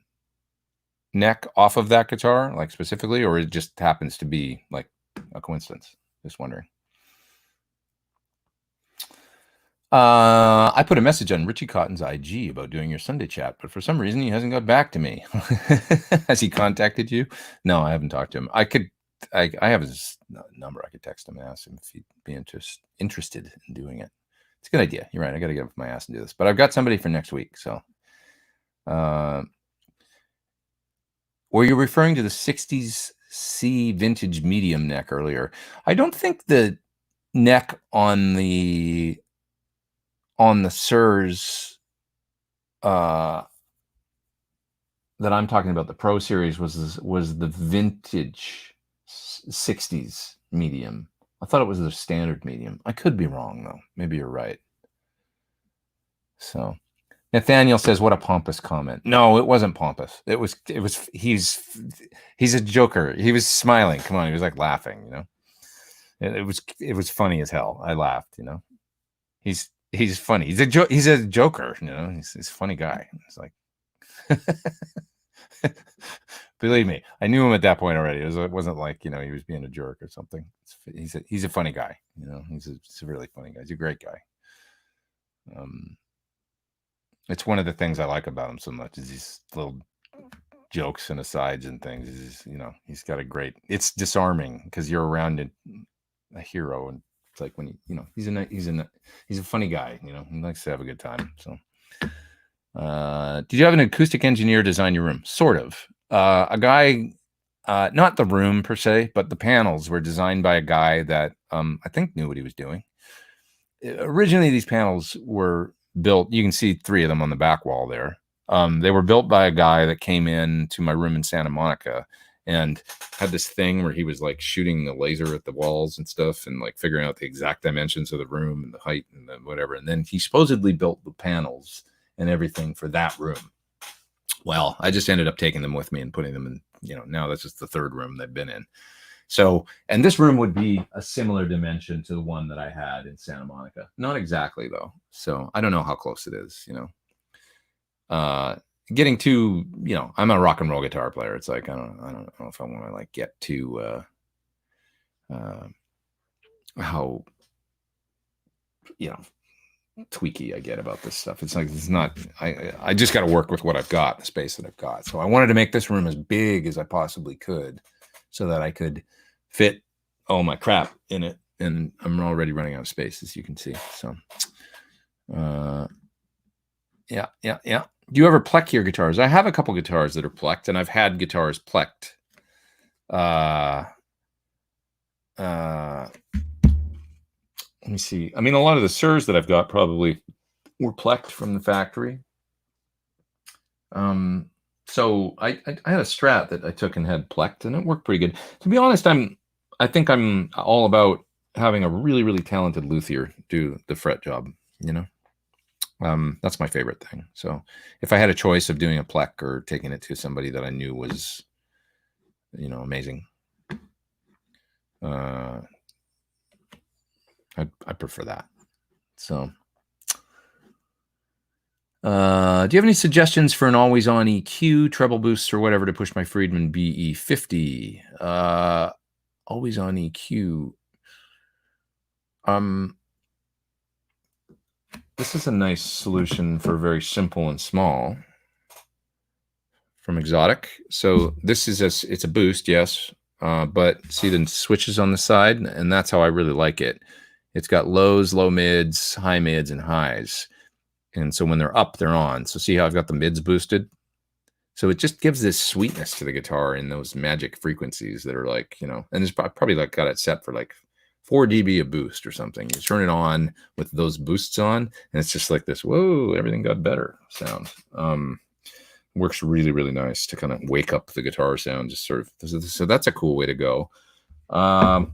neck off of that guitar, like specifically, or it just happens to be like a coincidence? Just wondering. I put a message on Richie Cotton's IG about doing your Sunday chat, but for some reason he hasn't got back to me. Has he contacted you? No, I haven't talked to him. I have his number. I could text him and ask him if he'd be interested in doing it. It's a good idea. You're right. I got to get up my ass and do this, but I've got somebody for next week. So, were you referring to the 60s C vintage medium neck earlier? I don't think the neck on the Sirs that I'm talking about, the Pro Series, was the vintage 60s medium. I thought it was the standard medium. I could be wrong though. Maybe you're right. So Nathaniel says, "What a pompous comment." No, it wasn't pompous. It was. He's a joker. He was smiling. Come on, he was like laughing. You know, it was funny as hell. I laughed. You know, he's funny. He's a joker. You know, he's a funny guy. It's like, believe me, I knew him at that point already. It wasn't like, you know, he was being a jerk or something. He's a funny guy. You know, he's a really funny guy. He's a great guy. It's one of the things I like about him so much is these little jokes and asides and things. You know, he's got a great. It's disarming because you're around a hero, and it's like when you know he's a funny guy. You know, he likes to have a good time. So, did you have an acoustic engineer design your room? Sort of. A guy, not the room per se, but the panels were designed by a guy that I think knew what he was doing. Originally, these panels were built. You can see 3 of them on the back wall there. They were built by a guy that came in to my room in Santa Monica and had this thing where he was like shooting a laser at the walls and stuff and like figuring out the exact dimensions of the room and the height and the whatever. And then he supposedly built the panels and everything for that room. Well, I just ended up taking them with me and putting them in, you know, now that's just the 3rd room they've been in. So, and this room would be a similar dimension to the one that I had in Santa Monica. Not exactly though. So I don't know how close it is, you know. Getting too, you know, I'm a rock and roll guitar player. It's like, I don't know if I want to like get too, how, you know, tweaky I get about this stuff. It's like, it's not, I just got to work with what I've got, the space that I've got. So I wanted to make this room as big as I possibly could so that I could fit all my crap in it. And I'm already running out of space, as you can see. So, yeah. Do you ever pleck your guitars? I have a couple guitars that are plecked, and I've had guitars plecked. Let me see. I mean, a lot of the Sirs that I've got probably were plecked from the factory. So I had a Strat that I took and had plecked, and it worked pretty good. To be honest, I think I'm all about having a really, really talented luthier do the fret job, you know? That's my favorite thing. So if I had a choice of doing a pleck or taking it to somebody that I knew was, you know, amazing, I prefer that. So, do you have any suggestions for an always on EQ, treble boosts, or whatever to push my Friedman BE50? Always on EQ. This is a nice solution for very simple and small from Exotic. So this is it's a boost, yes, but see the switches on the side, and that's how I really like it. It's got lows, low mids, high mids, and highs. And so when they're up, they're on. So see how I've got the mids boosted? So it just gives this sweetness to the guitar in those magic frequencies that are like, you know, and it's probably like got it set for like 4 dB a boost or something. You turn it on with those boosts on, and it's just like this, whoa, everything got better sound. Works really, really nice to kind of wake up the guitar sound, just sort of. So that's a cool way to go. A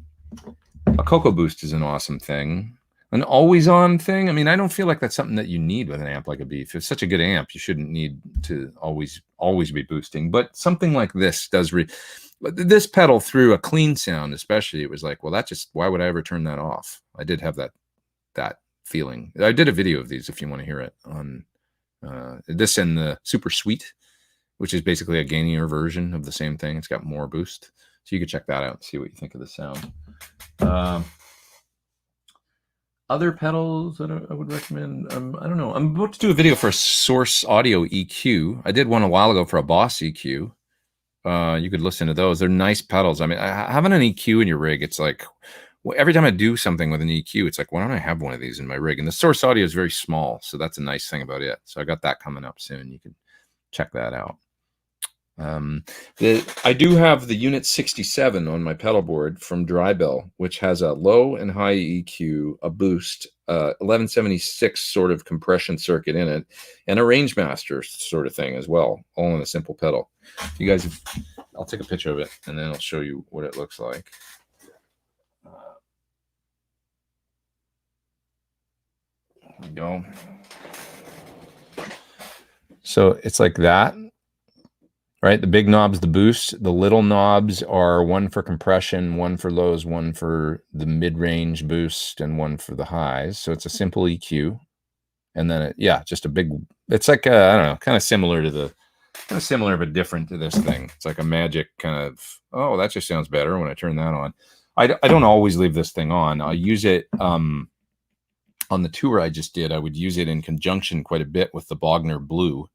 Cocoa Boost is an awesome thing. An always on thing. I mean, I don't feel like that's something that you need with an amp like a Beef. It's such a good amp, you shouldn't need to always be boosting. But something like this does. This pedal through a clean sound, especially, it was like, well, that just, why would I ever turn that off? I did have that feeling. I did a video of these if you want to hear it on this and the Super Sweet, which is basically a gainier version of the same thing. It's got more boost, so you can check that out and see what you think of the sound. Other pedals that I would recommend, I don't know. I'm about to do a video for a Source Audio EQ. I did one a while ago for a Boss EQ. You could listen to those. They're nice pedals. I mean, having an EQ in your rig, it's like, well, every time I do something with an EQ, it's like, why don't I have one of these in my rig? And the Source Audio is very small, so that's a nice thing about it. So I got that coming up soon. You can check that out. I do have the Unit 67 on my pedal board from Drybell, which has a low and high EQ, a boost, 1176 sort of compression circuit in it, and a range master sort of thing as well, all in a simple pedal. You guys, I'll take a picture of it and then I'll show you what it looks like. There we go. So it's like that. Right, the big knob's the boost. The little knobs are one for compression, one for lows, one for the mid-range boost, and one for the highs. So it's a simple EQ, and then just a big. It's like I don't know, kind of similar but different to this thing. It's like a magic kind of. Oh, that just sounds better when I turn that on. I don't always leave this thing on. I'll use it on the tour I just did. I would use it in conjunction quite a bit with the Bogner Blue,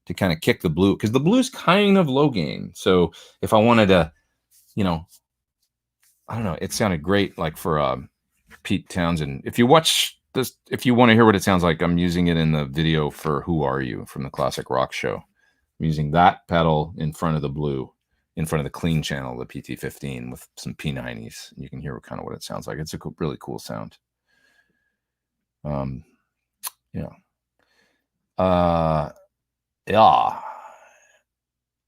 to kind of kick the blue, because the blue is kind of low gain. So if I wanted to, you know, I don't know, it sounded great like for Pete Townsend. If you watch this, if you want to hear what it sounds like, I'm using it in the video for Who Are You from the Classic Rock Show. I'm using that pedal in front of the blue, in front of the clean channel, the PT15 with some P90s. You can hear kind of what it sounds like. It's a really cool sound. Yeah.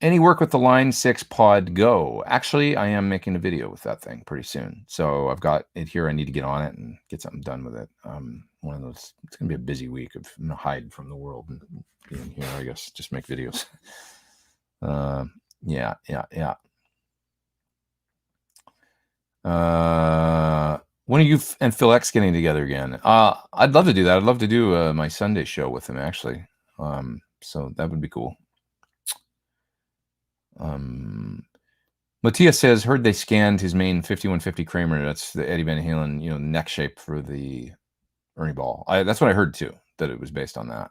Any work with the Line 6 Pod Go? Actually, I am making a video with that thing pretty soon. So I've got it here. I need to get on it and get something done with it. One of those, it's going to be a busy week of hide from the world and being here, I guess, just make videos. Yeah. When are you and Phil X getting together again? I'd love to do that. I'd love to do my Sunday show with him, actually. So that would be cool. Matthias says, heard they scanned his main 5150 Kramer. That's the Eddie Van Halen, neck shape for the Ernie Ball. That's what I heard too, that it was based on that.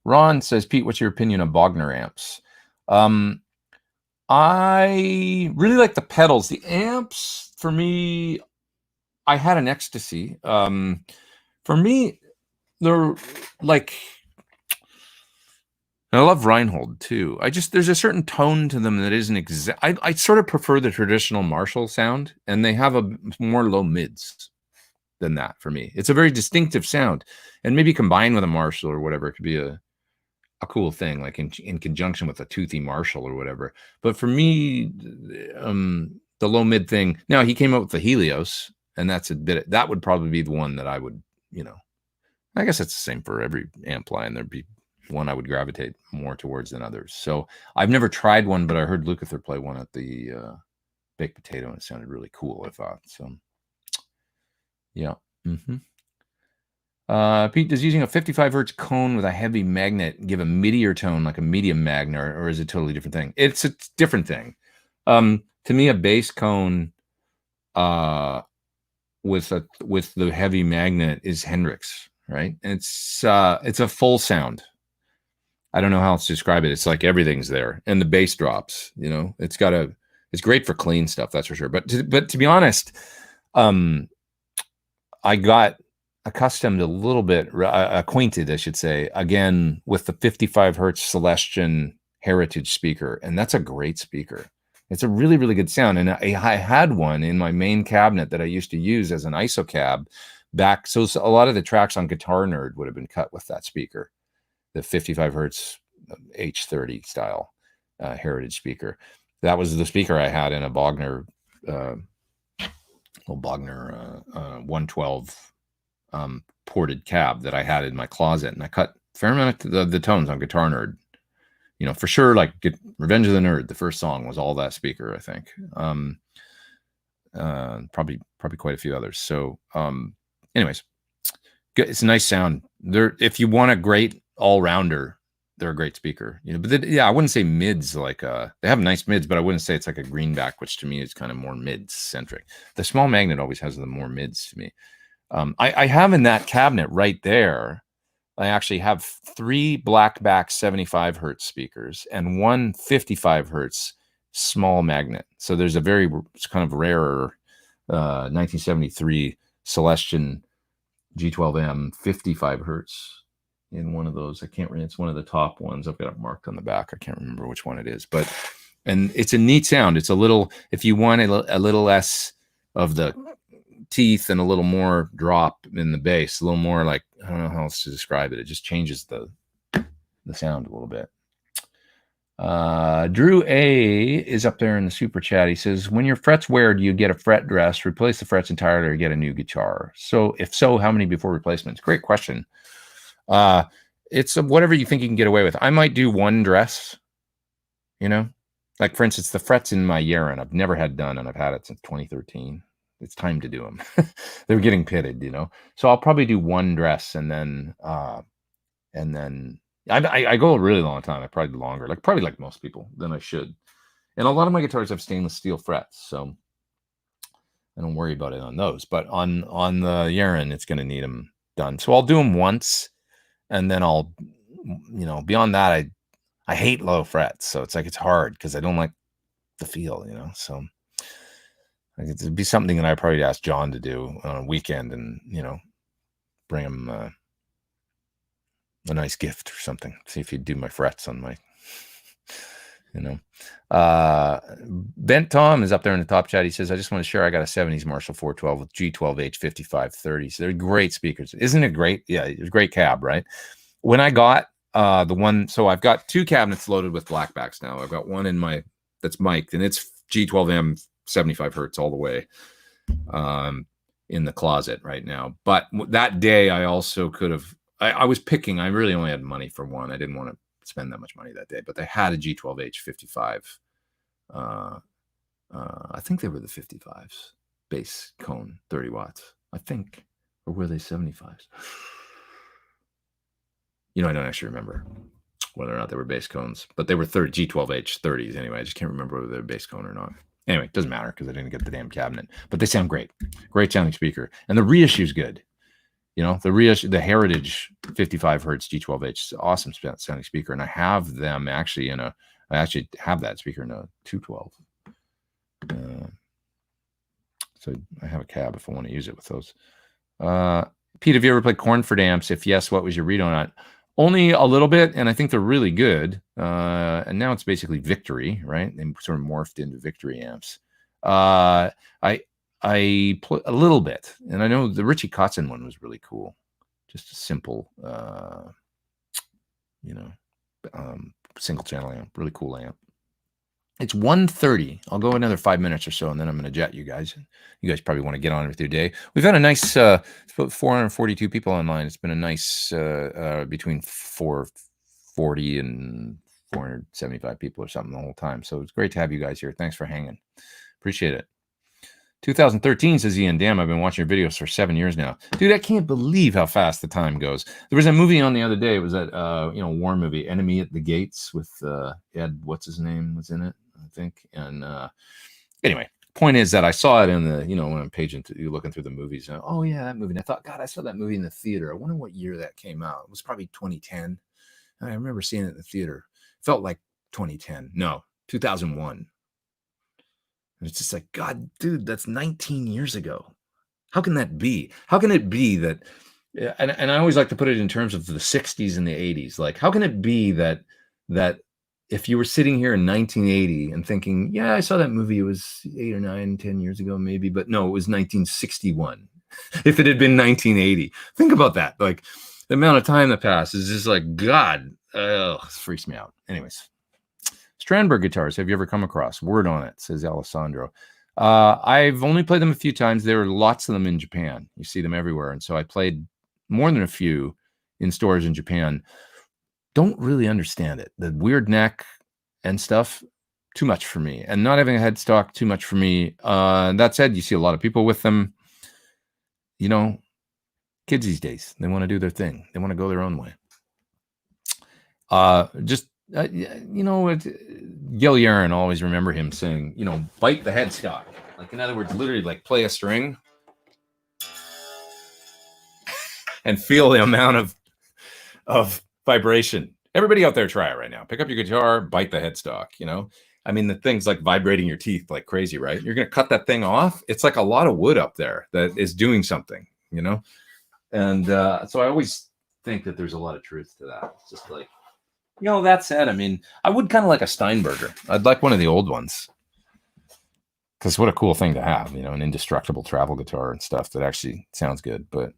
Ron says, Pete, what's your opinion on Bogner amps? I really like the pedals. The amps, for me, I had an Ecstasy. For me, they're like, and I love Reinhold too. There's a certain tone to them that isn't exact. I sort of prefer the traditional Marshall sound, and they have a more low mids than that for me. It's a very distinctive sound, and maybe combined with a Marshall or whatever, it could be a cool thing, like in conjunction with a toothy Marshall or whatever. But for me, the low mid thing. Now he came up with the Helios, and that would probably be the one that I would, I guess it's the same for every amp line. There'd be one I would gravitate more towards than others. So I've never tried one, but I heard Lukather play one at the Baked Potato, and it sounded really cool, I thought. So yeah. Pete, does using a 55 hertz cone with a heavy magnet give a midier tone like a medium magnet, or is it a totally different thing? It's a different thing. To me, a bass cone with the heavy magnet is Hendrix. right? And it's a full sound. I don't know how else to describe it. It's like everything's there, and the bass drops. It's great for clean stuff, that's for sure. But to be honest, I got accustomed a little bit, acquainted, I should say, again with the 55 hertz Celestion Heritage speaker, and that's a great speaker. It's a really, really good sound, and I had one in my main cabinet that I used to use as an ISO cab back. So a lot of the tracks on Guitar Nerd would have been cut with that speaker, the 55 hertz H30 style Heritage speaker. That was the speaker I had in a Bogner 112 ported cab that I had in my closet, and I cut a fair amount of the tones on Guitar Nerd. For sure, like Revenge of the Nerd, the first song was all that speaker, I think. Probably quite a few others. So, anyways, it's a nice sound. If you want a great all-rounder, they're a great speaker. But I wouldn't say mids like they have nice mids, but I wouldn't say it's like a greenback, which to me is kind of more mids centric. The small magnet always has the more mids to me. I have in that cabinet right there, I actually have 3 blackback 75 hertz speakers and 1 55 hertz small magnet. So there's it's kind of rarer 1973 Celestion G12M 55 hertz in one of those. I can't remember. It's one of the top ones. I've got it marked on the back. I can't remember which one it is, and it's a neat sound. It's a little, if you want a little less of the teeth and a little more drop in the bass, a little more like, I don't know how else to describe it. It just changes the sound a little bit. Drew A is up there in the super chat. He says, when your frets wear, do you get a fret dress, replace the frets entirely, or get a new guitar? So if so, how many before replacements? Great question. It's whatever you think you can get away with. I might do one dress, like for instance, the frets in my Yaren, I've never had done, and I've had it since 2013. It's time to do them. They're getting pitted, so I'll probably do one dress, and then I go a really long time. I probably longer, probably like most people, than I should. And a lot of my guitars have stainless steel frets, so I don't worry about it on those. But on the Yaren, it's going to need them done. So I'll do them once, and then I'll, beyond that, I hate low frets. So it's hard because I don't like the feel, so it'd be something that I probably ask John to do on a weekend, and, bring him a nice gift or something. See if he'd do my frets on my, Bent Tom is up there in the top chat. He says, I just want to share, I got a 70s Marshall 412 with G12H 5530. So they're great speakers. Isn't it great? Yeah, it's a great cab, right? When I got the one, so I've got 2 cabinets loaded with blackbacks now. I've got one that's mic'd, and it's G12M 75 hertz all the way in the closet right now. But that day I also could have, I was picking, I really only had money for one. I didn't want to spend that much money that day, but they had a G12H 55. I think they were the 55s, bass cone, 30 watts, I think, or were they 75s? I don't actually remember whether or not they were bass cones, but they were G12H 30s anyway. I just can't remember whether they're bass cone or not. Anyway, it doesn't matter because I didn't get the damn cabinet, but they sound great. Great sounding speaker. And the reissue is good. The reissue, the Heritage 55 hertz G12H, awesome sounding speaker. And I have them actually I actually have that speaker in a 212. So I have a cab if I want to use it with those. Pete, have you ever played Cornford amps? If yes, what was your read on it? Only a little bit, and I think they're really good. And now it's basically Victory, right? They sort of morphed into Victory amps. I play a little bit, and I know the Richie Kotzen one was really cool. Just a simple, single channel amp, really cool amp. It's 1:30. I'll go another 5 minutes or so, and then I'm going to jet you guys. You guys probably want to get on with your day. We've had a nice, it's about 442 people online. It's been a nice between 440 and 475 people or something the whole time. So it's great to have you guys here. Thanks for hanging. Appreciate it. 2013, says Ian. Damn, I've been watching your videos for 7 years now. Dude, I can't believe how fast the time goes. There was a movie on the other day. It was that, war movie, Enemy at the Gates, with Ed, what's his name, was in it, I think. And anyway, point is that I saw it in the, when I'm looking through the movies. And, oh yeah, that movie. And I thought, God, I saw that movie in the theater. I wonder what year that came out. It was probably 2010. I remember seeing it in the theater. Felt like 2010. No, 2001. And it's just like, God, dude, that's 19 years ago. How can that be? How can it be that? And I always like to put it in terms of the 60s and the 80s. Like, how can it be that if you were sitting here in 1980 and thinking, yeah, I saw that movie, it was 8 or 9, 10 years ago, maybe, but no, it was 1961. If it had been 1980, think about that. Like, the amount of time that passed is just like, God, it freaks me out. Anyways, Strandberg guitars, have you ever come across? Word on it, says Alessandro. I've only played them a few times. There are lots of them in Japan. You see them everywhere. And so I played more than a few in stores in Japan. Don't really understand it. The weird neck and stuff, too much for me. And not having a headstock, too much for me. That said, you see a lot of people with them. Kids these days, they want to do their thing. They want to go their own way. Gil Yaron, always remember him saying, bite the headstock. Like, in other words, literally like play a string and feel the amount of vibration. Everybody out there, try it right now. Pick up your guitar, bite the headstock, the thing's like vibrating your teeth like crazy, right? You're going to cut that thing off. It's like a lot of wood up there that is doing something, And so I always think that there's a lot of truth to that. It's just like, that said, I would kind of like a Steinberger. I'd like one of the old ones. Because what a cool thing to have, an indestructible travel guitar and stuff that actually sounds good. But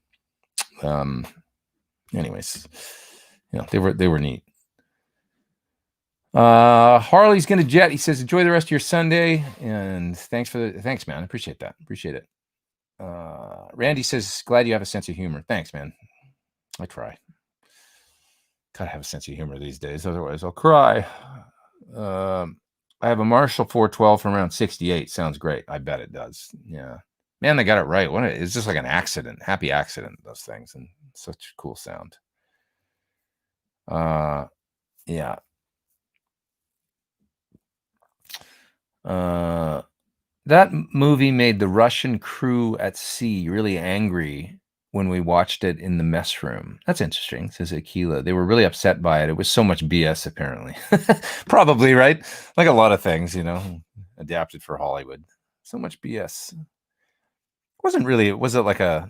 anyways, they were neat. Harley's gonna jet. He says, enjoy the rest of your Sunday. And thanks, man. I appreciate that. Appreciate it. Randy says, glad you have a sense of humor. Thanks, man. I try. Gotta have a sense of humor these days, otherwise I'll cry. I have a Marshall 412 from around 68. Sounds great. I bet it does. Yeah. Man, they got it right. It's just like an accident. Happy accident, those things. And such a cool sound. Yeah. That movie made the Russian crew at sea really angry when we watched it in the mess room. That's interesting, says Aquila. They were really upset by it. It was so much BS, apparently. Probably, right? Like a lot of things, adapted for Hollywood. So much BS. Wasn't really, was it like it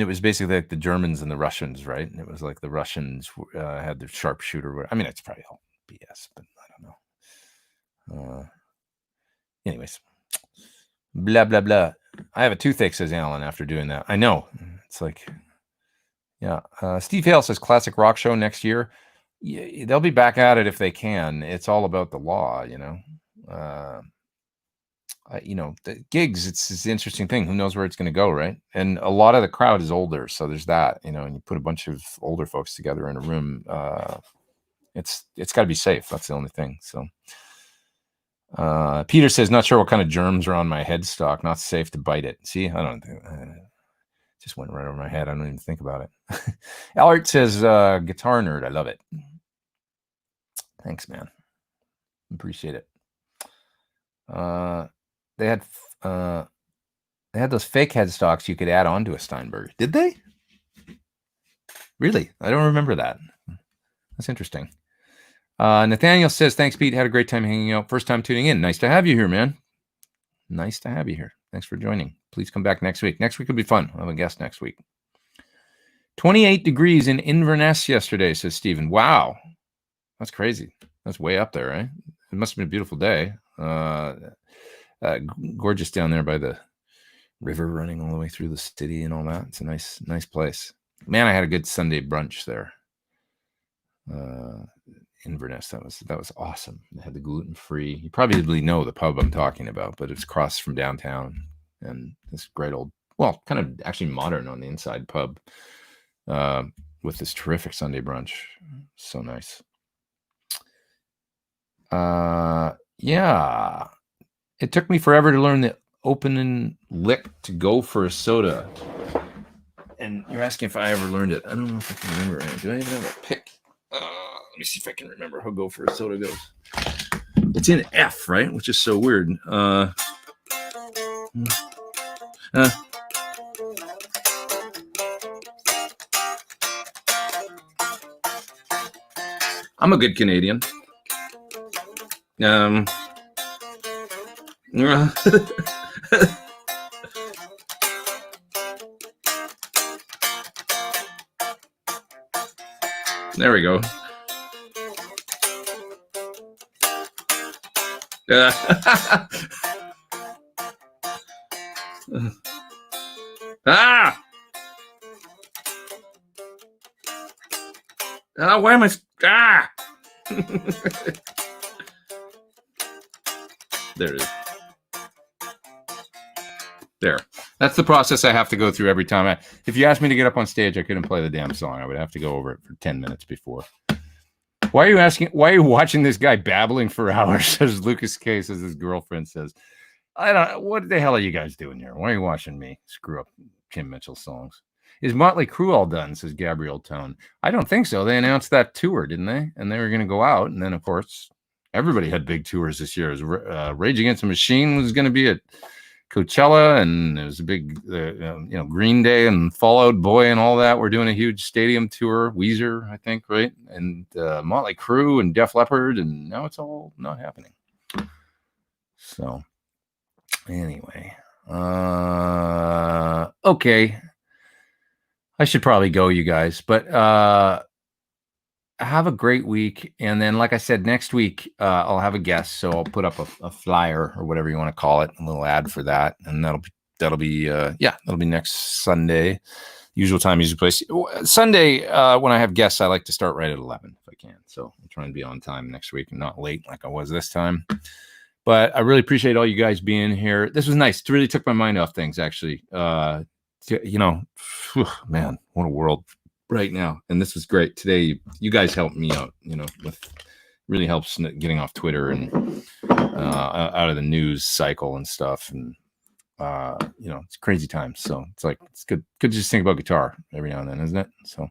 was basically like the Germans and the Russians, right? And it was like the Russians had the sharpshooter. It's probably all BS, but I don't know. Anyways. Blah, blah, blah. I have a toothache, says Alan, after doing that. I know. It's like, yeah. Steve Hale says classic rock show next year. Yeah, they'll be back at it if they can. It's all about the law, the gigs, it's an interesting thing. Who knows where it's going to go, right? And a lot of the crowd is older. So there's that, and you put a bunch of older folks together in a room. It's got to be safe. That's the only thing. So. Peter says, not sure what kind of germs are on my headstock. Not safe to bite it. See, I don't think just went right over my head. I don't even think about it. Allard says, guitar nerd. I love it. Thanks, man. Appreciate it. They had those fake headstocks you could add on to a Steinberg. Did they? Really? I don't remember that. That's interesting. Nathaniel says, thanks, Pete. Had a great time hanging out. First time tuning in. Nice to have you here, man. Nice to have you here. Thanks for joining. Please come back next week. Next week will be fun. I'll have a guest next week. 28 degrees in Inverness yesterday, says Stephen. Wow. That's crazy. That's way up there, right? It must have been a beautiful day. Gorgeous down there by the river running all the way through the city and all that. It's a nice place. Man, I had a good Sunday brunch there. Inverness. That was awesome. They had the gluten-free. You probably know the pub I'm talking about, but it's across from downtown, and this great old, well, kind of actually modern on the inside pub with this terrific Sunday brunch. So nice. Yeah. It took me forever to learn the opening lick to go for a soda. And you're asking if I ever learned it. I don't know if I can remember it. Do I even have a pick? Let me see if I can remember how go for a soda goes. It's in F, right? Which is so weird. I'm a good Canadian. There we go. Ah! Why am I? Ah! There it is. There. That's the process I have to go through every time. If you asked me to get up on stage, I couldn't play the damn song. I would have to go over it for 10 minutes before. Why are you watching this guy babbling for hours? Says Lucas K, says his girlfriend says. What the hell are you guys doing here? Why are you watching me screw up Kim Mitchell songs? Is Motley Crue all done? Says Gabrielle Tone. I don't think so. They announced that tour, didn't they? And they were going to go out. And then, of course, everybody had big tours this year. Rage Against the Machine was going to be at Coachella, and there was a big, Green Day and Fall Out Boy and all that. We're doing a huge stadium tour. Weezer, I think, right? And Motley Crue and Def Leppard, and now it's all not happening. So, anyway, okay. I should probably go, you guys, but have a great week. And then, like I said, next week I'll have a guest, so I'll put up a flyer or whatever you want to call it, a little ad for that, and that'll be next Sunday, usual time, usual place. Sunday when I have guests, I like to start right at 11 if I can. So I'm trying to be on time next week and not late like I was this time. But I really appreciate all you guys being here. This was nice. It really took my mind off things, actually. Man, what a world right now. And this was great today. You guys helped me out, with really helps getting off Twitter and out of the news cycle and stuff. And, it's crazy times. So it's good to just think about guitar every now and then, isn't it? So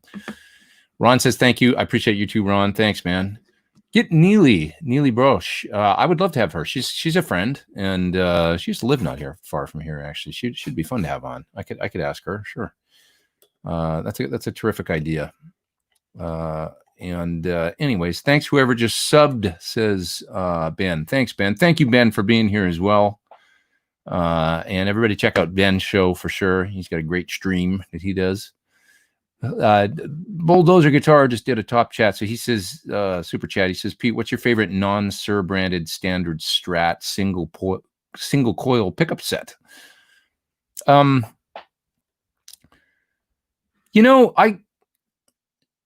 Ron says, thank you. I appreciate you too, Ron. Thanks, man. Get Neely Broche. I would love to have her. She's a friend, and she used to live not here far from here. Actually, she'd be fun to have on. I could ask her. Sure. That's a terrific idea. Anyways, thanks whoever just subbed, says Ben. Thanks, Ben. Thank you, Ben, for being here as well. And everybody check out Ben's show for sure. He's got a great stream that he does. Bulldozer Guitar just did a top chat. So he says, super chat, he says, Pete, what's your favorite non-Sir branded standard Strat single coil pickup set? I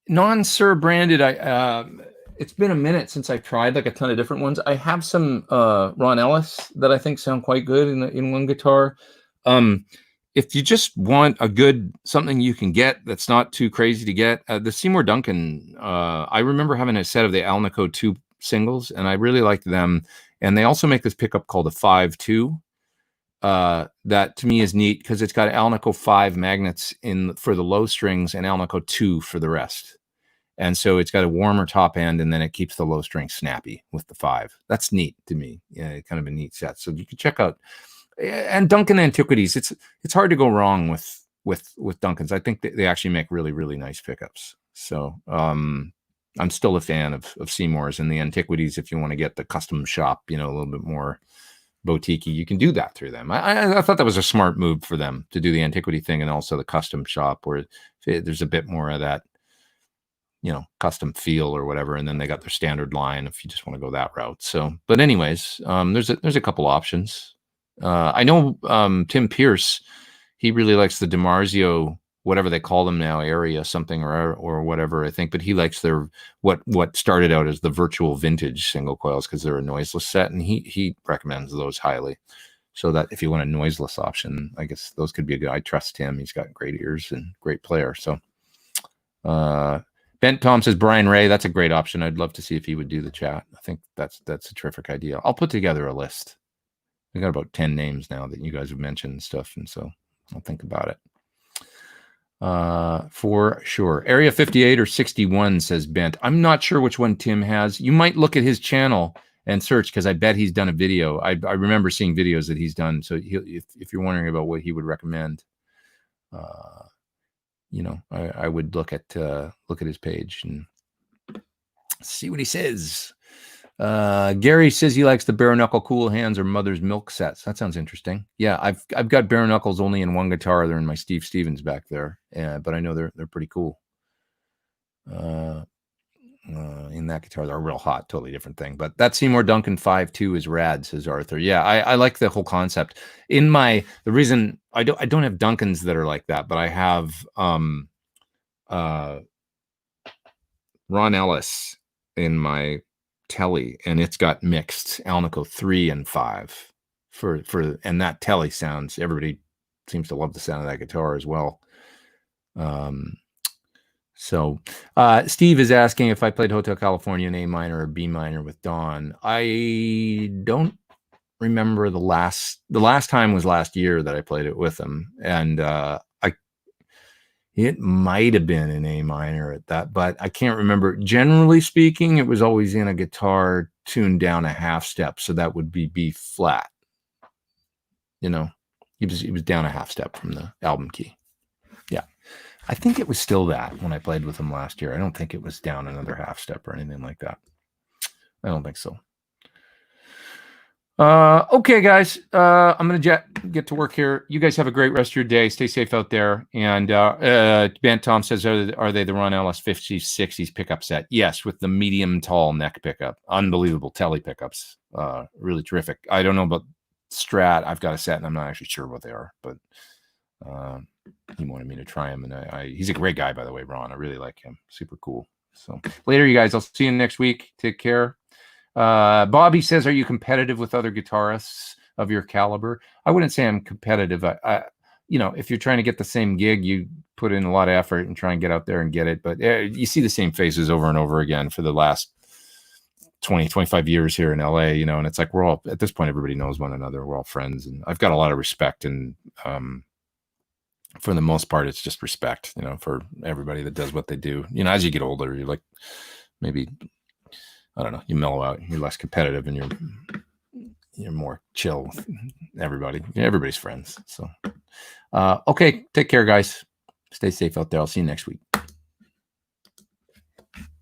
non-Sir branded, it's been a minute since I've tried like a ton of different ones. I have some Ron Ellis that I think sound quite good in one guitar. If you just want a good something you can get that's not too crazy to get, the Seymour Duncan, I remember having a set of the Alnico 2 singles, and I really liked them. And they also make this pickup called a 5-2. That to me is neat because it's got Alnico 5 magnets for the low strings and Alnico 2 for the rest. And so it's got a warmer top end, and then it keeps the low string snappy with the 5. That's neat to me. Yeah, kind of a neat set. So you can check out. And Duncan Antiquities, it's hard to go wrong with Duncans. I think they actually make really, really nice pickups. So I'm still a fan of Seymour's and the Antiquities. If you want to get the custom shop, a little bit more boutique-y, you can do that through them. I thought that was a smart move for them to do the Antiquity thing and also the custom shop where there's a bit more of that, custom feel or whatever. And then they got their standard line if you just want to go that route. So, but anyways, there's a couple options. I know Tim Pierce, he really likes the DiMarzio, whatever they call them now, area something or whatever, I think, but he likes their what started out as the virtual vintage single coils because they're a noiseless set, and he recommends those highly. So that if you want a noiseless option, I guess those could be a good. I trust him. He's got great ears and great player. So Bent Tom says Brian Ray, that's a great option. I'd love to see if he would do the chat. I think that's a terrific idea. I'll put together a list. We got about 10 names now that you guys have mentioned and stuff, and so I'll think about it. For sure. Area 58 or 61, says Bent. I'm not sure which one Tim has. You might look at his channel and search, because I bet he's done a video. I remember seeing videos that he's done. So if you're wondering about what he would recommend, I would look at his page and see what he says. Gary says he likes the bare knuckle cool hands or mother's milk sets. That sounds interesting. Yeah, I've got bare knuckles only in one guitar. They're in my Steve Stevens back there, but I know they're pretty cool. In that guitar, they're real hot, totally different thing. But that Seymour Duncan 5.2 is rad, says Arthur. Yeah, I like the whole concept. The reason I don't have Duncans that are like that, but I have Ron Ellis in my Telly, and it's got mixed Alnico 3 and 5 and that Telly sounds, everybody seems to love the sound of that guitar as well. So Steve is asking if I played Hotel California in A minor or B minor with Don. I don't remember the last time was last year that I played it with him, and it might have been in A minor at that, but I can't remember. Generally speaking, it was always in a guitar tuned down a half step, so that would be B flat. He was down a half step from the album key. Yeah, I think it was still that when I played with him last year. I don't think it was down another half step or anything like that. I don't think so. Okay, guys, I'm going to get to work here. You guys have a great rest of your day. Stay safe out there. And Ben Tom says, are they the Ron Ellis 50s, 60s pickup set? Yes, with the medium tall neck pickup. Unbelievable Telly pickups. Really terrific. I don't know about Strat. I've got a set and I'm not actually sure what they are, but he wanted me to try him. And he's a great guy, by the way, Ron. I really like him. Super cool. So later, you guys. I'll see you next week. Take care. Bobby says, are you competitive with other guitarists of your caliber? I wouldn't say I'm competitive. If you're trying to get the same gig, you put in a lot of effort and try and get out there and get it. But you see the same faces over and over again for the last 20, 25 years here in LA, and it's like, we're all, at this point, everybody knows one another. We're all friends. And I've got a lot of respect. And for the most part, it's just respect, for everybody that does what they do. As you get older, you're like, maybe, I don't know, you mellow out, you're less competitive, and you're more chill with everybody. Everybody's friends. So, okay, take care, guys. Stay safe out there. I'll see you next week.